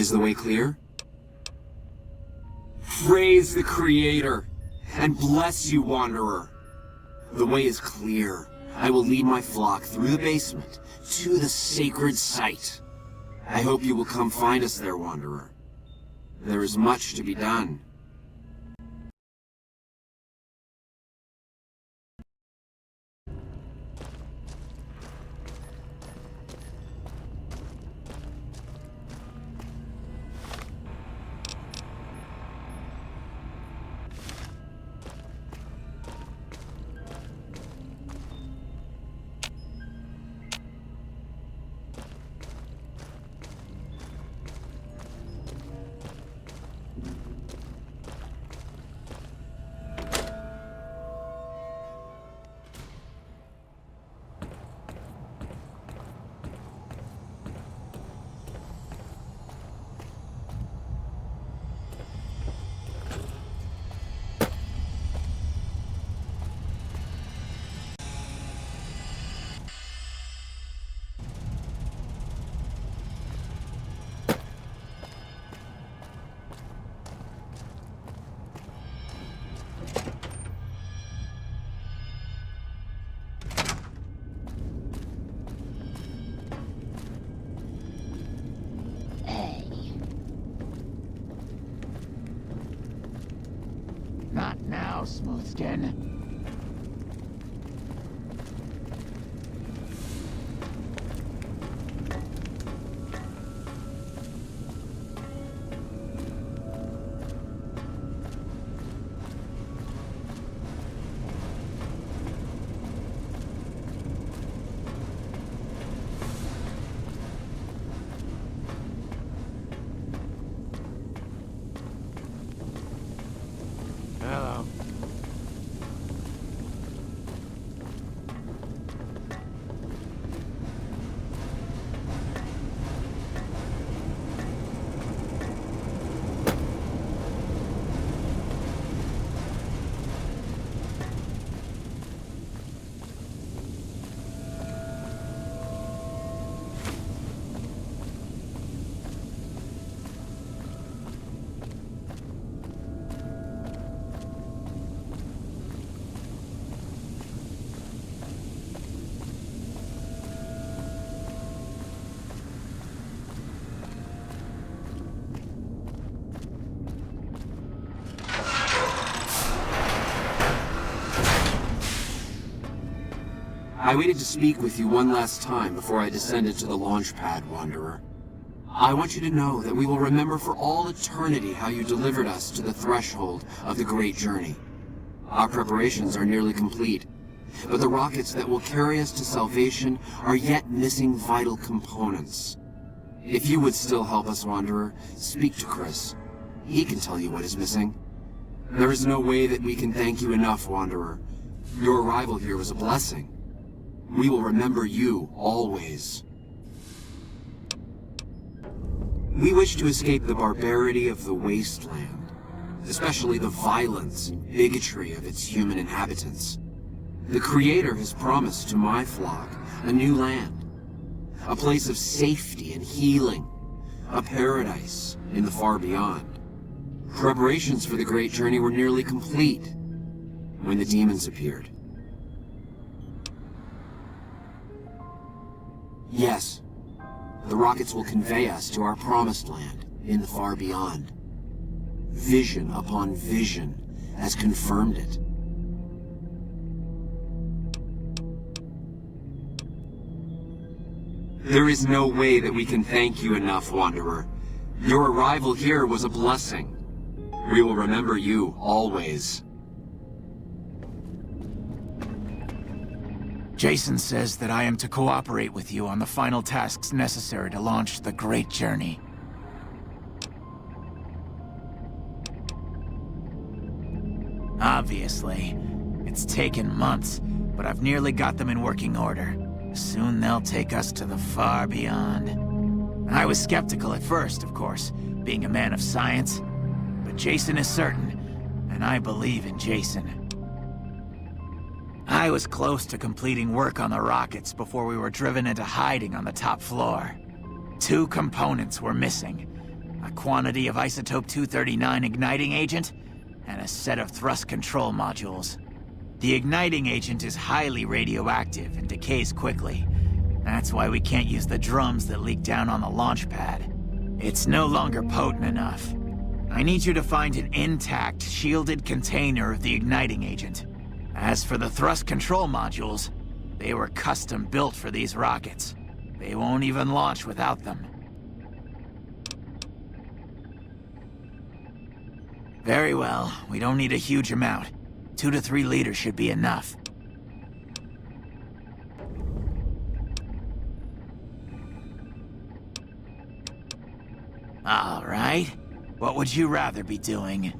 Is the way clear? Praise the Creator, and bless you, Wanderer. The way is clear. I will lead my flock through the basement to the sacred site. I hope you will come find us there, Wanderer. There is much to be done. Not now, smooth skin. Hello. I waited to speak with you one last time before I descended to the launch pad, Wanderer. I want you to know that we will remember for all eternity how you delivered us to the threshold of the Great Journey. Our preparations are nearly complete, but the rockets that will carry us to salvation are yet missing vital components. If you would still help us, Wanderer, speak to Chris. He can tell you what is missing. There is no way that we can thank you enough, Wanderer. Your arrival here was a blessing. We will remember you always. We wish to escape the barbarity of the wasteland, especially the violence and bigotry of its human inhabitants. The Creator has promised to my flock a new land, a place of safety and healing, a paradise in the far beyond. Preparations for the Great Journey were nearly complete when the demons appeared. Yes, the rockets will convey us to our promised land in the far beyond. Vision upon vision has confirmed it. There is no way that we can thank you enough, Wanderer. Your arrival here was a blessing. We will remember you always. Jason says that I am to cooperate with you on the final tasks necessary to launch the Great Journey. Obviously, it's taken months, but I've nearly got them in working order. Soon they'll take us to the far beyond. I was skeptical at first, of course, being a man of science, but Jason is certain, and I believe in Jason. I was close to completing work on the rockets before we were driven into hiding on the top floor. 2 components were missing. a quantity of isotope 239 igniting agent, and a set of thrust control modules. The igniting agent is highly radioactive and decays quickly. That's why we can't use the drums that leak down on the launch pad. It's no longer potent enough. I need you to find an intact, shielded container of the igniting agent. As for the thrust control modules, they were custom built for these rockets. They won't even launch without them. Very well, we don't need a huge amount. 2 to 3 liters should be enough. All right. What would you rather be doing?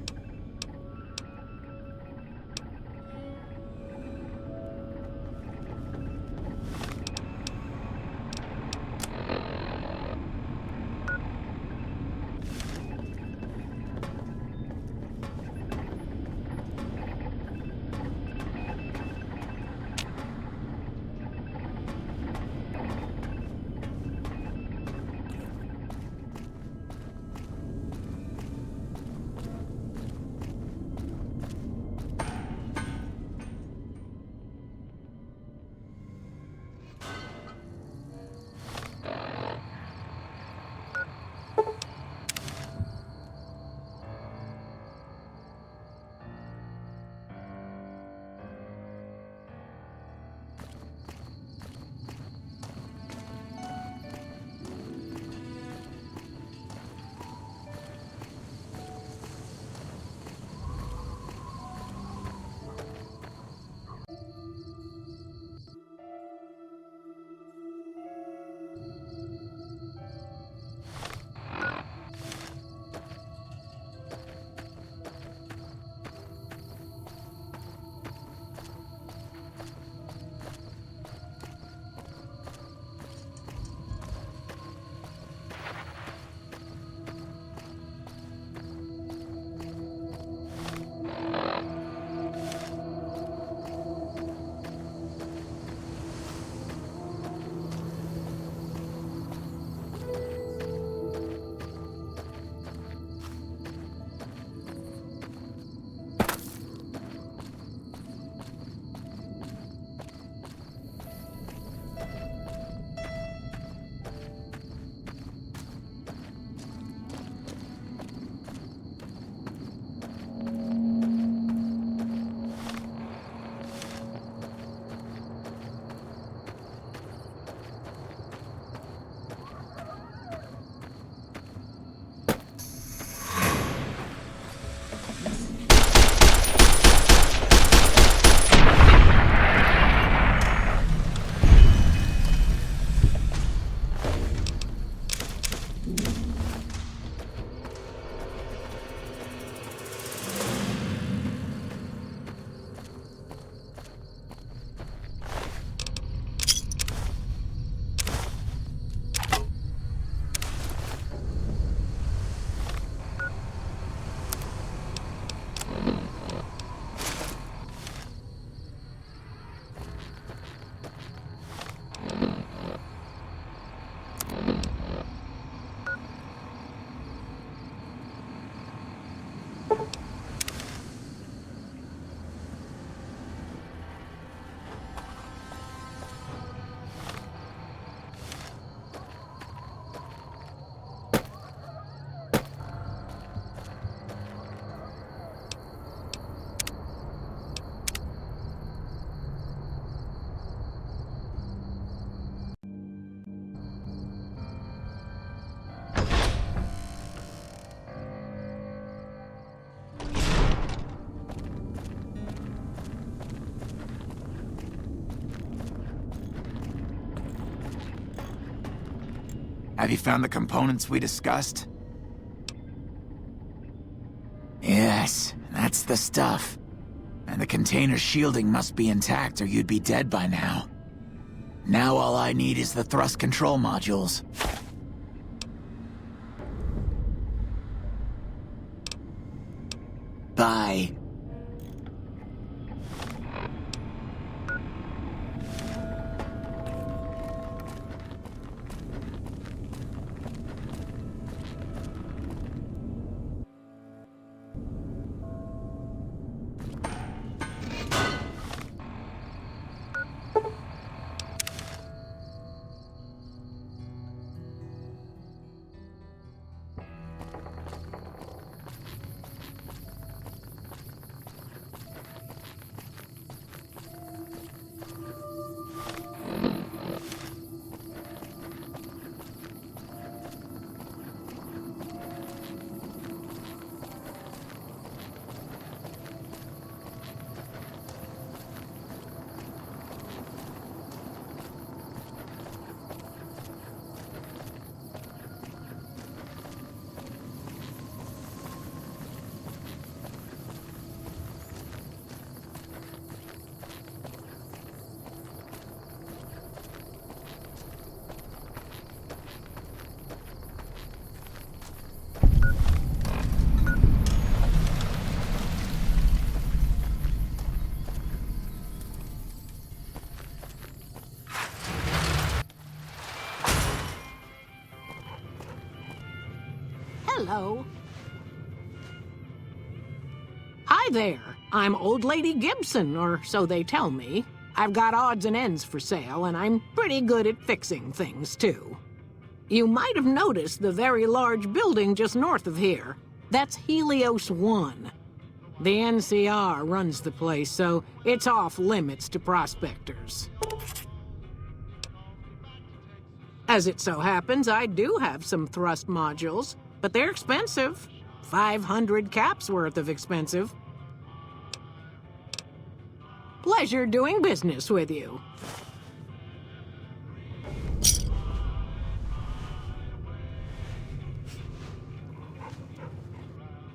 Have you found the components we discussed? Yes, that's the stuff. And the container's shielding must be intact or you'd be dead by now. Now all I need is the thrust control modules. Bye. Hello. Hi there. I'm Old Lady Gibson, or so they tell me. I've got odds and ends for sale, and I'm pretty good at fixing things, too. You might have noticed the very large building just north of here. That's Helios 1. The NCR runs the place, so it's off limits to prospectors. As it so happens, I do have some thrust modules, but they're expensive. 500 caps worth of expensive. Pleasure doing business with you.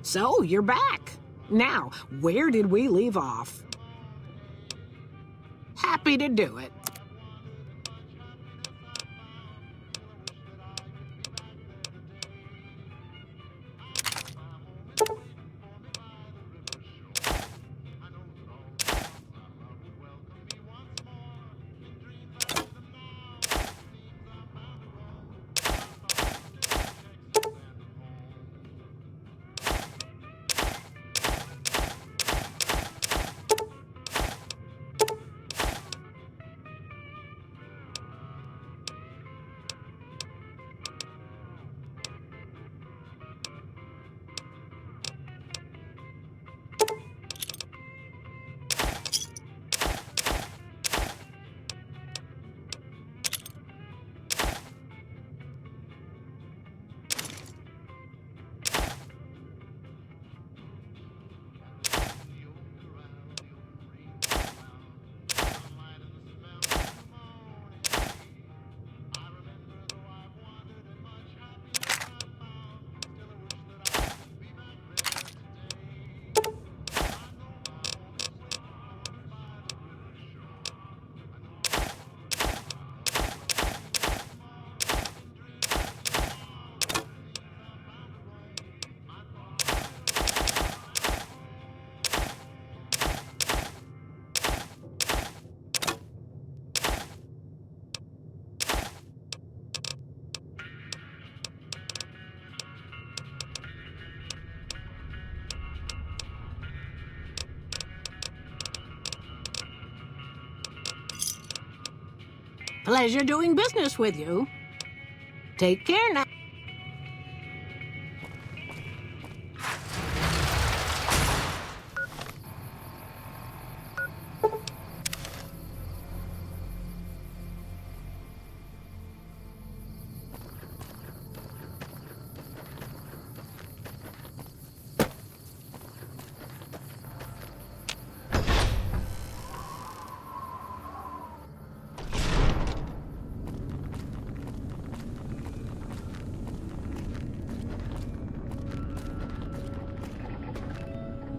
So, you're back. Now, where did we leave off? Happy to do it. Pleasure doing business with you. Take care now.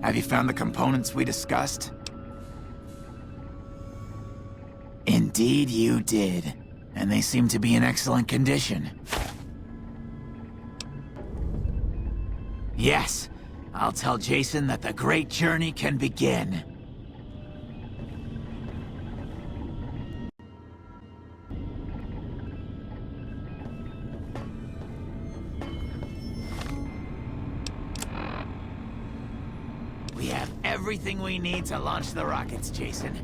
Have you found the components we discussed? Indeed you did. And they seem to be in excellent condition. Yes, I'll tell Jason that the great journey can begin. We have everything we need to launch the rockets, Jason.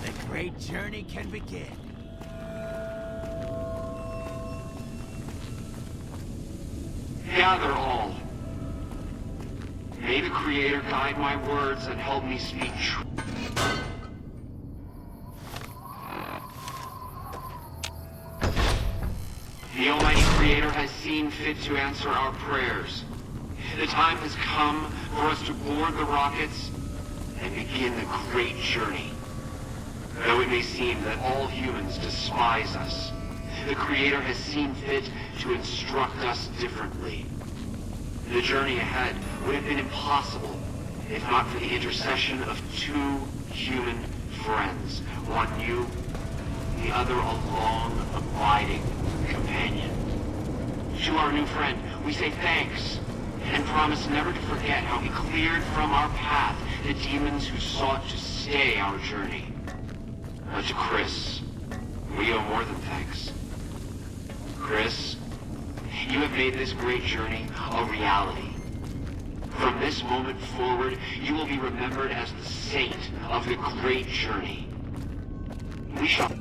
The great journey can begin. Gather all. May the Creator guide my words and help me speak truth. The Almighty Creator has seen fit to answer our prayers. The time has come for us to board the rockets and begin the great journey. Though it may seem that all humans despise us, the Creator has seen fit to instruct us differently. The journey ahead would have been impossible if not for the intercession of two human friends. One new, the other a long, abiding companion. To our new friend, we say thanks, and promise never to forget how he cleared from our path the demons who sought to stay our journey. But to Chris, we owe more than thanks. Chris, You have made this great journey a reality. From this moment forward, you will be remembered as the saint of the great journey. We shall...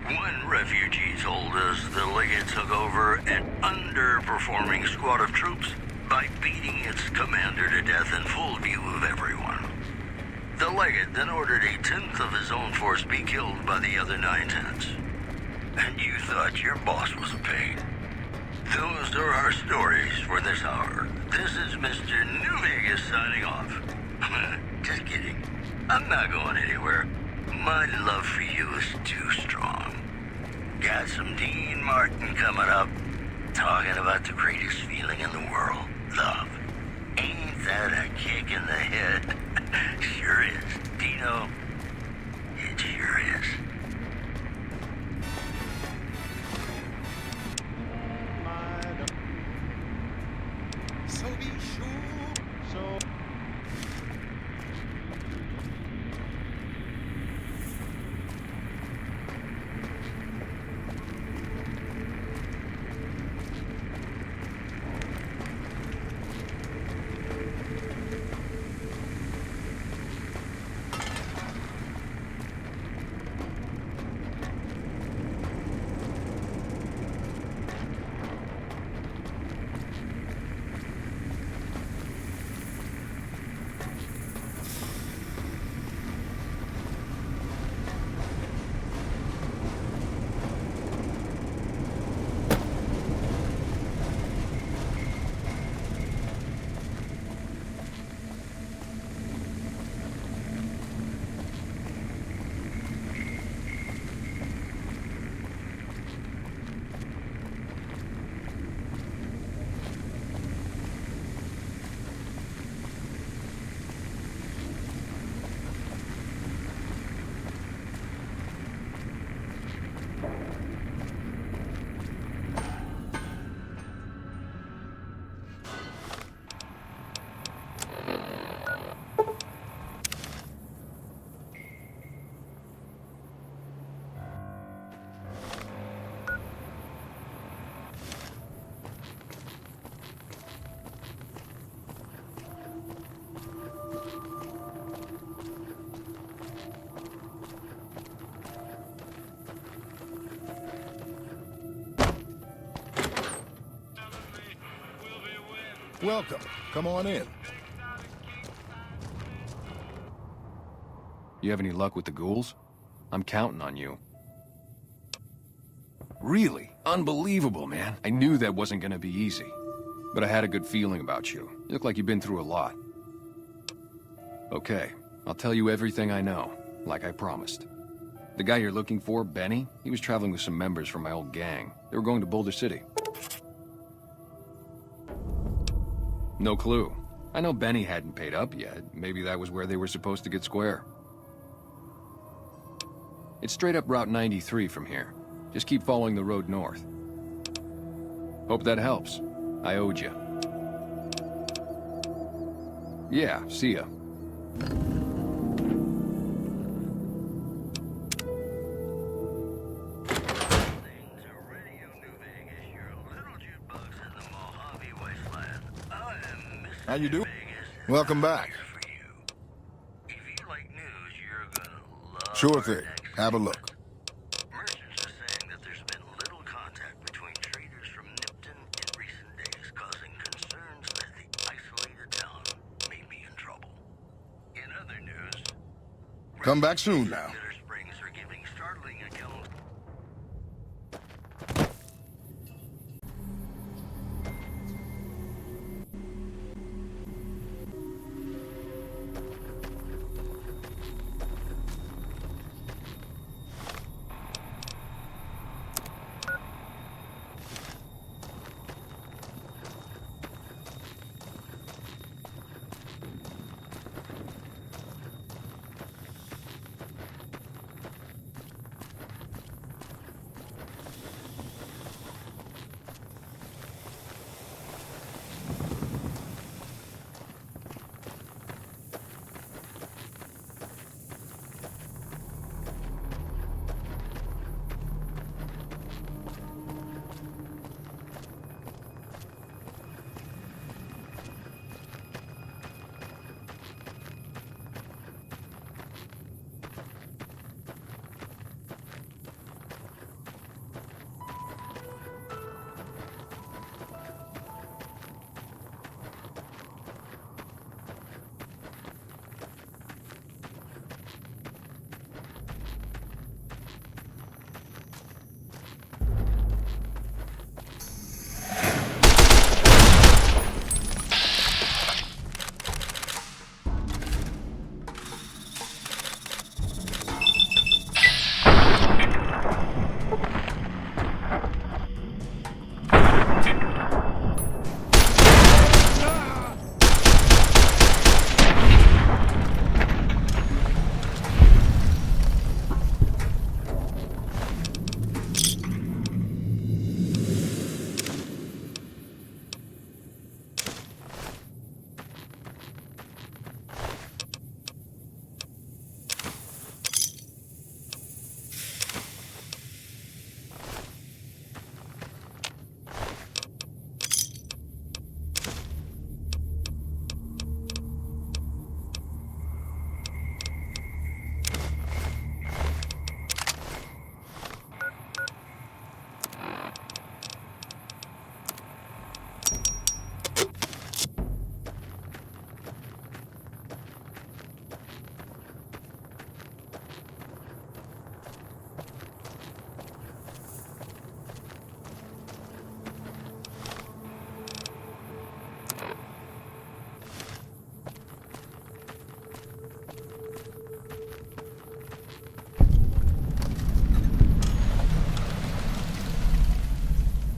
When refugees told us the Legate took over an underperforming squad of troops by beating its commander to death in full view of everyone. The Legate then ordered a tenth of his own force be killed by the other 9/10. And you thought your boss was a pain. Those are our stories for this hour. This is Mr. New Vegas signing off. Just kidding. I'm not going anywhere. My love for you is too strong. Got some Dean Martin coming up, talking about the greatest feeling in the world, love. Ain't that a kick in the head? Sure is. Dino, it sure is. So be sure. So. Welcome. Come on in. You have any luck with the ghouls? I'm counting on you. Really? Unbelievable, man. I knew that wasn't gonna be easy. But I had a good feeling about you. You look like you've been through a lot. Okay, I'll tell you everything I know, like I promised. The guy you're looking for, Benny, he was traveling with some members from my old gang. They were going to Boulder City. No clue. I know Benny hadn't paid up yet. Maybe that was where they were supposed to get square. It's straight up Route 93 from here. Just keep following the road north. Hope that helps. I owed you. Yeah, see ya. How you doing? Welcome back. Sure thing. Have a look. Merchants are saying that there's been little contact between traders from Nipton in recent days, causing concerns that the isolated town may be in trouble. In other news, Come back soon now. Springs are giving startling accounts.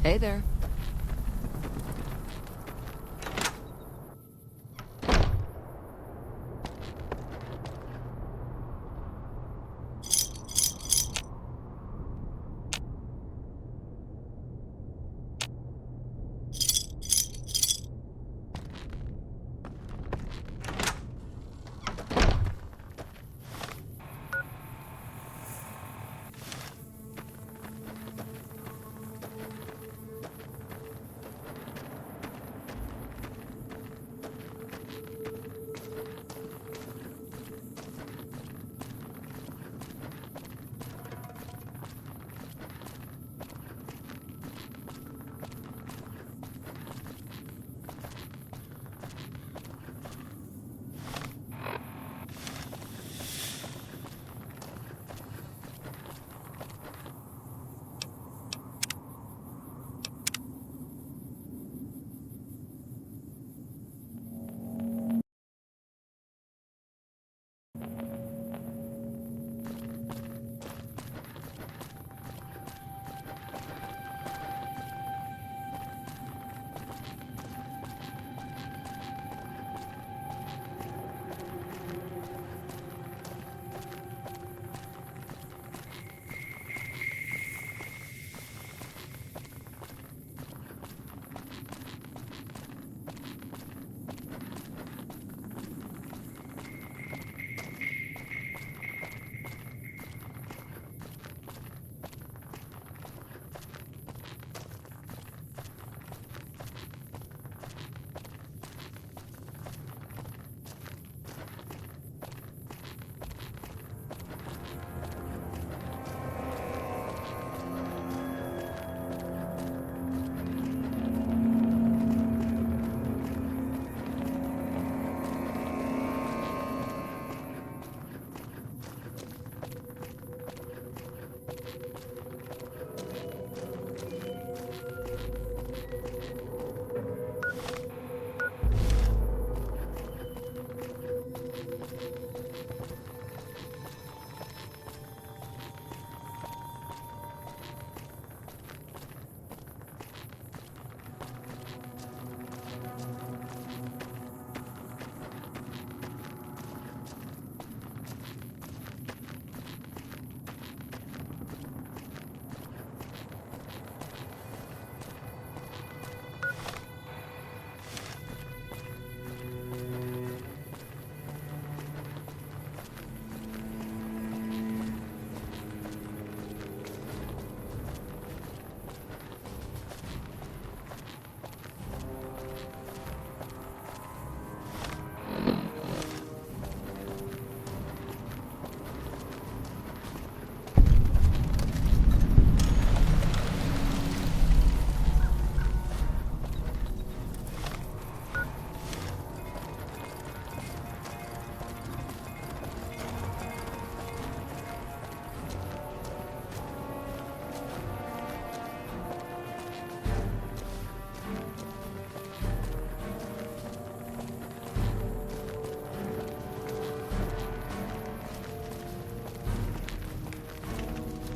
Hey there.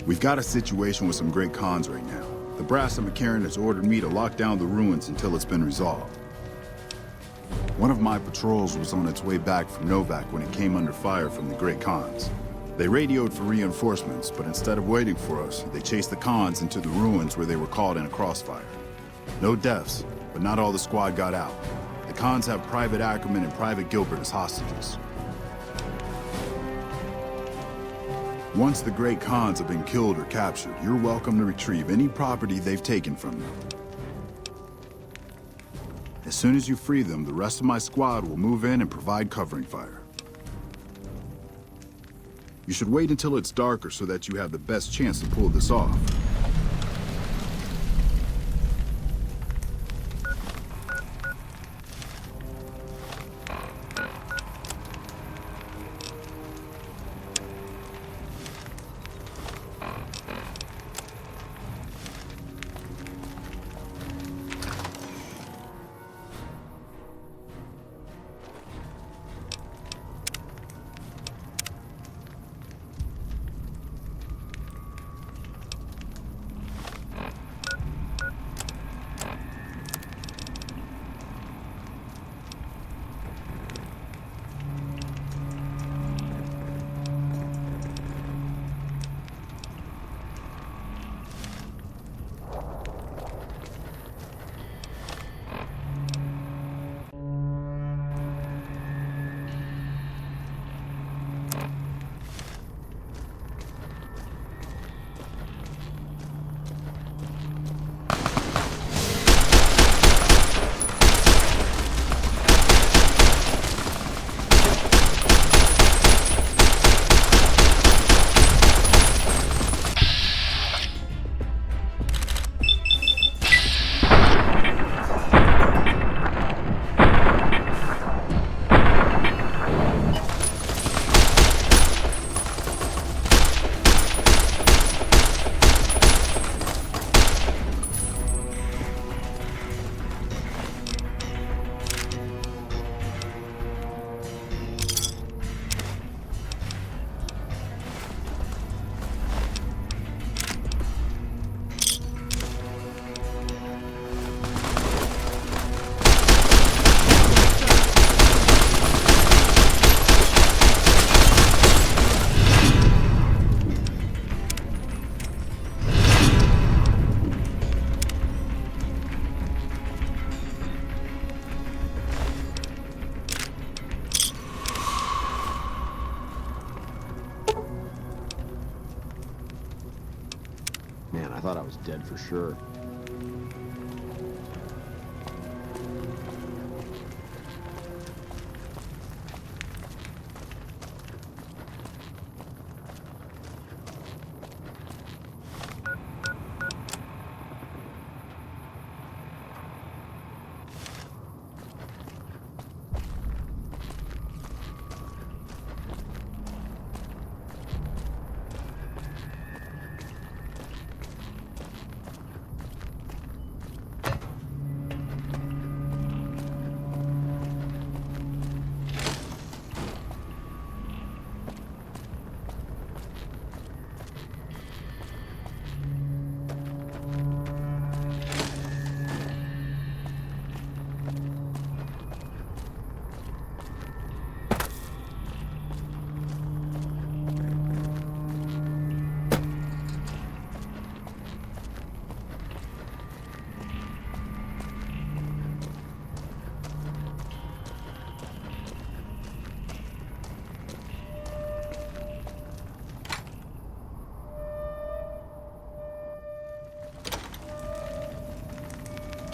We've got a situation with some great cons right now. The brass of McCarran has ordered me to lock down the ruins until it's been resolved. One of my patrols was on its way back from Novak when it came under fire from the Great Khans. They radioed for reinforcements, but instead of waiting for us, they chased the Khans into the ruins where they were caught in a crossfire. No deaths, but not all the squad got out. The Khans have Private Ackerman and Private Gilbert as hostages. Once the Great Khans have been killed or captured, you're welcome to retrieve any property they've taken from them. As soon as you free them, the rest of my squad will move in and provide covering fire. You should wait until it's darker so that you have the best chance to pull this off. Man, I thought I was dead for sure.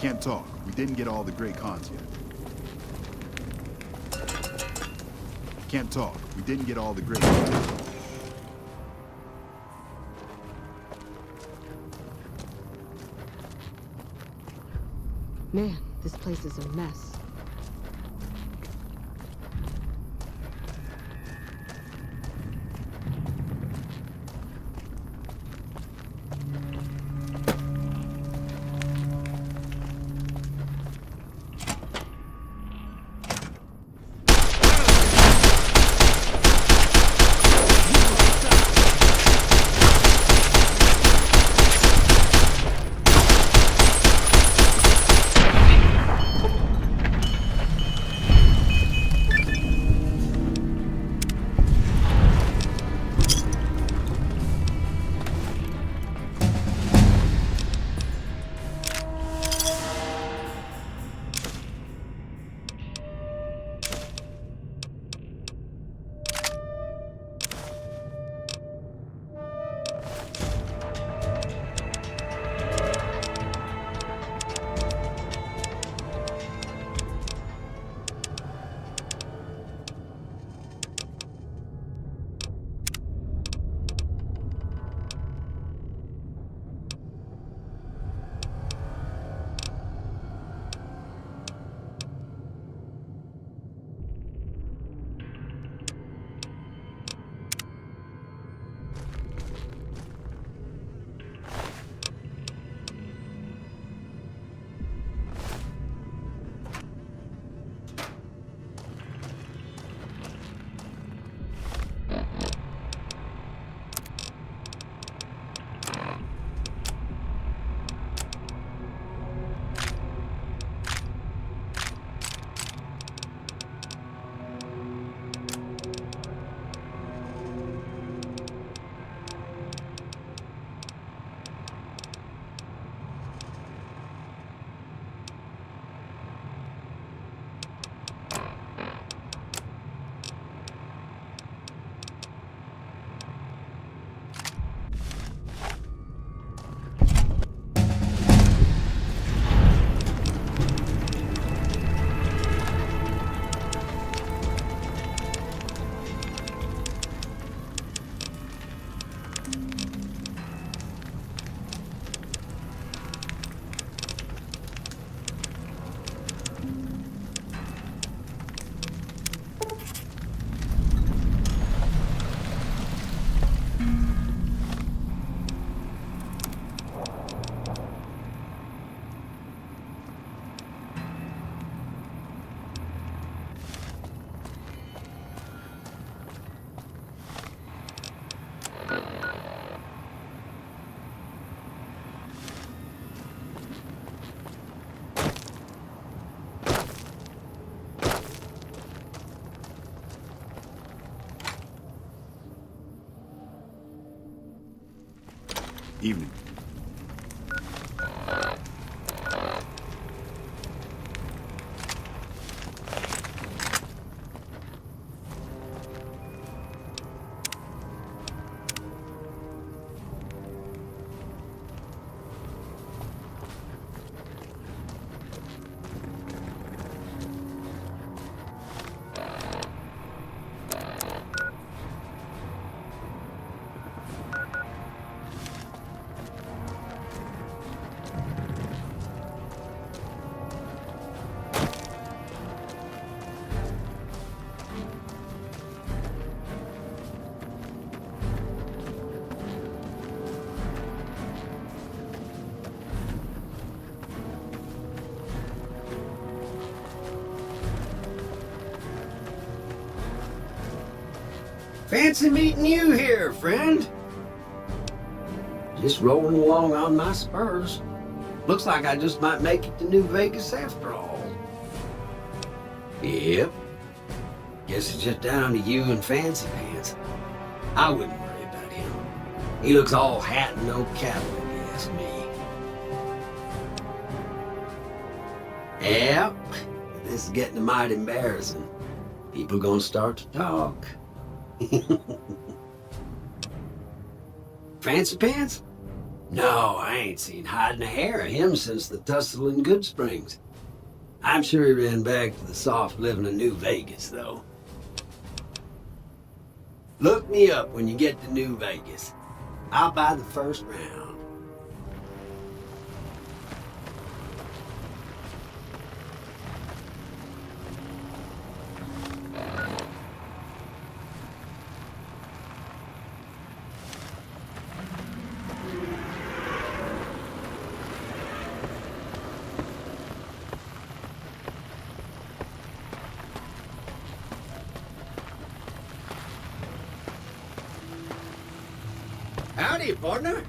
Can't talk. We didn't get all the Great Khans yet. Can't talk. We didn't get all the Great Khans. Man, this place is a mess. Evening. Fancy meeting you here, friend. Just rolling along on my spurs. Looks like I just might make it to New Vegas after all. Yep. Guess it's just down to you and Fancy Pants. I wouldn't worry about him. He looks all hat and no cattle, if you ask me. Yep. This is getting mighty embarrassing. People gonna start to talk. Fancy Pants? No, I ain't seen hide and hair of him since the tussle in Good Springs. I'm sure he ran back to the soft living of New Vegas, though. Look me up when you get to New Vegas. I'll buy the first round. Howdy, partner.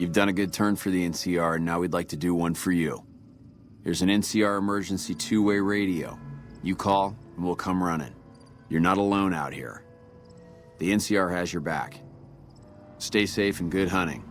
You've done a good turn for the NCR, and now we'd like to do one for you. Here's an NCR emergency two-way radio. You call, and we'll come running. You're not alone out here. The NCR has your back. Stay safe and good hunting.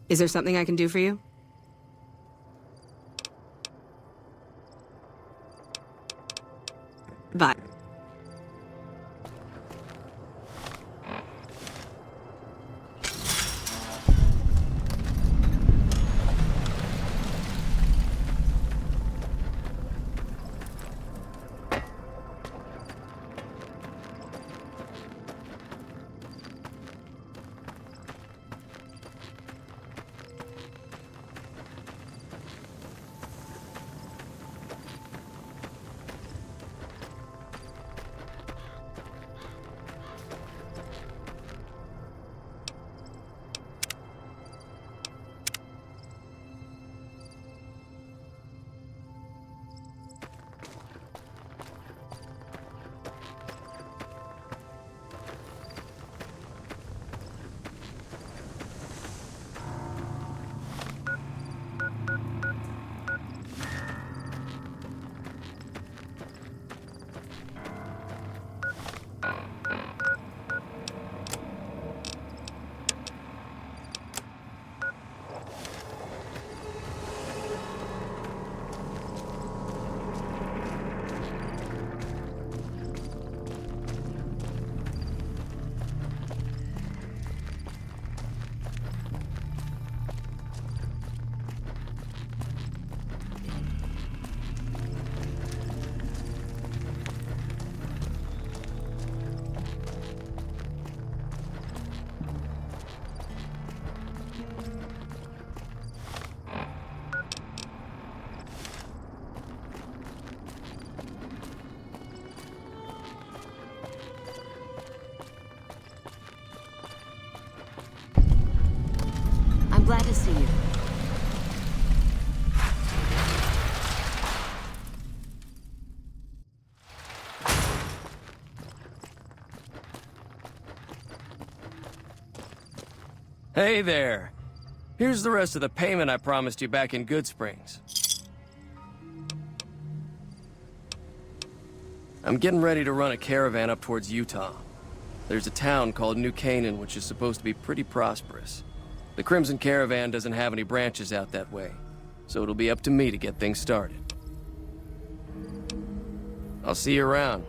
Is there something I can do for you? Bye. Glad to see you. Hey there. Here's the rest of the payment I promised you back in Good Springs. I'm getting ready to run a caravan up towards Utah. There's a town called New Canaan, which is supposed to be pretty prosperous. The Crimson Caravan doesn't have any branches out that way, so it'll be up to me to get things started. I'll see you around.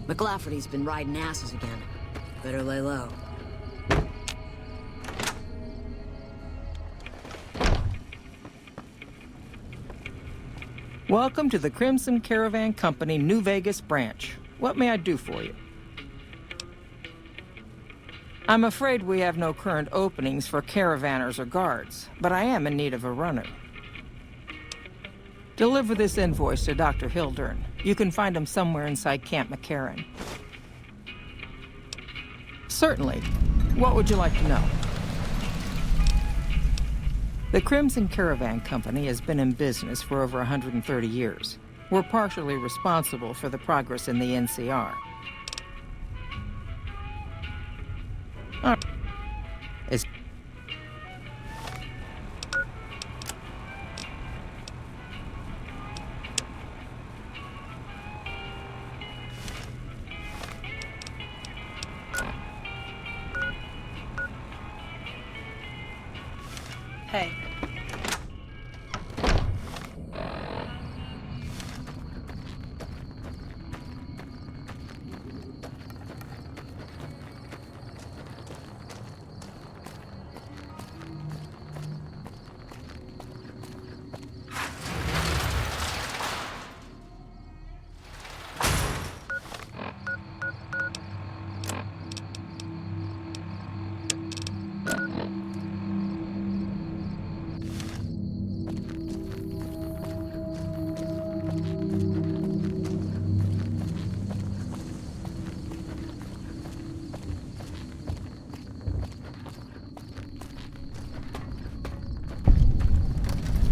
McLafferty's been riding asses again. Better lay low. Welcome to the Crimson Caravan Company New Vegas branch. What may I do for you? I'm afraid we have no current openings for caravanners or guards, but I am in need of a runner. Deliver this invoice to Dr. Hildern. You can find him somewhere inside Camp McCarran. Certainly. What would you like to know? The Crimson Caravan Company has been in business for over 130 years. We're partially responsible for the progress in the NCR. It's Hey.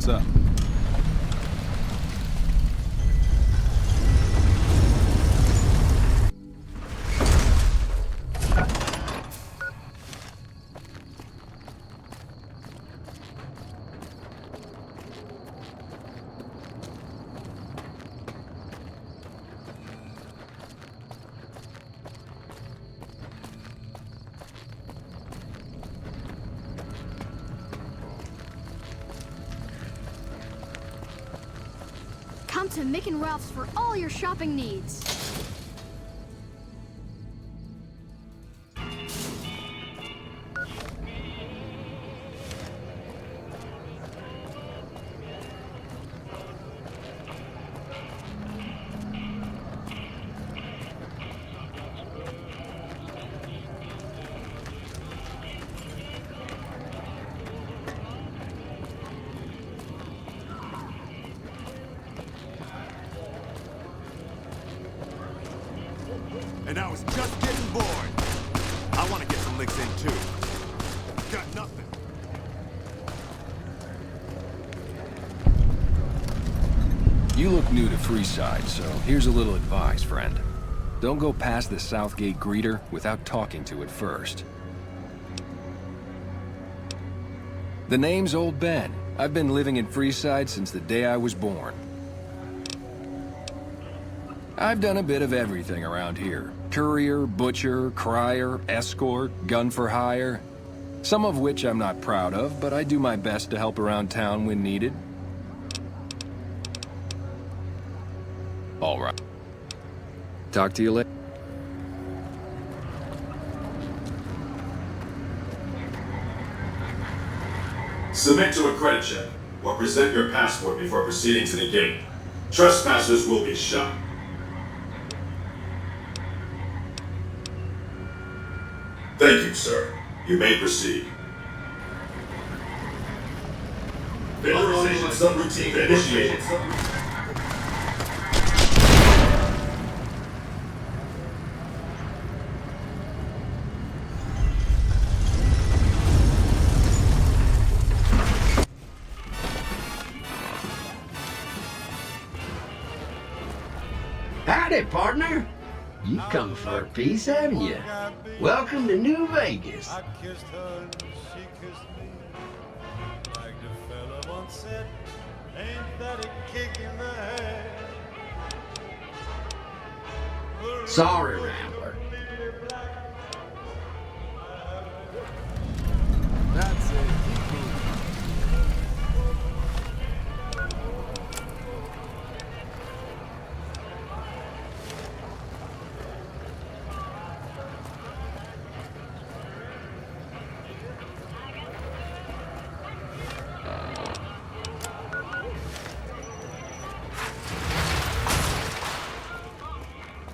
What's up? Come to Mick and Ralph's for all your shopping needs. And I was just getting bored. I want to get some licks in too. Got nothing. You look new to Freeside, so here's a little advice, friend. Don't go past the Southgate greeter without talking to it first. The name's Old Ben. I've been living in Freeside since the day I was born. I've done a bit of everything around here. Courier, butcher, crier, escort, gun for hire. Some of which I'm not proud of, but I do my best to help around town when needed. All right. Talk to you later. Submit to a credit check, or present your passport before proceeding to the gate. Trespassers will be shot. Thank you, sir. You may proceed. Visualization subroutine initiated. Howdy, partner. You come for a piece, haven't you? Welcome to New Vegas. said, ain't that a kick in the head? Sorry, Rambler. That's it. Keep moving.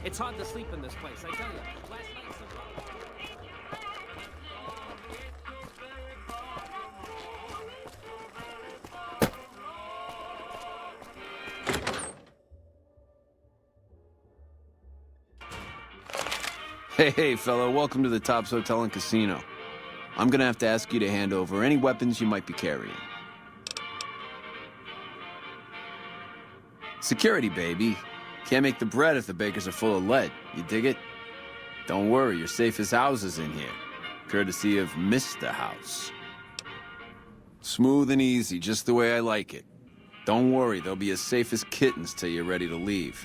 It's hard to sleep in this place, I tell you. Last night's Hey, fella, welcome to the Tops Hotel and Casino. I'm gonna have to ask you to hand over any weapons you might be carrying. Security, baby. Can't make the bread if the bakers are full of lead. You dig it? Don't worry, you're safe as houses in here. Courtesy of Mr. House. Smooth and easy, just the way I like it. Don't worry, they'll be as safe as kittens till you're ready to leave.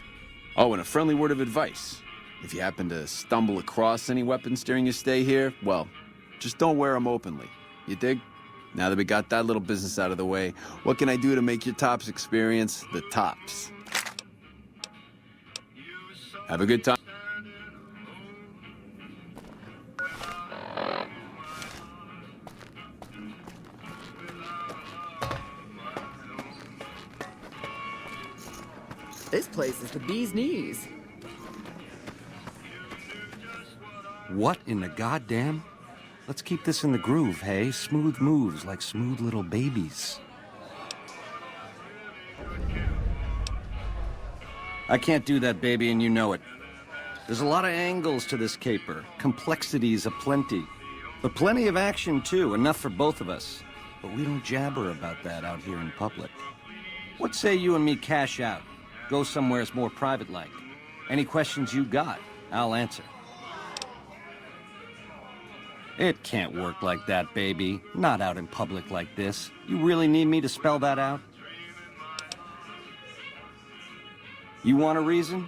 Oh, and a friendly word of advice. If you happen to stumble across any weapons during your stay here, well, just don't wear them openly. You dig? Now that we got that little business out of the way, what can I do to make your Tops experience the tops? Have a good time. This place is the bee's knees. What in the goddamn? Let's keep this in the groove, hey? Smooth moves like smooth little babies. I can't do that, baby, and you know it. There's a lot of angles to this caper, complexities aplenty. But plenty of action, too, enough for both of us. But we don't jabber about that out here in public. What say you and me cash out? Go somewheres more private-like. Any questions you got, I'll answer. It can't work like that, baby. Not out in public like this. You really need me to spell that out? You want a reason?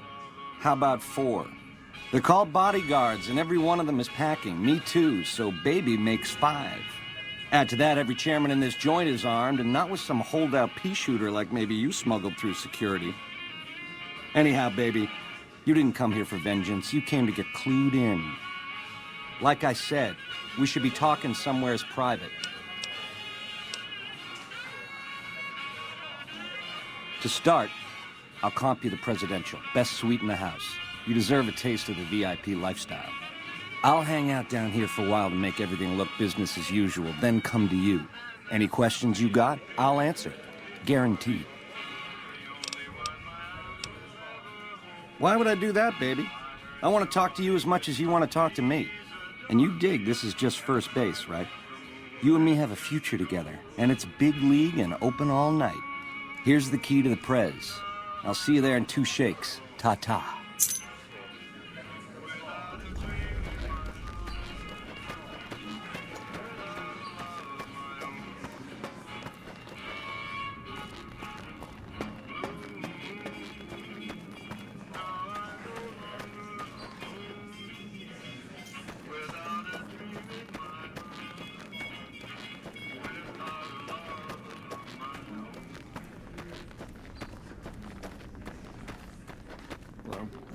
How about 4? They're called bodyguards, and every one of them is packing. Me too, so baby makes 5. Add to that, every chairman in this joint is armed, and not with some holdout pea shooter like maybe you smuggled through security. Anyhow, baby, you didn't come here for vengeance. You came to get clued in. Like I said, we should be talking somewheres private. To start, I'll comp you the presidential. Best suite in the house. You deserve a taste of the VIP lifestyle. I'll hang out down here for a while to make everything look business as usual, then come to you. Any questions you got, I'll answer. Guaranteed. Why would I do that, baby? I want to talk to you as much as you want to talk to me. And you dig this is just first base, right? You and me have a future together, and it's big league and open all night. Here's the key to the prez. I'll see you there in 2 shakes. Ta-ta. Hello.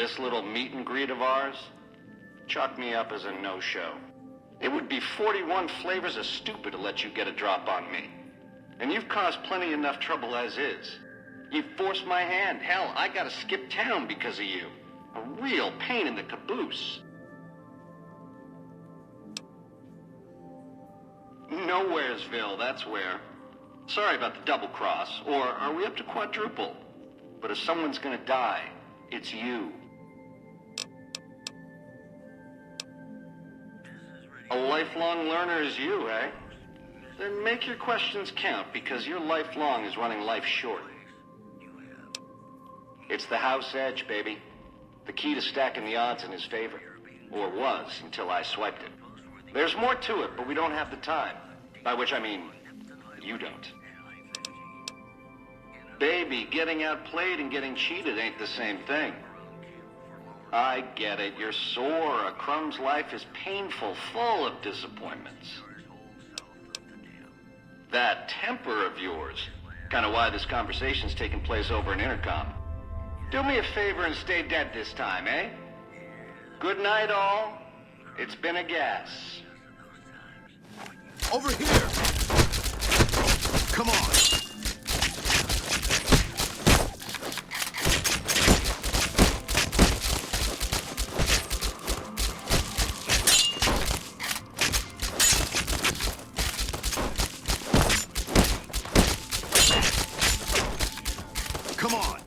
this little meet and greet of ours, chalk me up as a no-show. It would be 41 flavors of stupid to let you get a drop on me. And you've caused plenty enough trouble as is. You've forced my hand. Hell, I gotta skip town because of you. A real pain in the caboose. Nowheresville, that's where. Sorry about the double cross, or are we up to quadruple? But if someone's gonna die, it's you. A lifelong learner is you, eh? Then make your questions count, because your lifelong is running life short. It's the house edge, baby. The key to stacking the odds in his favor. Or was, until I swiped it. There's more to it, but we don't have the time. By which I mean, you don't. Baby, getting outplayed and getting cheated ain't the same thing. I get it, you're sore. A Crumb's life is painful, full of disappointments. That temper of yours, kind of why this conversation's taking place over an intercom. Do me a favor and stay dead this time, eh? Good night, all. It's been a gas. Over here! Come on! Come on!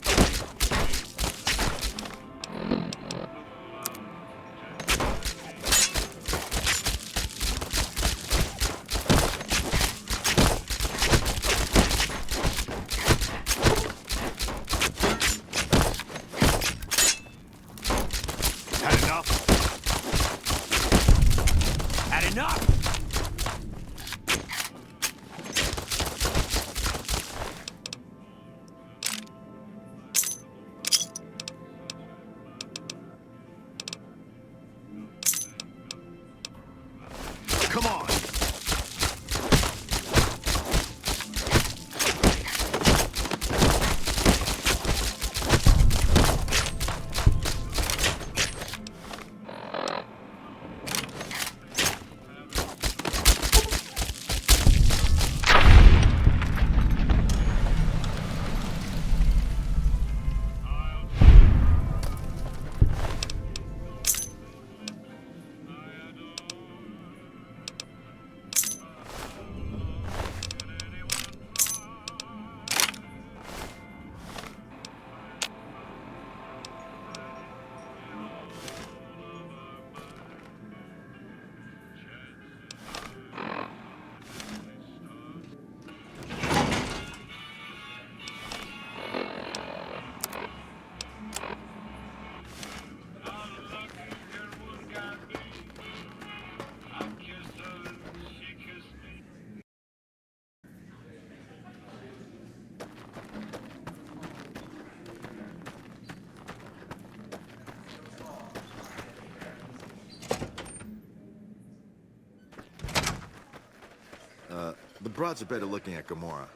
Come on! The broads are better looking at Gamora.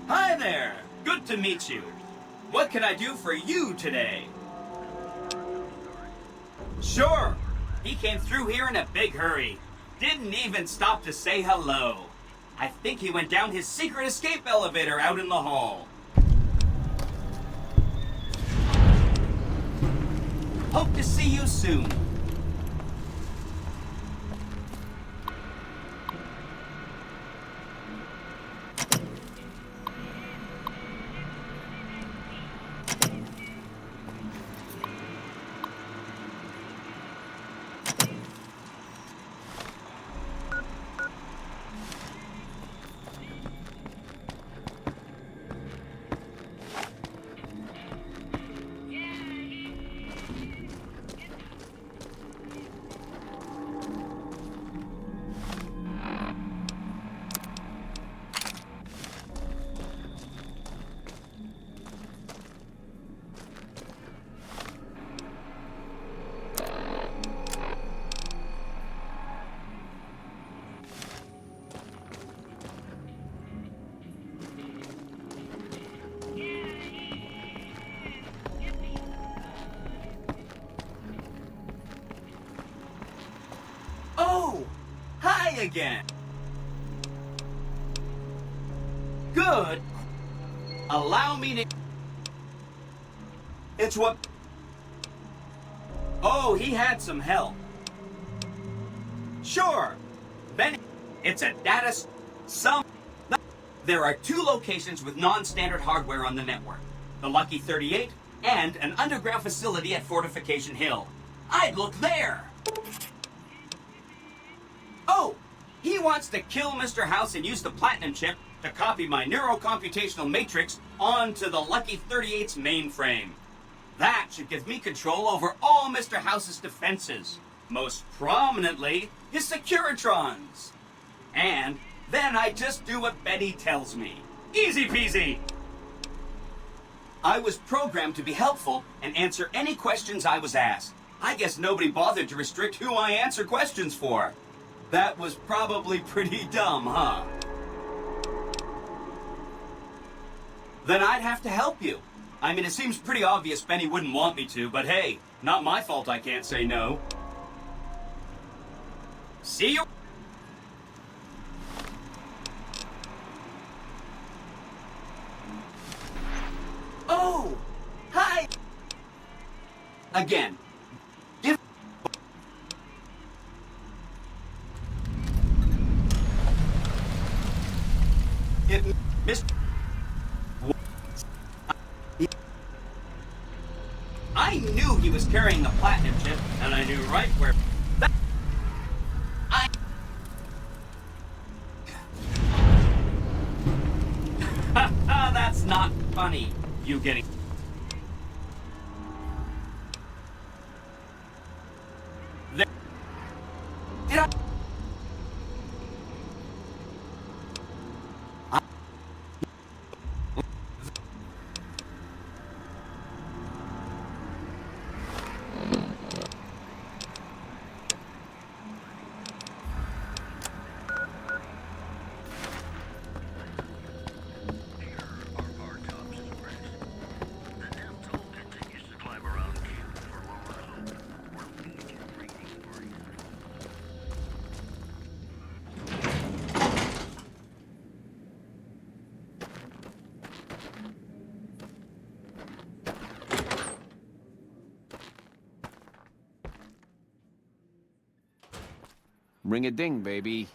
Hi there! Good to meet you. What can I do for you today? Sure, He came through here in a big hurry. Didn't even stop to say hello. I think he went down his secret escape elevator out in the hall. Hope to see you soon. Oh! Hi again! Good. Allow me to... It's what... Oh, he had some help. Sure. Benny, it's a data... There are 2 locations with non-standard hardware on the network. The Lucky 38 and an underground facility at Fortification Hill. I'd look there! Oh! He wants to kill Mr. House and use the Platinum chip to copy my neurocomputational matrix onto the Lucky 38's mainframe. That should give me control over all Mr. House's defenses. Most prominently, his Securitrons. And then I just do what Betty tells me. Easy peasy! I was programmed to be helpful and answer any questions I was asked. I guess nobody bothered to restrict who I answer questions for. That was probably pretty dumb, huh? Then I'd have to help you. I mean, it seems pretty obvious Benny wouldn't want me to, but hey, not my fault I can't say no. See you. Oh! Hi! Again. It missed. I knew he was carrying the Platinum chip, and I knew right where. That's not funny. You getting. There. Did I? Ring a ding, baby.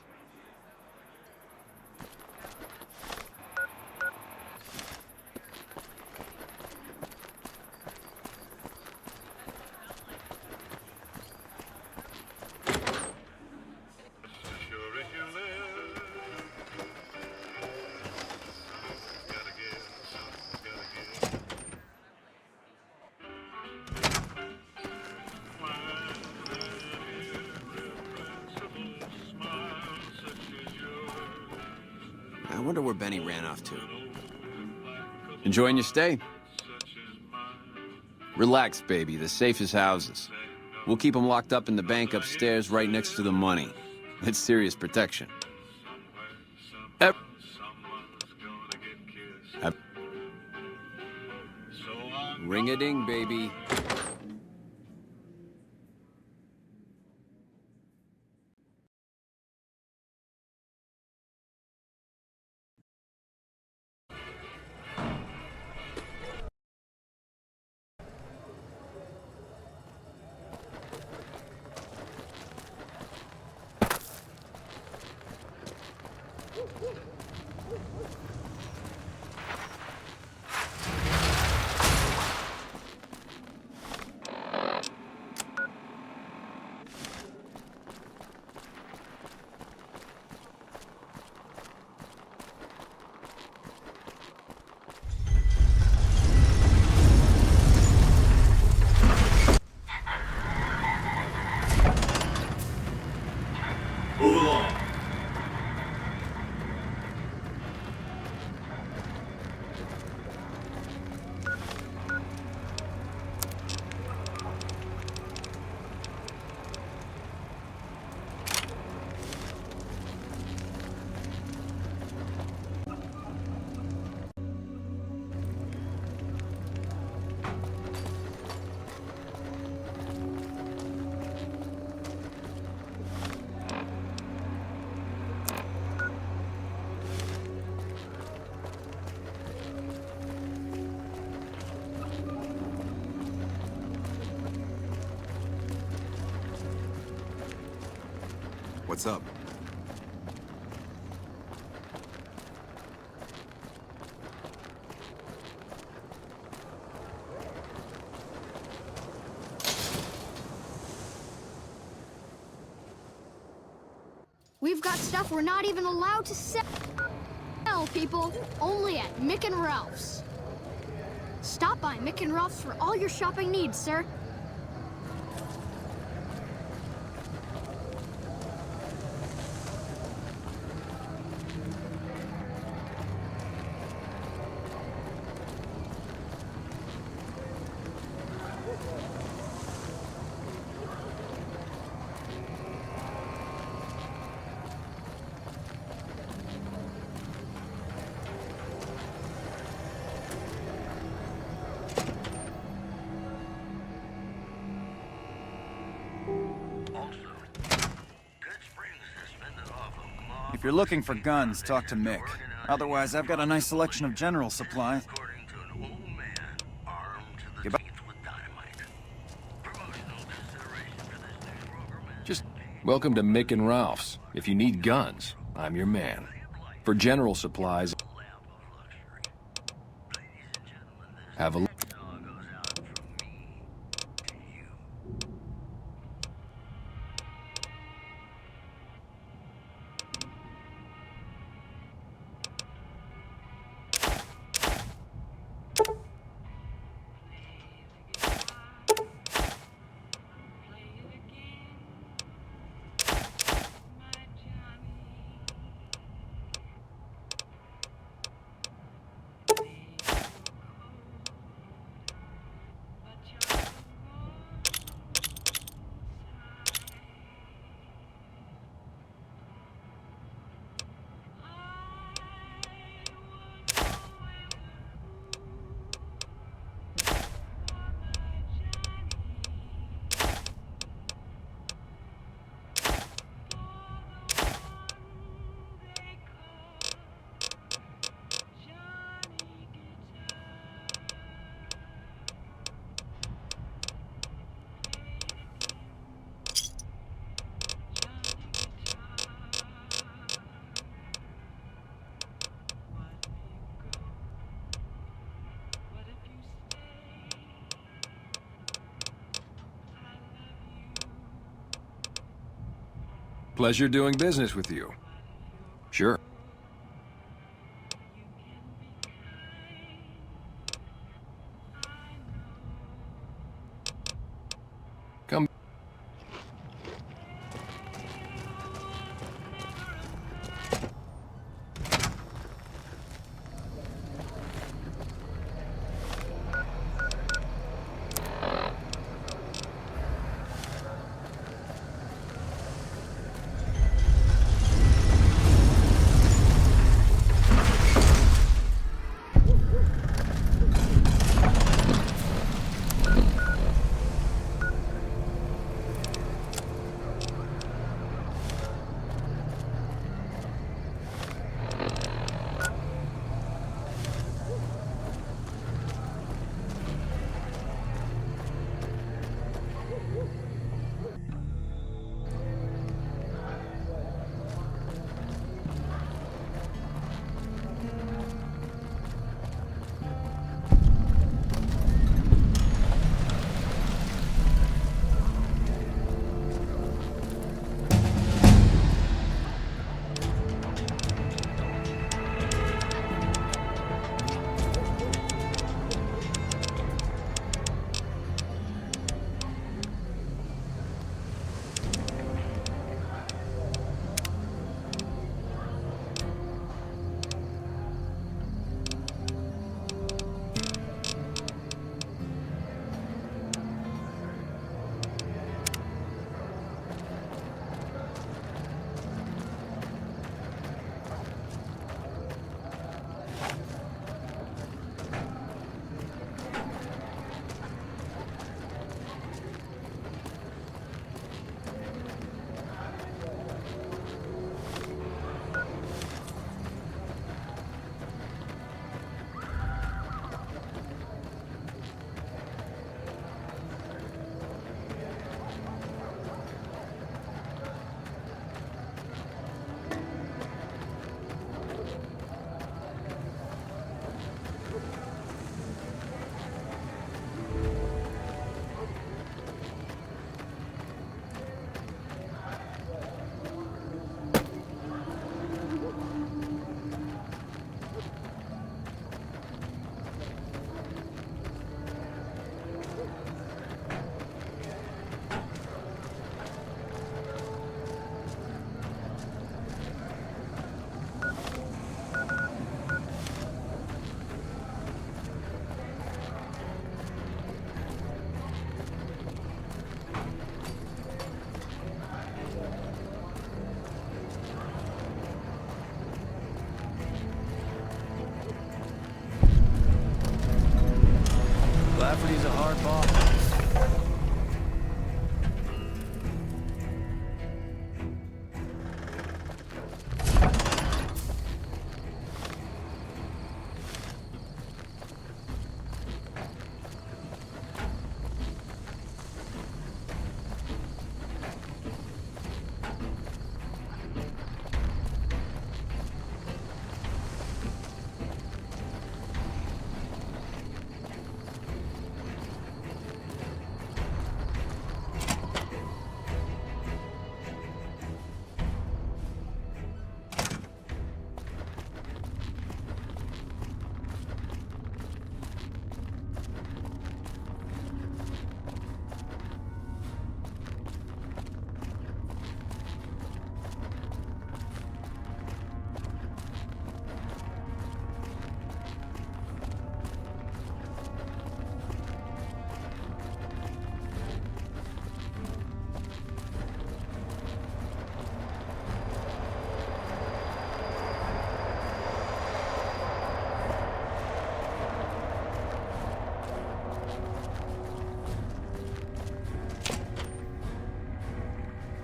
I wonder where Benny ran off to. Enjoying your stay? Relax, baby. The safe is houses. We'll keep them locked up in the bank upstairs right next to the money. It's serious protection. Ring-a-ding, baby. Move along. What's up? We've got stuff we're not even allowed to sell, people. Only at Mick and Ralph's. Stop by Mick and Ralph's for all your shopping needs, sir. If you're looking for guns, talk to Mick. Otherwise, I've got a nice selection of general supplies. Goodbye. Just welcome to Mick and Ralph's. If you need guns, I'm your man. For general supplies, have a pleasure doing business with you. Sure. Come.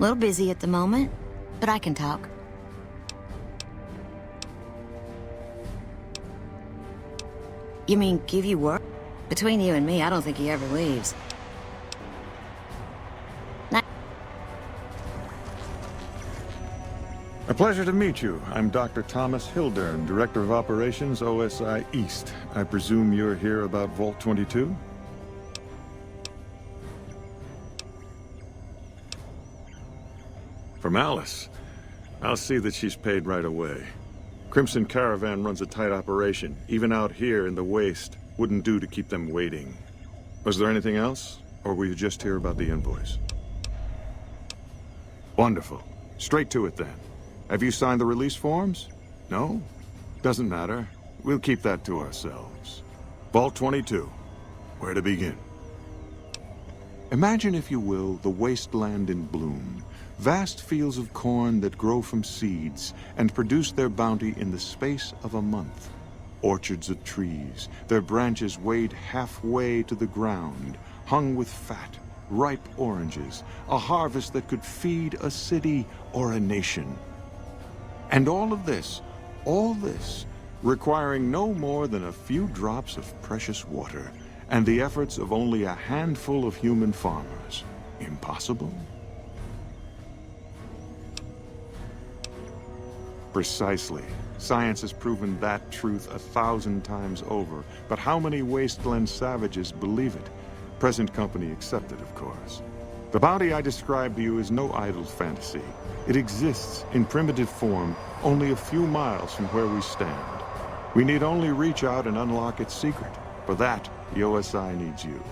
little busy at the moment, but I can talk. You mean give you work? Between you and me, I don't think he ever leaves. A pleasure to meet you. I'm Dr. Thomas Hildern, Director of Operations, OSI East. I presume you're here about Vault 22? From Alice. I'll see that she's paid right away. Crimson Caravan runs a tight operation. Even out here in the waste, wouldn't do to keep them waiting. Was there anything else? Or were you just here about the invoice? Wonderful. Straight to it then. Have you signed the release forms? No? Doesn't matter. We'll keep that to ourselves. Vault 22. Where to begin? Imagine, if you will, the wasteland in bloom. Vast fields of corn that grow from seeds and produce their bounty in the space of a month. Orchards of trees, their branches weighed halfway to the ground, hung with fat, ripe oranges, a harvest that could feed a city or a nation. And all this, requiring no more than a few drops of precious water, and the efforts of only a handful of human farmers. Impossible? Precisely. Science has proven that truth 1,000 times over, but how many wasteland savages believe it? Present company accepted, of course. The bounty I described to you is no idle fantasy. It exists in primitive form only a few miles from where we stand. We need only reach out and unlock its secret. For that, the OSI needs you.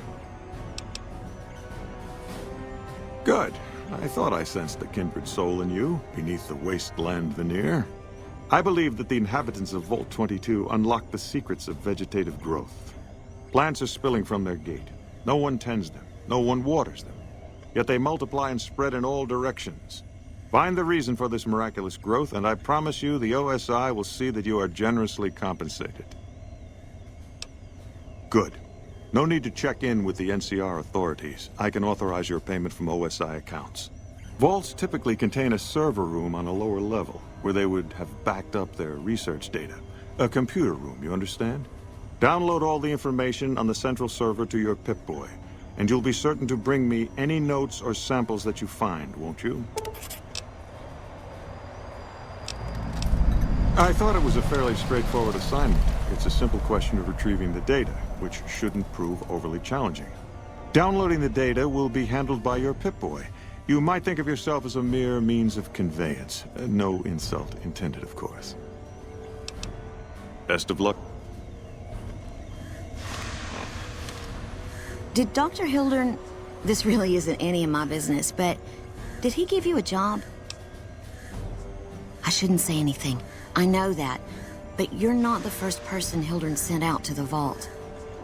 Good. I thought I sensed a kindred soul in you, beneath the wasteland veneer. I believe that the inhabitants of Vault 22 unlock the secrets of vegetative growth. Plants are spilling from their gate. No one tends them. No one waters them. Yet they multiply and spread in all directions. Find the reason for this miraculous growth, and I promise you the OSI will see that you are generously compensated. Good. No need to check in with the NCR authorities. I can authorize your payment from OSI accounts. Vaults typically contain a server room on a lower level, where they would have backed up their research data. A computer room, you understand? Download all the information on the central server to your Pip-Boy, and you'll be certain to bring me any notes or samples that you find, won't you? I thought it was a fairly straightforward assignment. It's a simple question of retrieving the data, which shouldn't prove overly challenging. Downloading the data will be handled by your Pip-Boy. You might think of yourself as a mere means of conveyance. No insult intended, of course. Best of luck. Did Dr. Hildern... This really isn't any of my business, but... Did he give you a job? I shouldn't say anything. I know that. But you're not the first person Hildern sent out to the vault.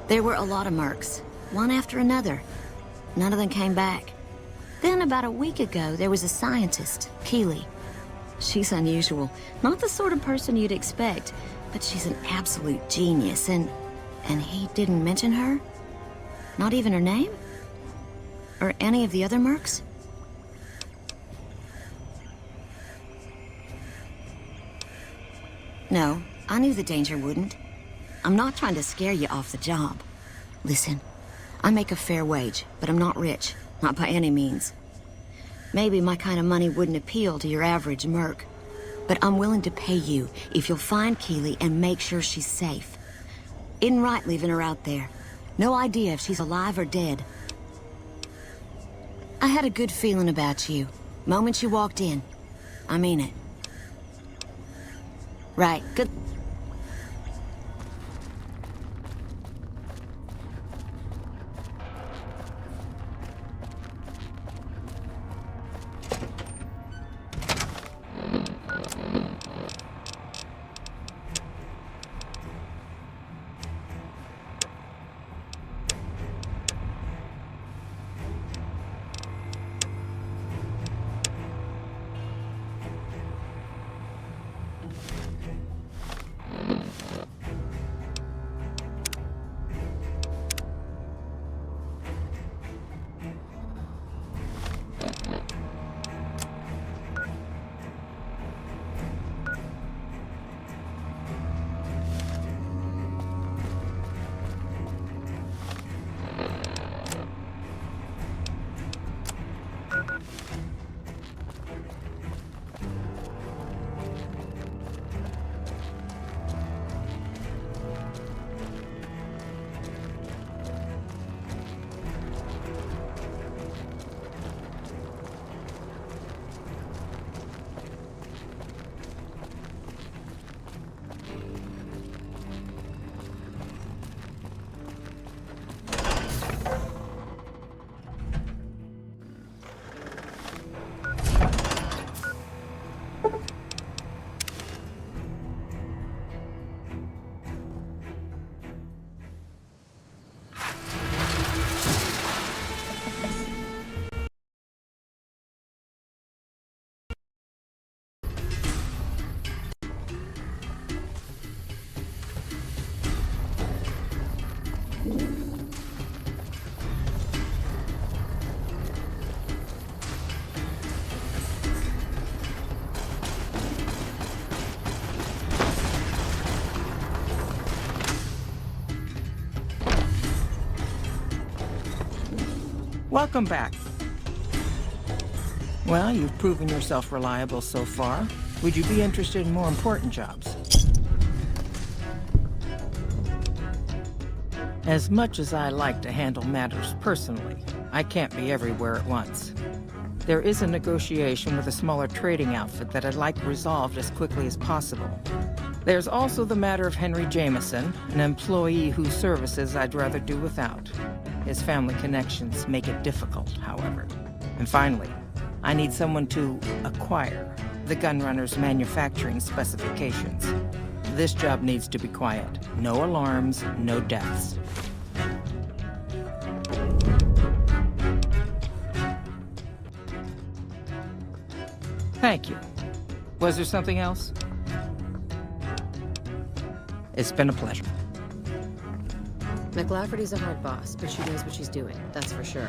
There were a lot of mercs, one after another. None of them came back. Then about a week ago, there was a scientist, Keeley. She's unusual. Not the sort of person you'd expect, but she's an absolute genius, and he didn't mention her? Not even her name? Or any of the other mercs? No, I knew the danger wouldn't. I'm not trying to scare you off the job. Listen, I make a fair wage, but I'm not rich. Not by any means. Maybe my kind of money wouldn't appeal to your average merc. But I'm willing to pay you if you'll find Keeley and make sure she's safe. Isn't right leaving her out there. No idea if she's alive or dead. I had a good feeling about you. Moment you walked in. I mean it. Right, good. Welcome back. Well, you've proven yourself reliable so far. Would you be interested in more important jobs? As much as I like to handle matters personally, I can't be everywhere at once. There is a negotiation with a smaller trading outfit that I'd like resolved as quickly as possible. There's also the matter of Henry Jameson, an employee whose services I'd rather do without. His family connections make it difficult, however. And finally, I need someone to acquire the gunrunner's manufacturing specifications. This job needs to be quiet. No alarms, no deaths. Thank you. Was there something else? It's been a pleasure. McLafferty's a hard boss, but she knows what she's doing, that's for sure.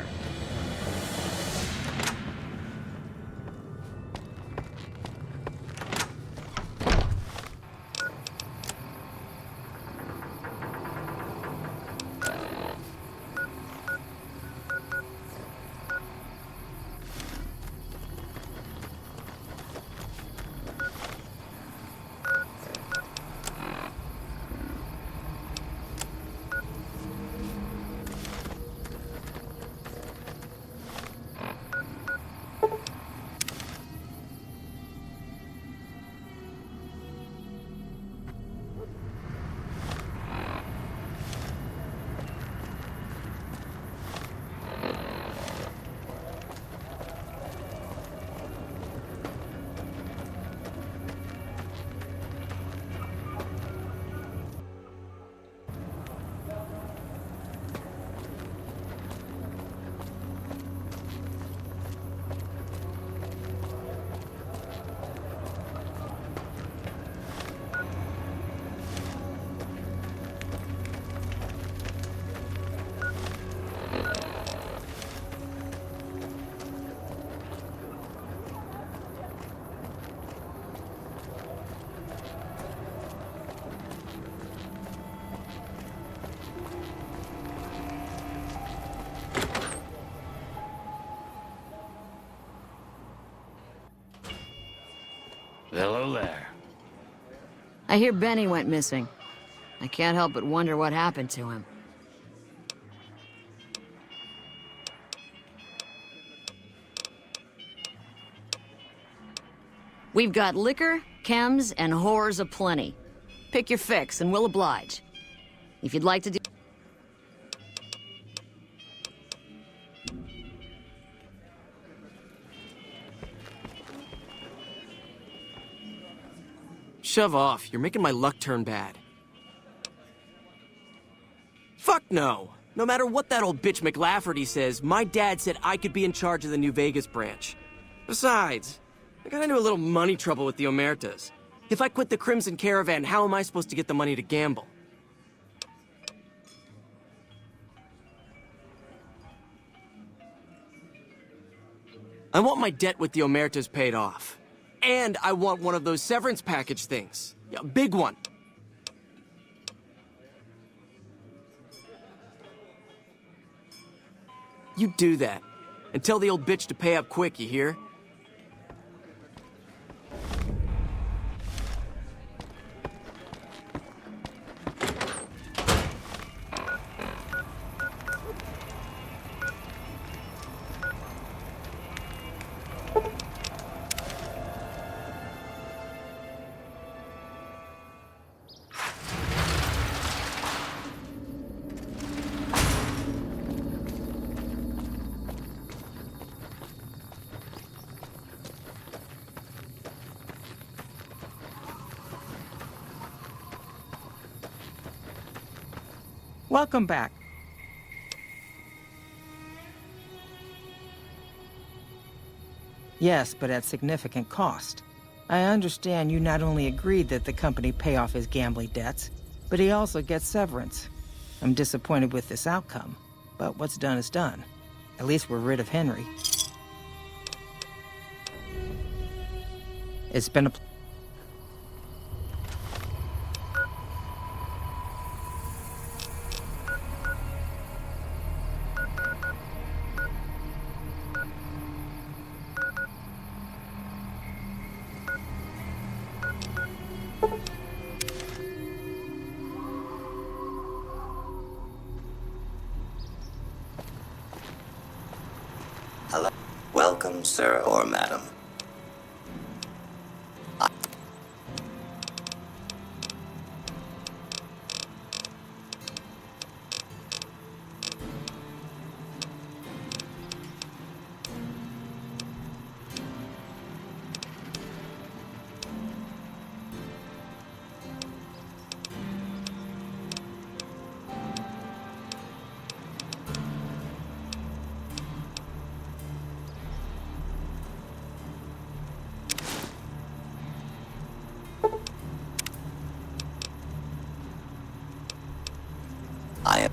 Hello there. I hear Benny went missing. I can't help but wonder what happened to him. We've got liquor, chems, and whores aplenty. Pick your fix and we'll oblige. If you'd like to do... Shove off. You're making my luck turn bad. Fuck no. No matter what that old bitch McLafferty says, my dad said I could be in charge of the New Vegas branch. Besides, I got into a little money trouble with the Omertas. If I quit the Crimson Caravan, how am I supposed to get the money to gamble? I want my debt with the Omertas paid off. And I want one of those severance package things. A big one. You do that. And tell the old bitch to pay up quick, you hear? Welcome back. Yes, but at significant cost. I understand you not only agreed that the company pay off his gambling debts, but he also gets severance. I'm disappointed with this outcome, but what's done is done. At least we're rid of Henry. It's been a... Hello. Welcome, sir or madam. I am.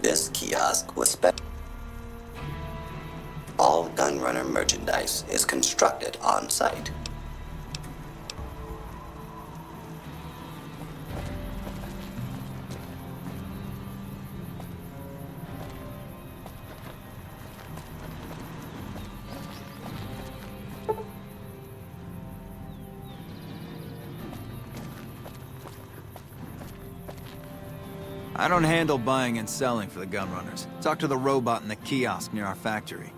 This kiosk was all gunrunner merchandise is constructed on site. I don't handle buying and selling for the gunrunners. Talk to the robot in the kiosk near our factory.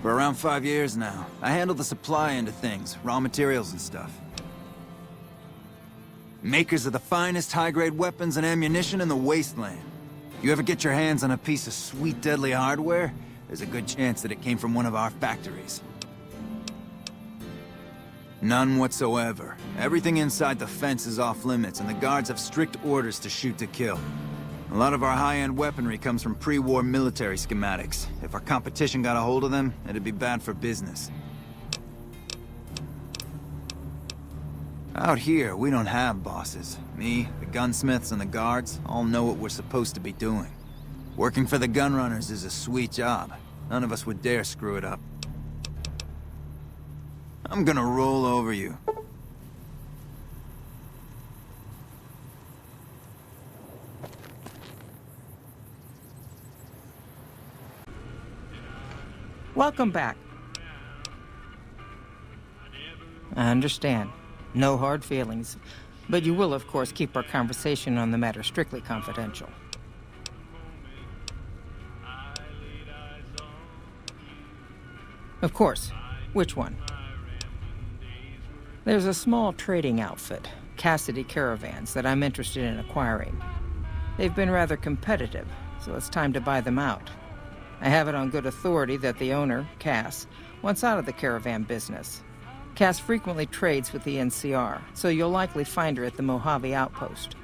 For around 5 years now, I handle the supply end of things, raw materials and stuff. Makers of the finest high-grade weapons and ammunition in the wasteland. You ever get your hands on a piece of sweet, deadly hardware, there's a good chance that it came from one of our factories. None whatsoever. Everything inside the fence is off limits, and the guards have strict orders to shoot to kill. A lot of our high-end weaponry comes from pre-war military schematics. If our competition got a hold of them, it'd be bad for business. Out here, we don't have bosses. Me, the gunsmiths, and the guards all know what we're supposed to be doing. Working for the gunrunners is a sweet job. None of us would dare screw it up. I'm gonna roll over you. Welcome back. I understand. No hard feelings. But you will, of course, keep our conversation on the matter strictly confidential. Of course. Which one? There's a small trading outfit, Cassidy Caravans, that I'm interested in acquiring. They've been rather competitive, so it's time to buy them out. I have it on good authority that the owner, Cass, wants out of the caravan business. Cass frequently trades with the NCR, so you'll likely find her at the Mojave outpost.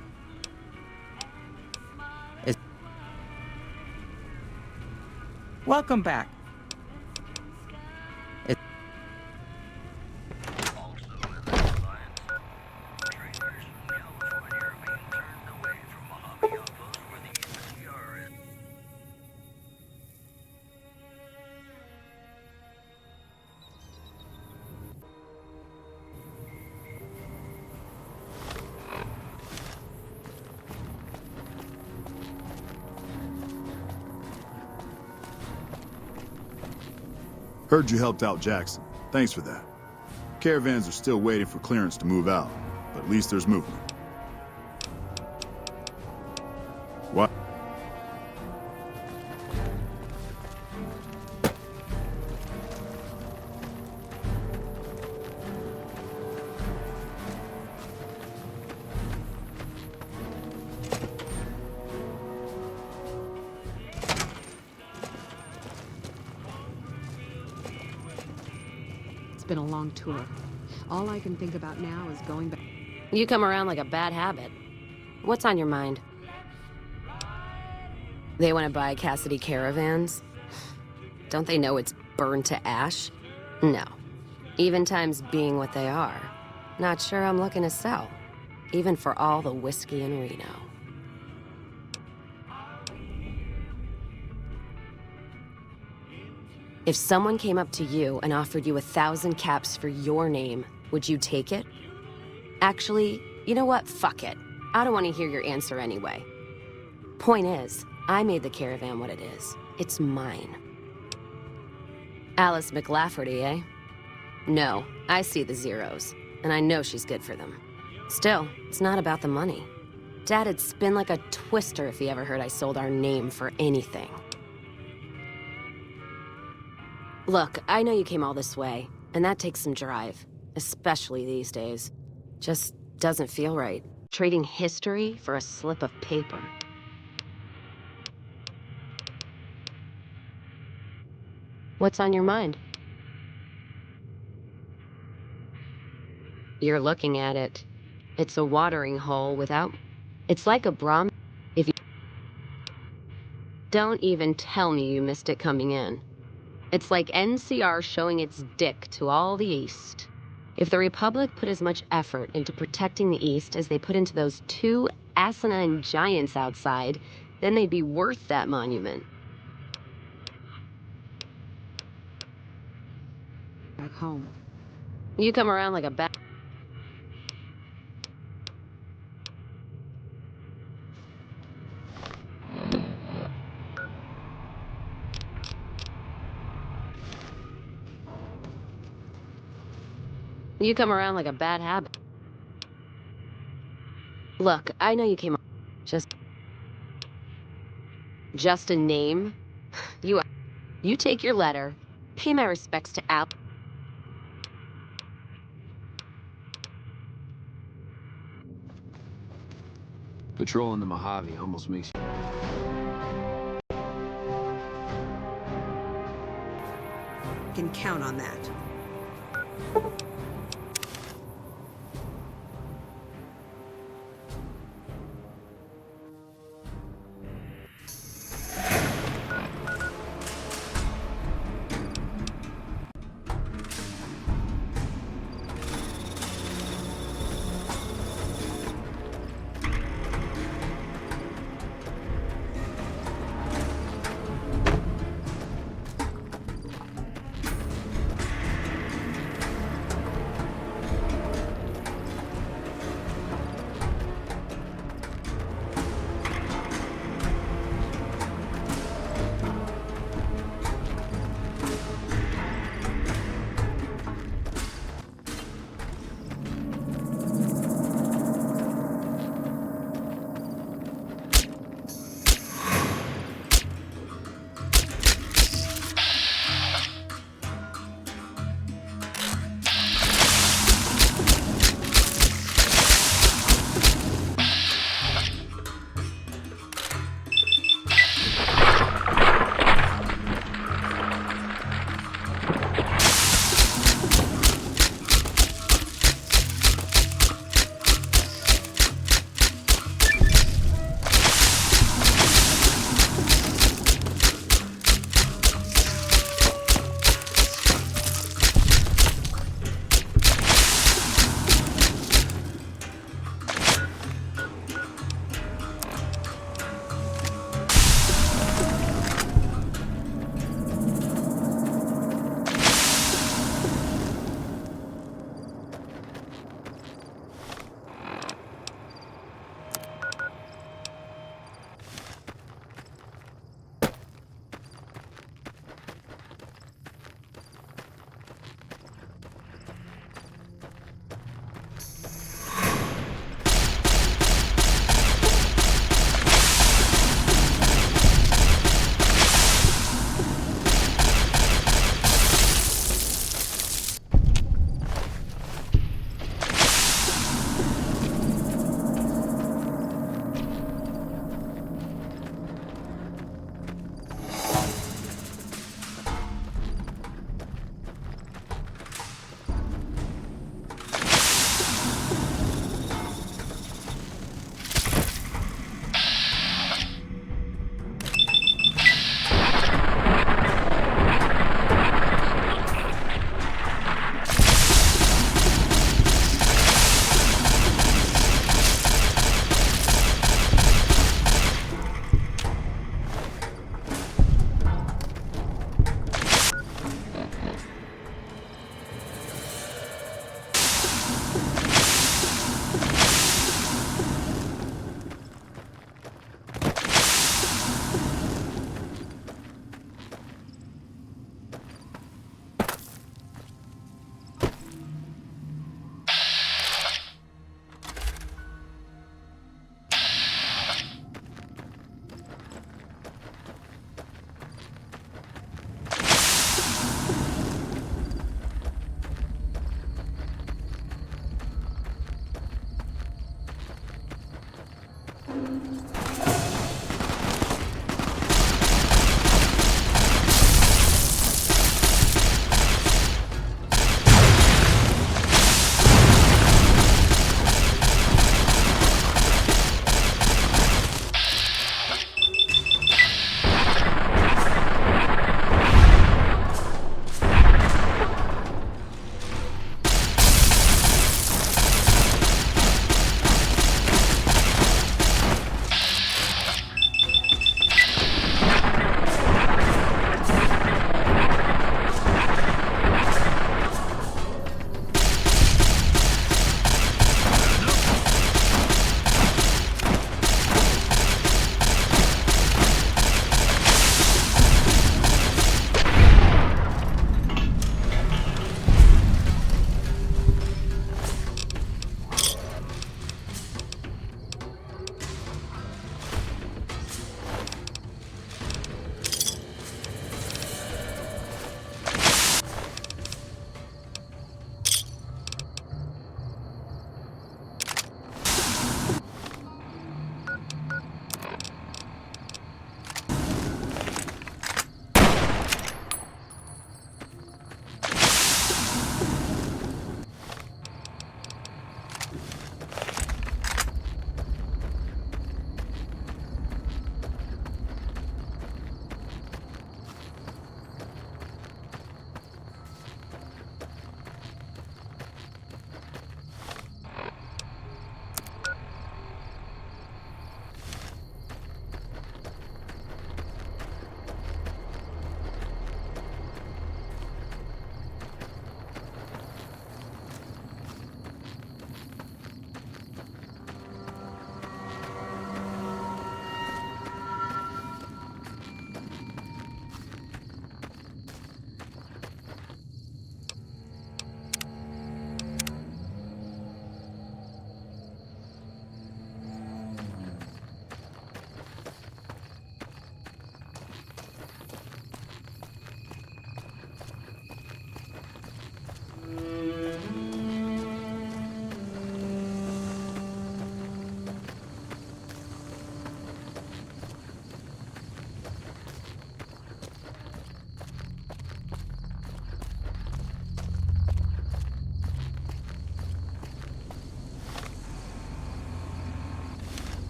Welcome back. Heard you helped out Jackson. Thanks for that. Caravans are still waiting for clearance to move out, but at least there's movement. What? been a long tour. All I can think about now is going back. You come around like a bad habit. What's on your mind? They want to buy Cassidy caravans? Don't they know it's burned to ash? No. Even times being what they are. Not sure I'm looking to sell. Even for all the whiskey in Reno. If someone came up to you and offered you 1,000 caps for your name, would you take it? Actually, you know what? Fuck it. I don't want to hear your answer anyway. Point is, I made the caravan what it is. It's mine. Alice McLafferty, eh? No, I see the zeros, and I know she's good for them. Still, it's not about the money. Dad'd spin like a twister if he ever heard I sold our name for anything. Look, I know you came all this way, and that takes some drive, especially these days. Just doesn't feel right. Trading history for a slip of paper. What's on your mind? You're looking at it. It's a watering hole without... It's like a Brahm... If you... Don't even tell me you missed it coming in. It's like NCR showing its dick to all the East. If the Republic put as much effort into protecting the East as they put into those 2 asinine giants outside, then they'd be worth that monument. Back home. You come around like a bat. You come around like a bad habit. Look, I know you came up. Just a name? You take your letter, pay my respects to Al. Patrolling the Mojave almost makes you... Can count on that.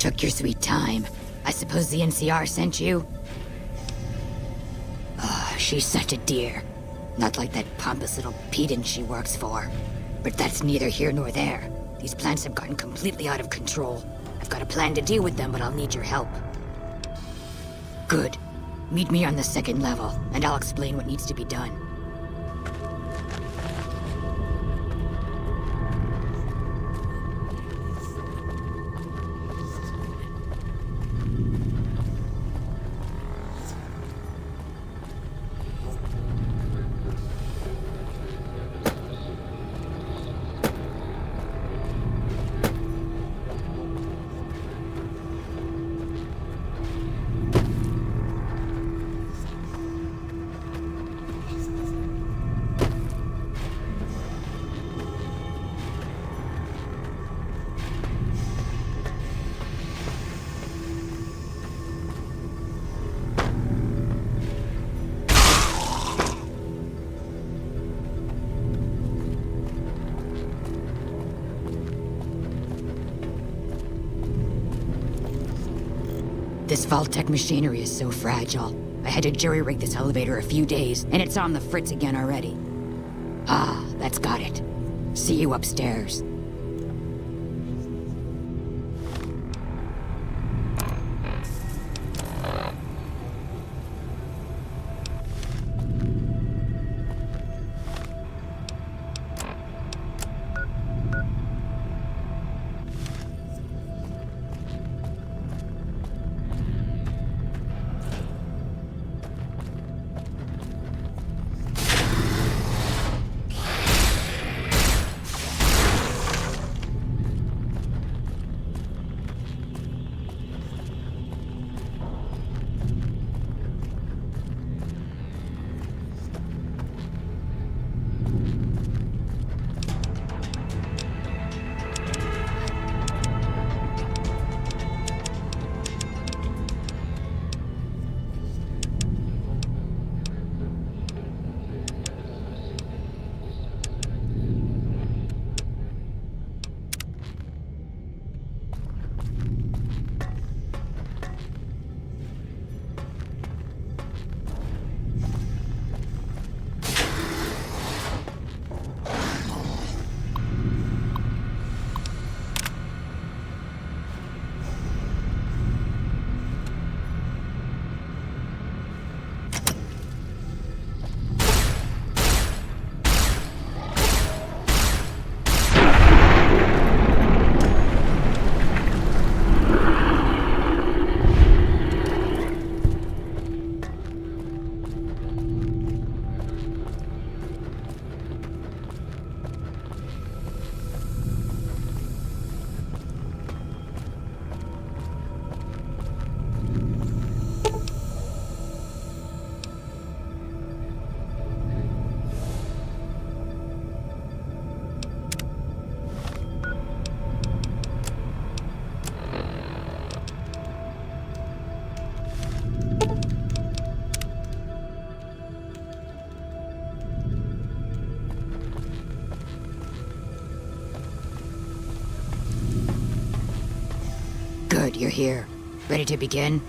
Took your sweet time. I suppose the NCR sent you? She's such a dear. Not like that pompous little pedant she works for. But that's neither here nor there. These plants have gotten completely out of control. I've got a plan to deal with them, but I'll need your help. Good. Meet me on the second level, and I'll explain what needs to be done. This Vault-Tec machinery is so fragile. I had to jury-rig this elevator a few days, and it's on the fritz again already. Ah, that's got it. See you upstairs. Good, you're here. Ready to begin?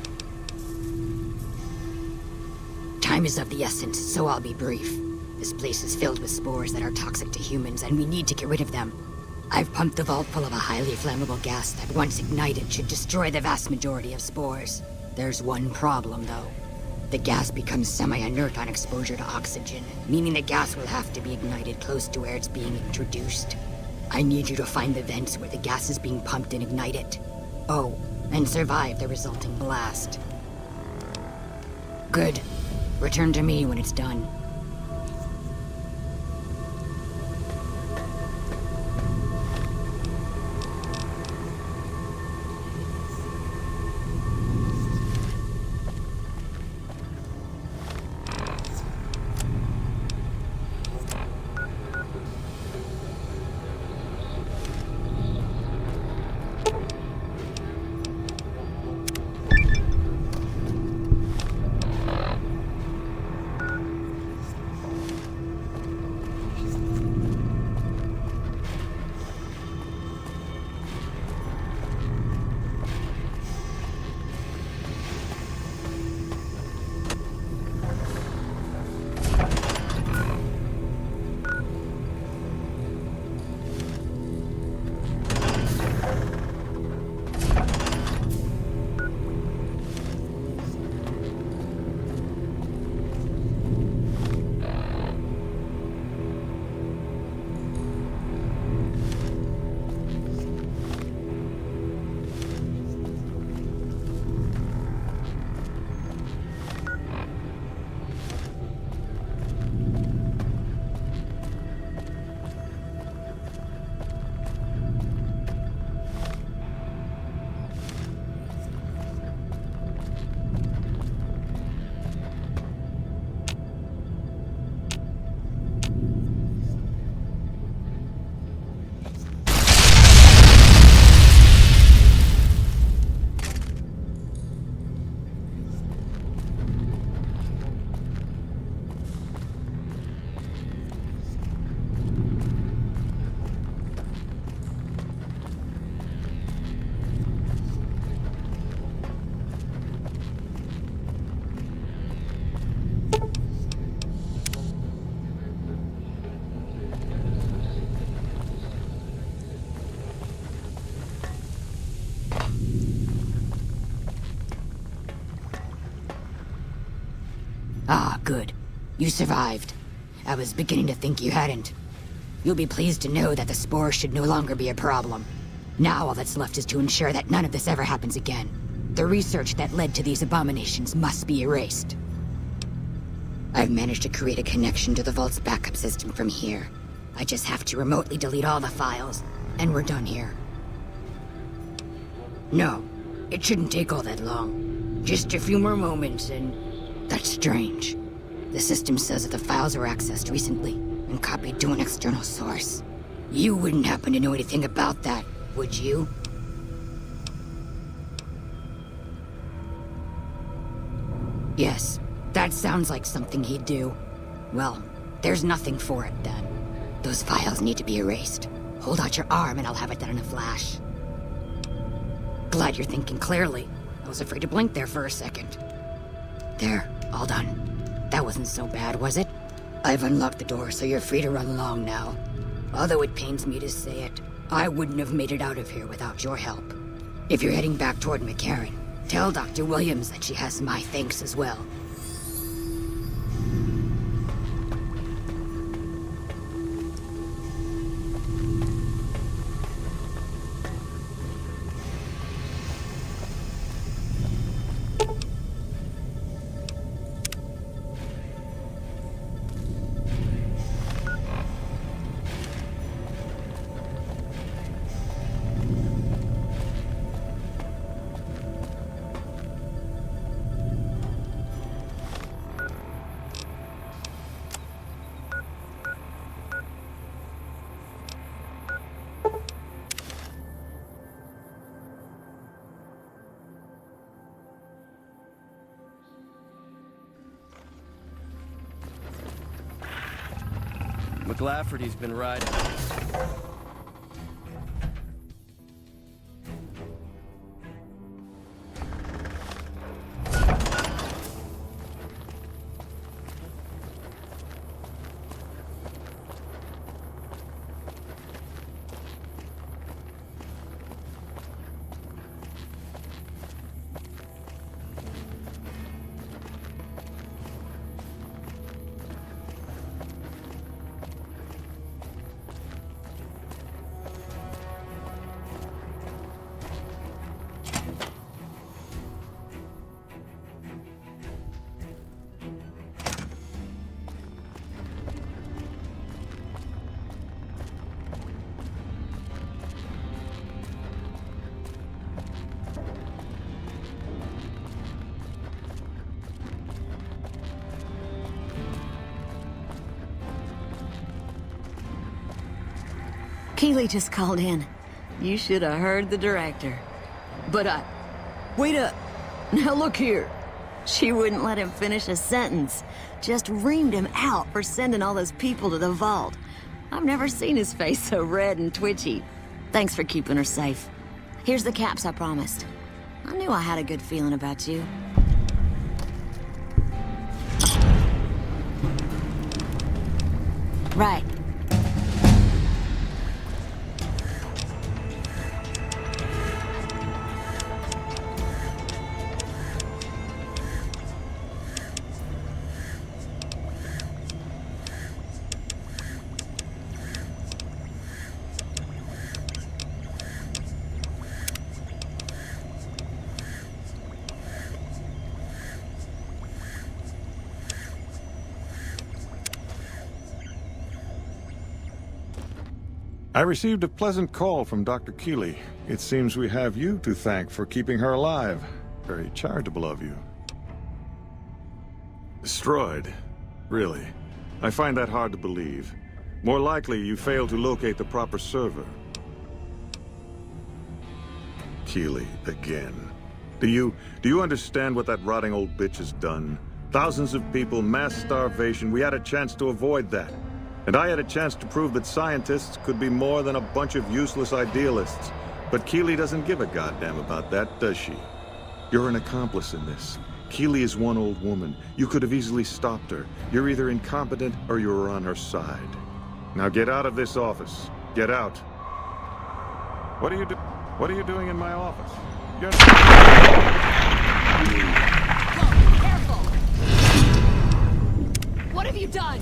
Time is of the essence, so I'll be brief. This place is filled with spores that are toxic to humans, and we need to get rid of them. I've pumped the vault full of a highly flammable gas that, once ignited, should destroy the vast majority of spores. There's one problem, though. The gas becomes semi-inert on exposure to oxygen, meaning the gas will have to be ignited close to where it's being introduced. I need you to find the vents where the gas is being pumped and ignite it. Oh, and survive the resulting blast. Good. Return to me when it's done. Good. You survived. I was beginning to think you hadn't. You'll be pleased to know that the spores should no longer be a problem. Now all that's left is to ensure that none of this ever happens again. The research that led to these abominations must be erased. I've managed to create a connection to the Vault's backup system from here. I just have to remotely delete all the files, and we're done here. No, it shouldn't take all that long. Just a few more moments, and... That's strange. The system says that the files were accessed recently, and copied to an external source. You wouldn't happen to know anything about that, would you? Yes, that sounds like something he'd do. Well, there's nothing for it then. Those files need to be erased. Hold out your arm and I'll have it done in a flash. Glad you're thinking clearly. I was afraid to blink there for a second. There, all done. That wasn't so bad, was it? I've unlocked the door, so you're free to run along now. Although it pains me to say it, I wouldn't have made it out of here without your help. If you're heading back toward McCarran, tell Dr. Williams that she has my thanks as well. McLafferty's been riding. Keeley just called in. You should have heard the director. But wait up. Now look here. She wouldn't let him finish a sentence. Just reamed him out for sending all those people to the vault. I've never seen his face so red and twitchy. Thanks for keeping her safe. Here's the caps I promised. I knew I had a good feeling about you. Right. I received a pleasant call from Dr. Keeley. It seems we have you to thank for keeping her alive. Very charitable of you. Destroyed? Really? I find that hard to believe. More likely, you failed to locate the proper server. Keeley, again. Do you understand what that rotting old bitch has done? Thousands of people, mass starvation. We had a chance to avoid that. And I had a chance to prove that scientists could be more than a bunch of useless idealists. But Keeley doesn't give a goddamn about that, does she? You're an accomplice in this. Keeley is one old woman. You could have easily stopped her. You're either incompetent or you're on her side. Now get out of this office. Get out. What are you doing in my office? What have you done?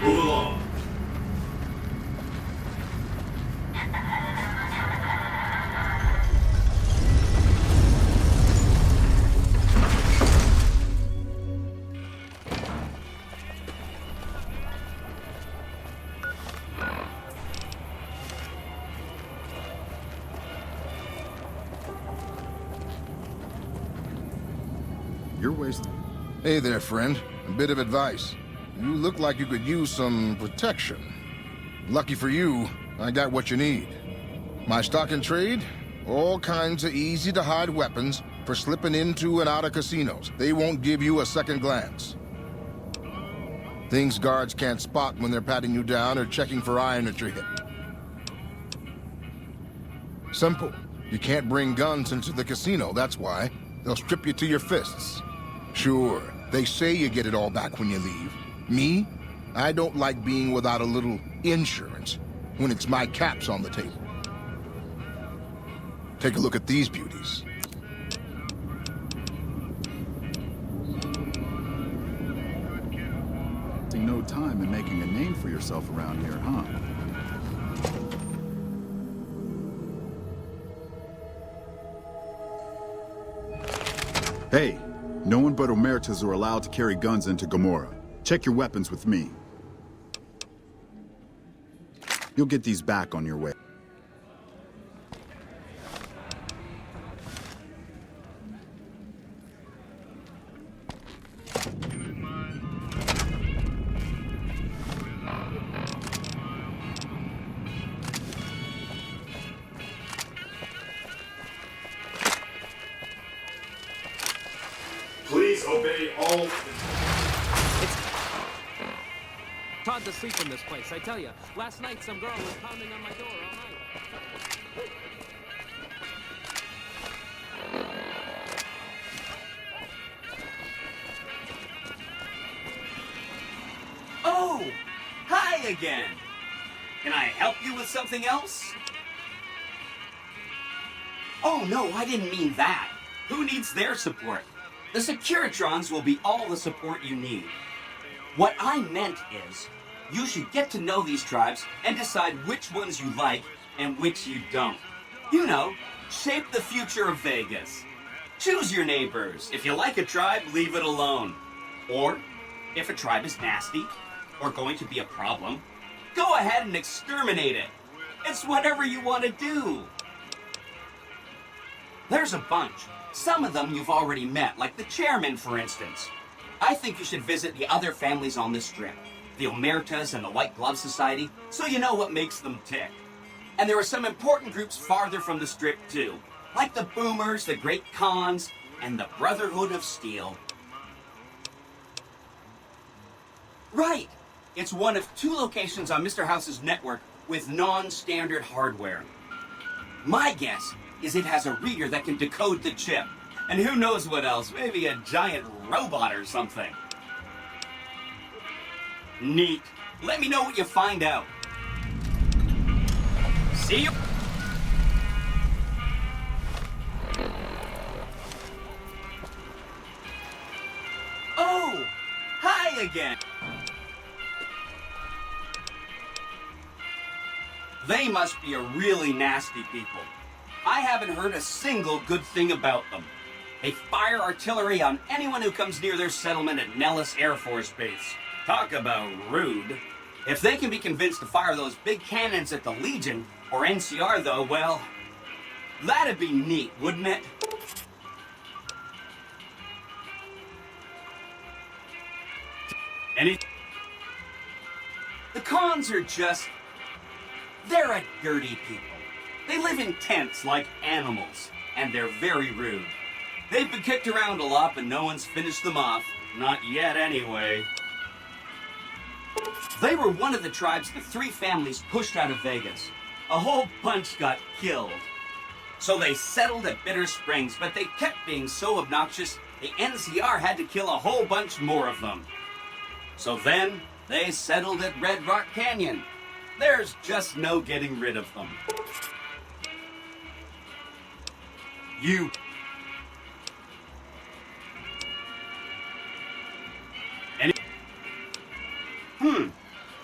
Move along. You're wasting. Hey there, friend. A bit of advice. You look like you could use some protection. Lucky for you, I got what you need. My stock and trade? All kinds of easy-to-hide weapons for slipping into and out of casinos. They won't give you a second glance. Things guards can't spot when they're patting you down or checking for iron at your hip. Simple. You can't bring guns into the casino, that's why. They'll strip you to your fists. Sure, they say you get it all back when you leave. Me? I don't like being without a little insurance when it's my caps on the table. Take a look at these beauties. No time in making a name for yourself around here, huh? Hey, no one but Omertas are allowed to carry guns into Gomorrah. Check your weapons with me. You'll get these back on your way. Please obey all... It's hard to sleep in this place, I tell you. Last night, some girl was pounding on my door all night. Oh! Hi again! Can I help you with something else? Oh, no, I didn't mean that. Who needs their support? The Securitrons will be all the support you need. What I meant is, you should get to know these tribes and decide which ones you like and which you don't. You know, shape the future of Vegas. Choose your neighbors. If you like a tribe, leave it alone. Or, if a tribe is nasty, or going to be a problem, go ahead and exterminate it. It's whatever you want to do. There's a bunch. Some of them you've already met, like the chairman, for instance. I think you should visit the other families on this strip, the Omertas and the White Glove Society, so you know what makes them tick. And there are some important groups farther from the strip, too, like the Boomers, the Great Khans, and the Brotherhood of Steel. Right! It's one of 2 locations on Mr. House's network with non-standard hardware. My guess is it has a reader that can decode the chip. And who knows what else, maybe a giant robot or something. Neat. Let me know what you find out. See you. Oh! Hi again! They must be a really nasty people. I haven't heard a single good thing about them. They fire artillery on anyone who comes near their settlement at Nellis Air Force Base. Talk about rude. If they can be convinced to fire those big cannons at the Legion, or NCR though, well, that'd be neat, wouldn't it? The Khans are just... they're a dirty people. They live in tents like animals, and they're very rude. They've been kicked around a lot, but no one's finished them off. Not yet, anyway. They were one of the tribes the 3 families pushed out of Vegas. A whole bunch got killed. So they settled at Bitter Springs, but they kept being so obnoxious, the NCR had to kill a whole bunch more of them. So then, they settled at Red Rock Canyon. There's just no getting rid of them. You...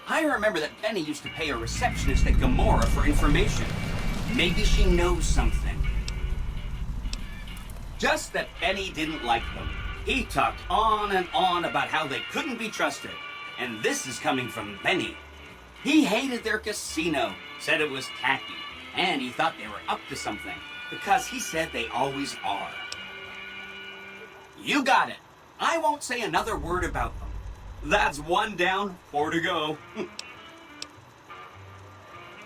I remember that Benny used to pay a receptionist at Gamora for information. Maybe she knows something. Just that Benny didn't like them. He talked on and on about how they couldn't be trusted. And this is coming from Benny. He hated their casino, said it was tacky, and he thought they were up to something, because he said they always are. You got it. I won't say another word about them. That's 1 down, 4 to go.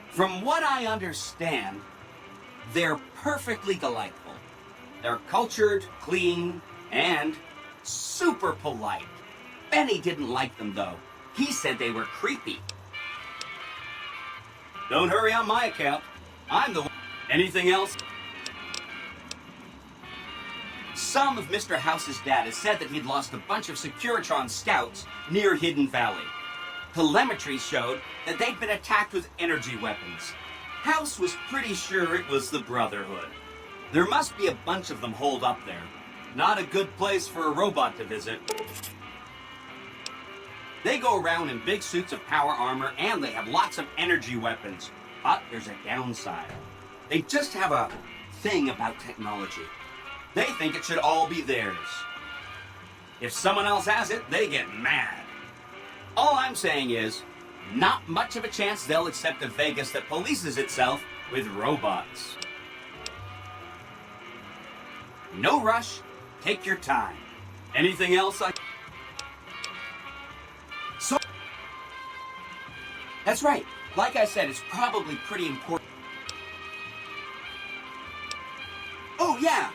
From what I understand, they're perfectly delightful. They're cultured, clean, and super polite. Benny didn't like them, though. He said they were creepy. Don't hurry on my account. I'm the one. Anything else? Some of Mr. House's data said that he'd lost a bunch of Securitron scouts near Hidden Valley. Telemetry showed that they'd been attacked with energy weapons. House was pretty sure it was the Brotherhood. There must be a bunch of them holed up there. Not a good place for a robot to visit. They go around in big suits of power armor, and they have lots of energy weapons. But there's a downside. They just have a thing about technology. They think it should all be theirs. If someone else has it, they get mad. All I'm saying is, not much of a chance they'll accept a Vegas that polices itself with robots. No rush. Take your time. Anything else So... That's right. Like I said, it's probably pretty important. Oh, yeah.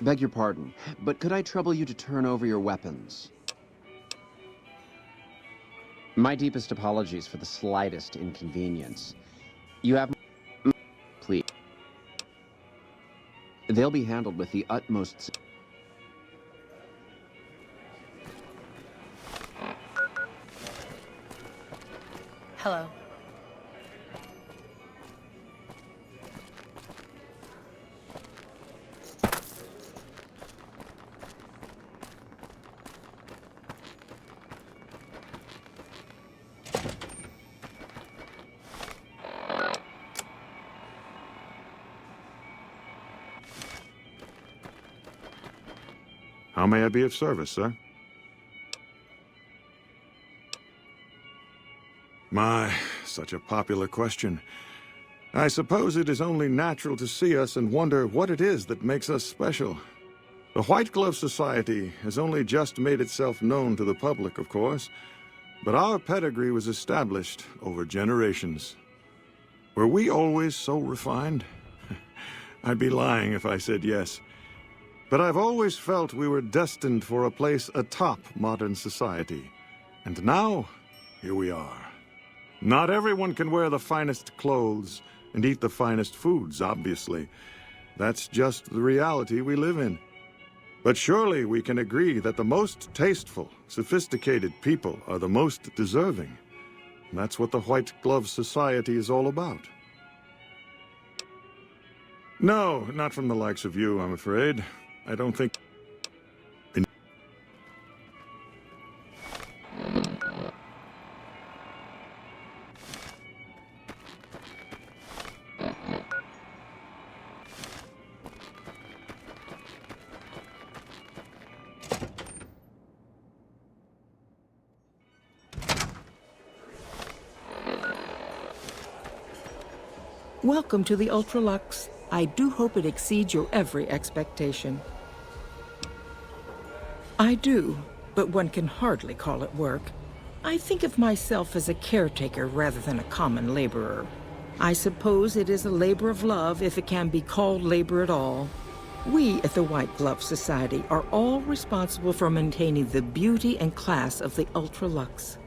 Beg your pardon, but could I trouble you to turn over your weapons? My deepest apologies for the slightest inconvenience. You have... Please. They'll be handled with the utmost... Hello. How may I be of service, sir? My, such a popular question. I suppose it is only natural to see us and wonder what it is that makes us special. The White Glove Society has only just made itself known to the public, of course, but our pedigree was established over generations. Were we always so refined? I'd be lying if I said yes. But I've always felt we were destined for a place atop modern society. And now, here we are. Not everyone can wear the finest clothes and eat the finest foods, obviously. That's just the reality we live in. But surely we can agree that the most tasteful, sophisticated people are the most deserving. That's what the White Glove Society is all about. No, not from the likes of you, I'm afraid. I don't think... Welcome to the Ultralux. I do hope it exceeds your every expectation. I do, but one can hardly call it work. I think of myself as a caretaker rather than a common laborer. I suppose it is a labor of love if it can be called labor at all. We at the White Glove Society are all responsible for maintaining the beauty and class of the Ultralux.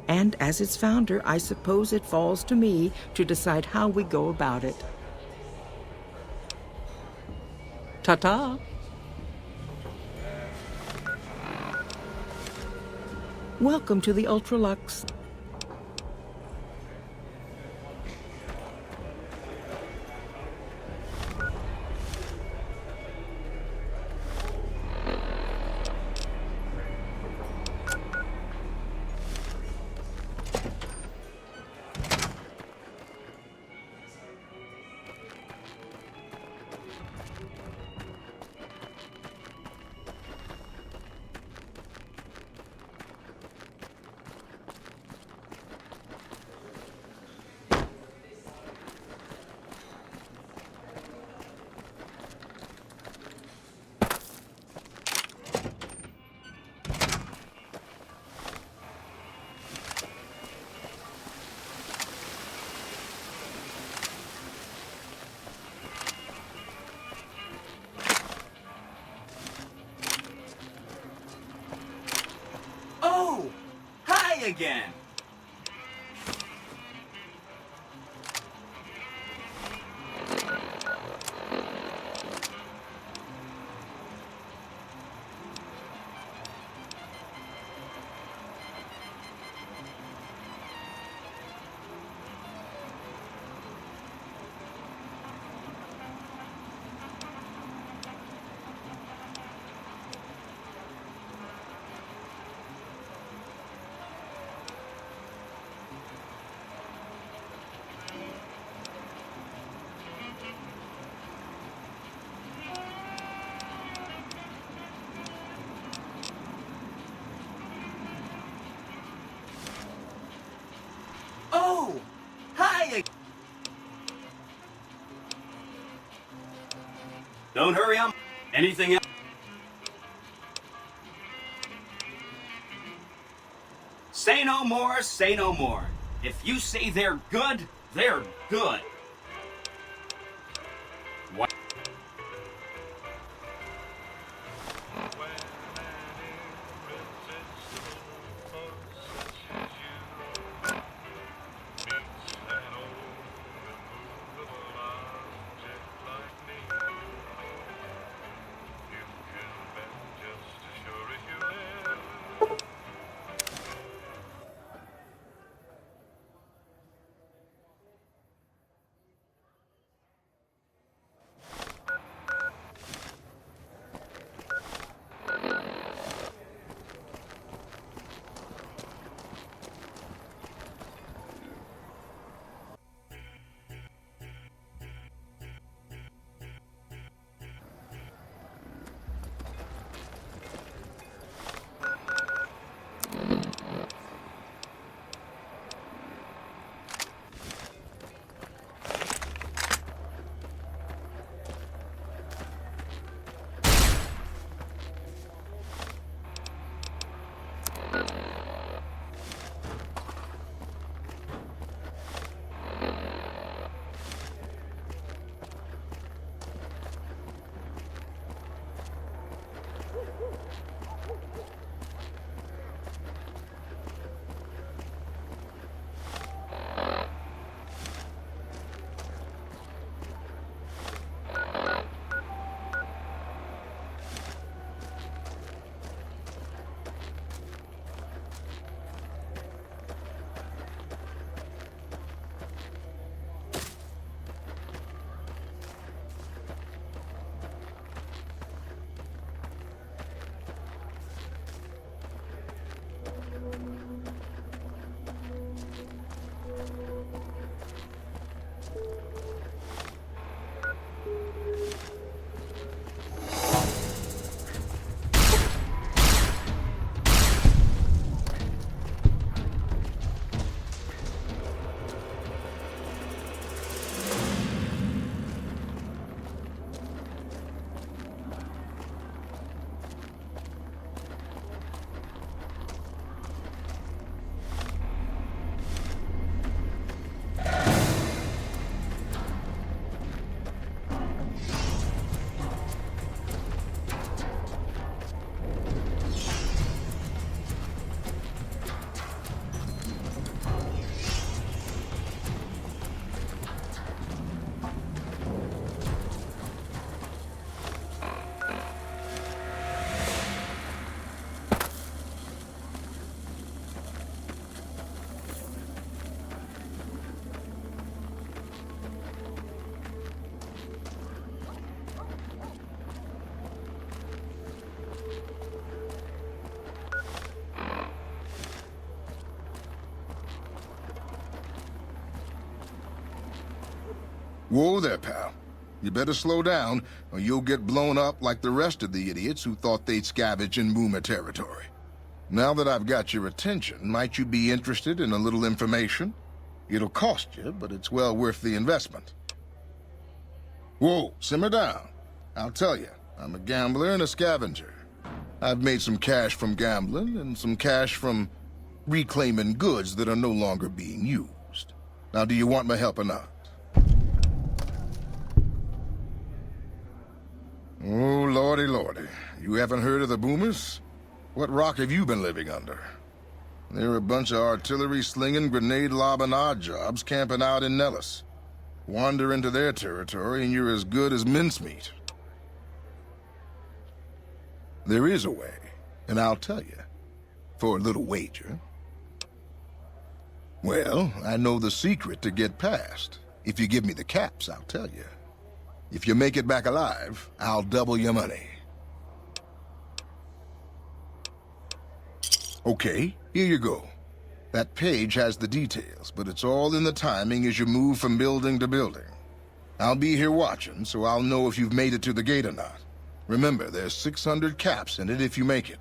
And as its founder, I suppose it falls to me to decide how we go about it. Ta-ta! Welcome to the Ultralux. Again. Oh! Hi! Don't hurry on. Anything else? Say no more, say no more. If you say they're good, they're good. What? Whoa there, pal. You better slow down, or you'll get blown up like the rest of the idiots who thought they'd scavenge in Boomer territory. Now that I've got your attention, might you be interested in a little information? It'll cost you, but it's well worth the investment. Whoa, simmer down. I'll tell you, I'm a gambler and a scavenger. I've made some cash from gambling and some cash from reclaiming goods that are no longer being used. Now, do you want my help or not? Oh, lordy, lordy. You haven't heard of the Boomers? What rock have you been living under? They're a bunch of artillery-slinging, grenade-lobbing odd jobs camping out in Nellis. Wander into their territory and you're as good as mincemeat. There is a way, and I'll tell you. For a little wager. Well, I know the secret to get past. If you give me the caps, I'll tell you. If you make it back alive, I'll double your money. Okay, here you go. That page has the details, but it's all in the timing as you move from building to building. I'll be here watching, so I'll know if you've made it to the gate or not. Remember, there's 600 caps in it if you make it.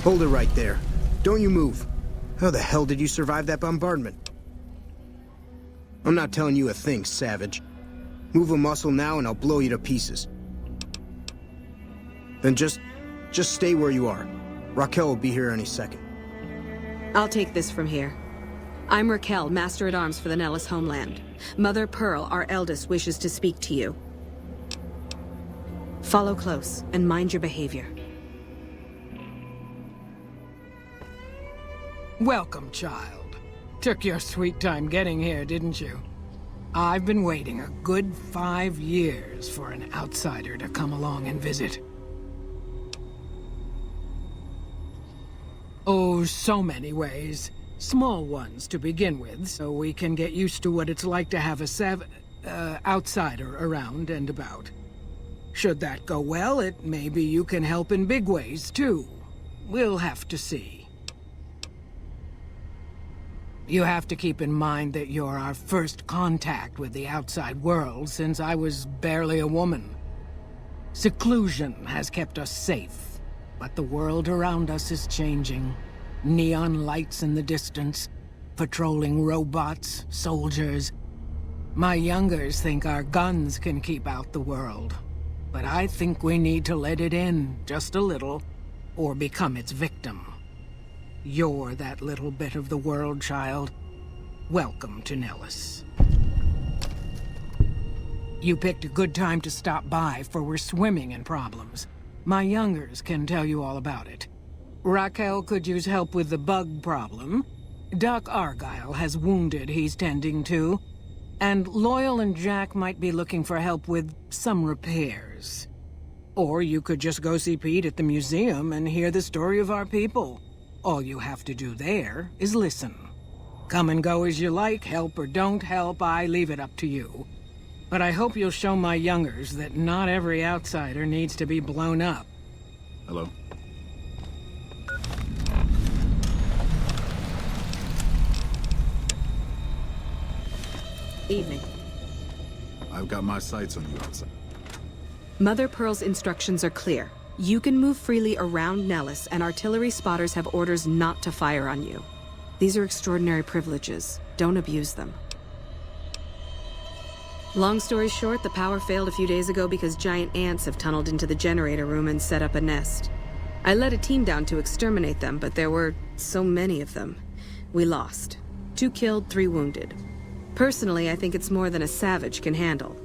Hold it right there. Don't you move. How the hell did you survive that bombardment? I'm not telling you a thing, savage. Move a muscle now and I'll blow you to pieces. Then just stay where you are. Raquel will be here any second. I'll take this from here. I'm Raquel, Master-at-Arms for the Nellis homeland. Mother Pearl, our eldest, wishes to speak to you. Follow close and mind your behavior. Welcome, child. Took your sweet time getting here, didn't you? I've been waiting a good 5 years for an outsider to come along and visit. Oh, so many ways. Small ones to begin with, so we can get used to what it's like to have a outsider around and about. Should that go well, maybe you can help in big ways, too. We'll have to see. You have to keep in mind that you're our first contact with the outside world since I was barely a woman. Seclusion has kept us safe, but the world around us is changing. Neon lights in the distance, patrolling robots, soldiers. My youngers think our guns can keep out the world, but I think we need to let it in just a little, or become its victim. You're that little bit of the world, child. Welcome to Nellis. You picked a good time to stop by, for we're swimming in problems. My youngers can tell you all about it. Raquel could use help with the bug problem. Doc Argyle has wounded he's tending to. And Loyal and Jack might be looking for help with some repairs. Or you could just go see Pete at the museum and hear the story of our people. All you have to do there is listen. Come and go as you like, help or don't help, I leave it up to you. But I hope you'll show my youngers that not every outsider needs to be blown up. Hello? Evening. I've got my sights on you outside. Mother Pearl's instructions are clear. You can move freely around Nellis, and artillery spotters have orders not to fire on you. These are extraordinary privileges. Don't abuse them. Long story short, the power failed a few days ago because giant ants have tunneled into the generator room and set up a nest. I led a team down to exterminate them, but there were so many of them. We lost. 2 killed, 3 wounded. Personally, I think it's more than a savage can handle.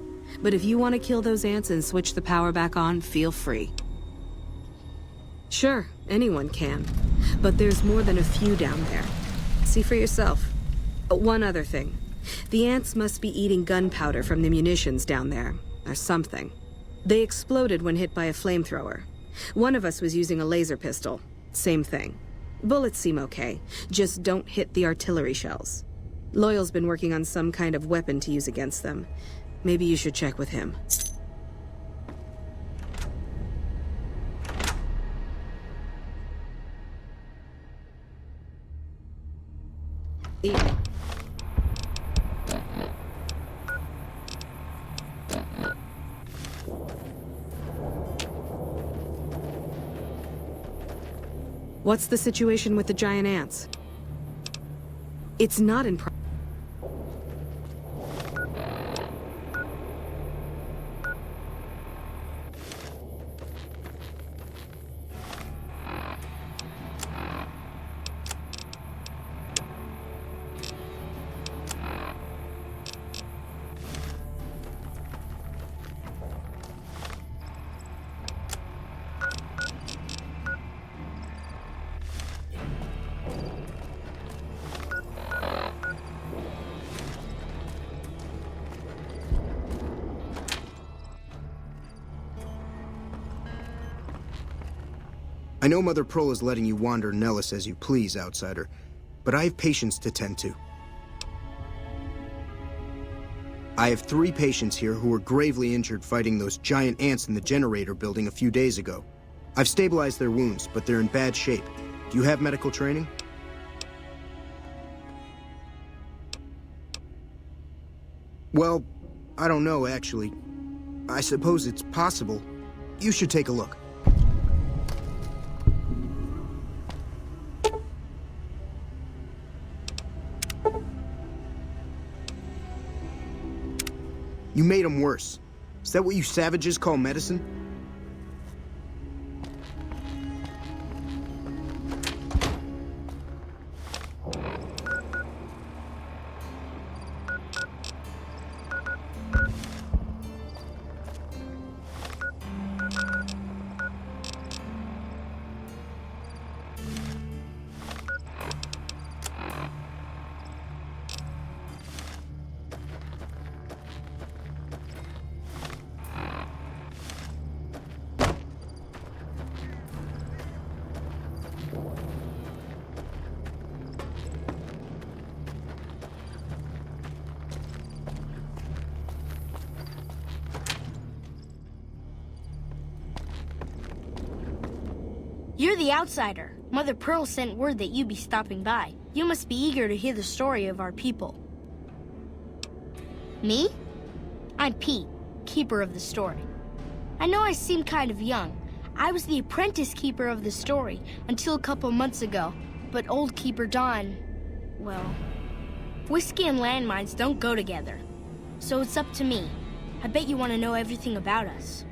But if you want to kill those ants and switch the power back on, feel free. Sure, anyone can. But there's more than a few down there. See for yourself. One other thing. The ants must be eating gunpowder from the munitions down there, or something. They exploded when hit by a flamethrower. One of us was using a laser pistol. Same thing. Bullets seem okay, just don't hit the artillery shells. Loyal's been working on some kind of weapon to use against them. Maybe you should check with him. Evening. What's the situation with the giant ants? It's not in I know Mother Pearl is letting you wander Nellis as you please, outsider, but I have patients to tend to. I have 3 patients here who were gravely injured fighting those giant ants in the generator building a few days ago. I've stabilized their wounds, but they're in bad shape. Do you have medical training? Well, I don't know, actually. I suppose it's possible. You should take a look. You made him worse. Is that what you savages call medicine? You're the outsider. Mother Pearl sent word that you'd be stopping by. You must be eager to hear the story of our people. Me? I'm Pete, keeper of the story. I know I seem kind of young. I was the apprentice keeper of the story until a couple months ago, but old Keeper Don, well, whiskey and landmines don't go together. So it's up to me. I bet you want to know everything about us.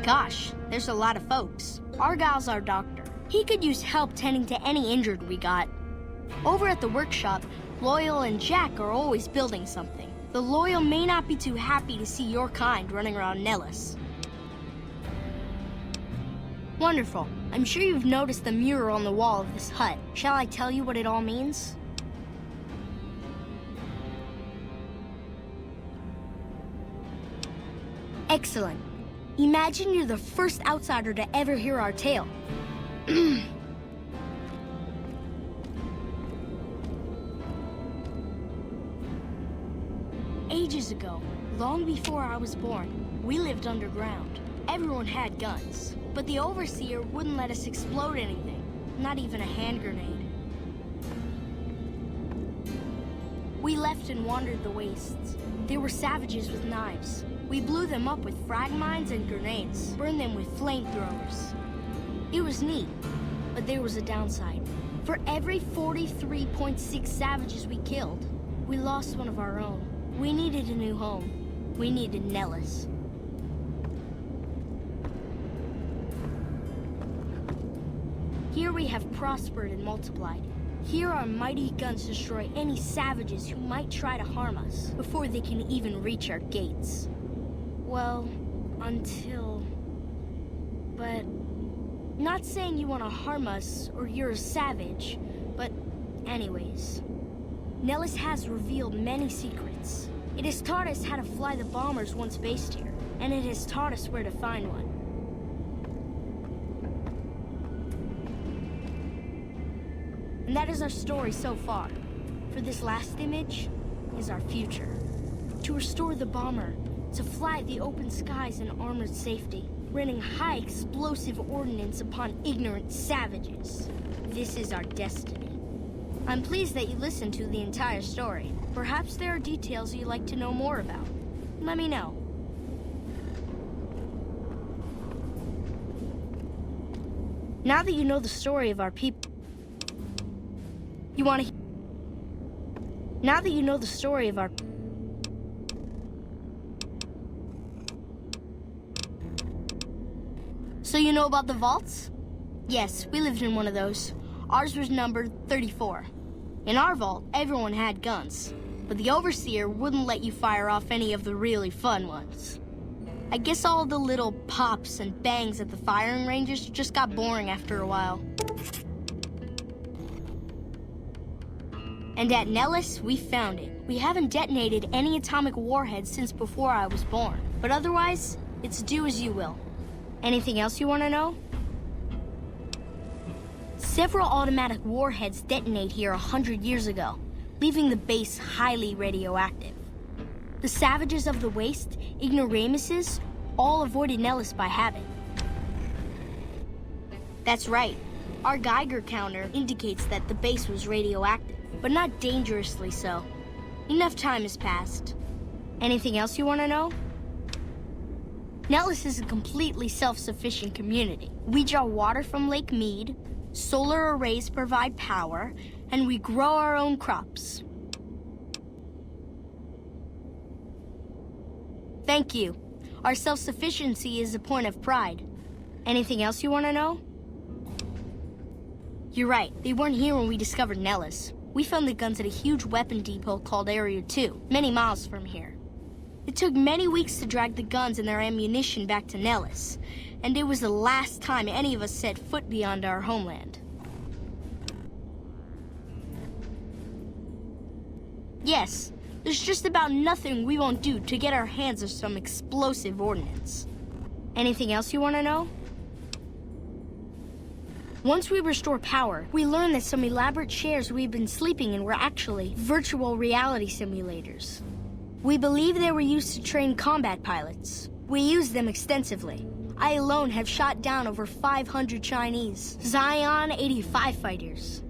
Gosh, there's a lot of folks. Argyle's our doctor. He could use help tending to any injured we got. Over at the workshop, Loyal and Jack are always building something. The Loyal may not be too happy to see your kind running around Nellis. Wonderful. I'm sure you've noticed the mural on the wall of this hut. Shall I tell you what it all means? Excellent. Imagine you're the first outsider to ever hear our tale. Ages ago, long before I was born, we lived underground. Everyone had guns, but the Overseer wouldn't let us explode anything, not even a hand grenade. We left and wandered the wastes. There were savages with knives. We blew them up with frag mines and grenades, burned them with flamethrowers. It was neat, but there was a downside. For every 43.6 savages we killed, we lost one of our own. We needed a new home. We needed Nellis. Here we have prospered and multiplied. Here our mighty guns destroy any savages who might try to harm us before they can even reach our gates. Well, until... But... Not saying you want to harm us or you're a savage, but anyways. Nellis has revealed many secrets. It has taught us how to fly the bombers once based here, and it has taught us where to find one. And that is our story so far. For this last image is our future. To restore the bomber, to fly the open skies in armored safety, raining high explosive ordnance upon ignorant savages. This is our destiny. I'm pleased that you listened to the entire story. Perhaps there are details you'd like to know more about. Let me know. Now that you know the story of our people, Now that you know the story of our... So you know about the vaults? Yes, we lived in one of those. Ours was numbered 34. In our vault, everyone had guns, but the Overseer wouldn't let you fire off any of the really fun ones. I guess all the little pops and bangs at the firing ranges just got boring after a while. And at Nellis, we found it. We haven't detonated any atomic warheads since before I was born, but otherwise, it's do as you will. Anything else you want to know? Several automatic warheads detonate here 100 years ago, leaving the base highly radioactive. The savages of the waste, ignoramuses, all avoided Nellis by habit. That's right. Our Geiger counter indicates that the base was radioactive, but not dangerously so. Enough time has passed. Anything else you want to know? Nellis is a completely self-sufficient community. We draw water from Lake Mead, solar arrays provide power, and we grow our own crops. Thank you. Our self-sufficiency is a point of pride. Anything else you want to know? You're right, they weren't here when we discovered Nellis. We found the guns at a huge weapon depot called Area 2, many miles from here. It took many weeks to drag the guns and their ammunition back to Nellis, and it was the last time any of us set foot beyond our homeland. Yes, there's just about nothing we won't do to get our hands on some explosive ordnance. Anything else you want to know? Once we restore power, we learned that some elaborate chairs we've been sleeping in were actually virtual reality simulators. We believe they were used to train combat pilots. We used them extensively. I alone have shot down over 500 Chinese Zion 85 fighters.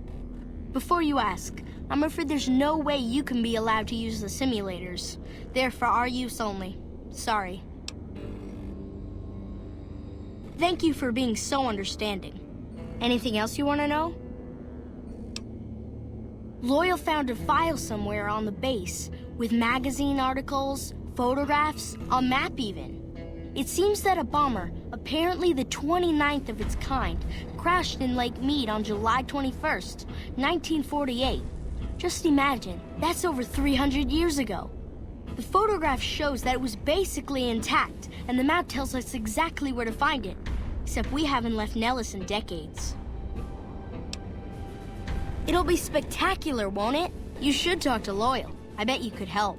Before you ask, I'm afraid there's no way you can be allowed to use the simulators. They're for our use only. Sorry. Thank you for being so understanding. Anything else you want to know? Loyal found a file somewhere on the base with magazine articles, photographs, a map even. It seems that a bomber, apparently the 29th of its kind, crashed in Lake Mead on July 21st, 1948. Just imagine, that's over 300 years ago. The photograph shows that it was basically intact, and the map tells us exactly where to find it. Except we haven't left Nellis in decades. It'll be spectacular, won't it? You should talk to Loyal. I bet you could help.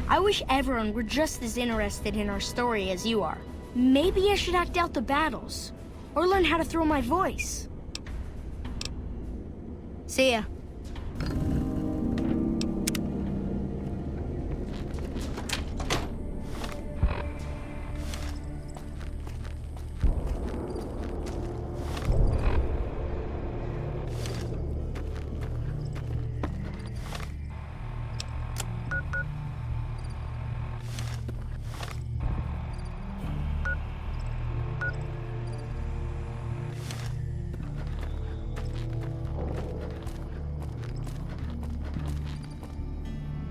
I wish everyone were just as interested in our story as you are. Maybe I should act out the battles, or learn how to throw my voice. See ya.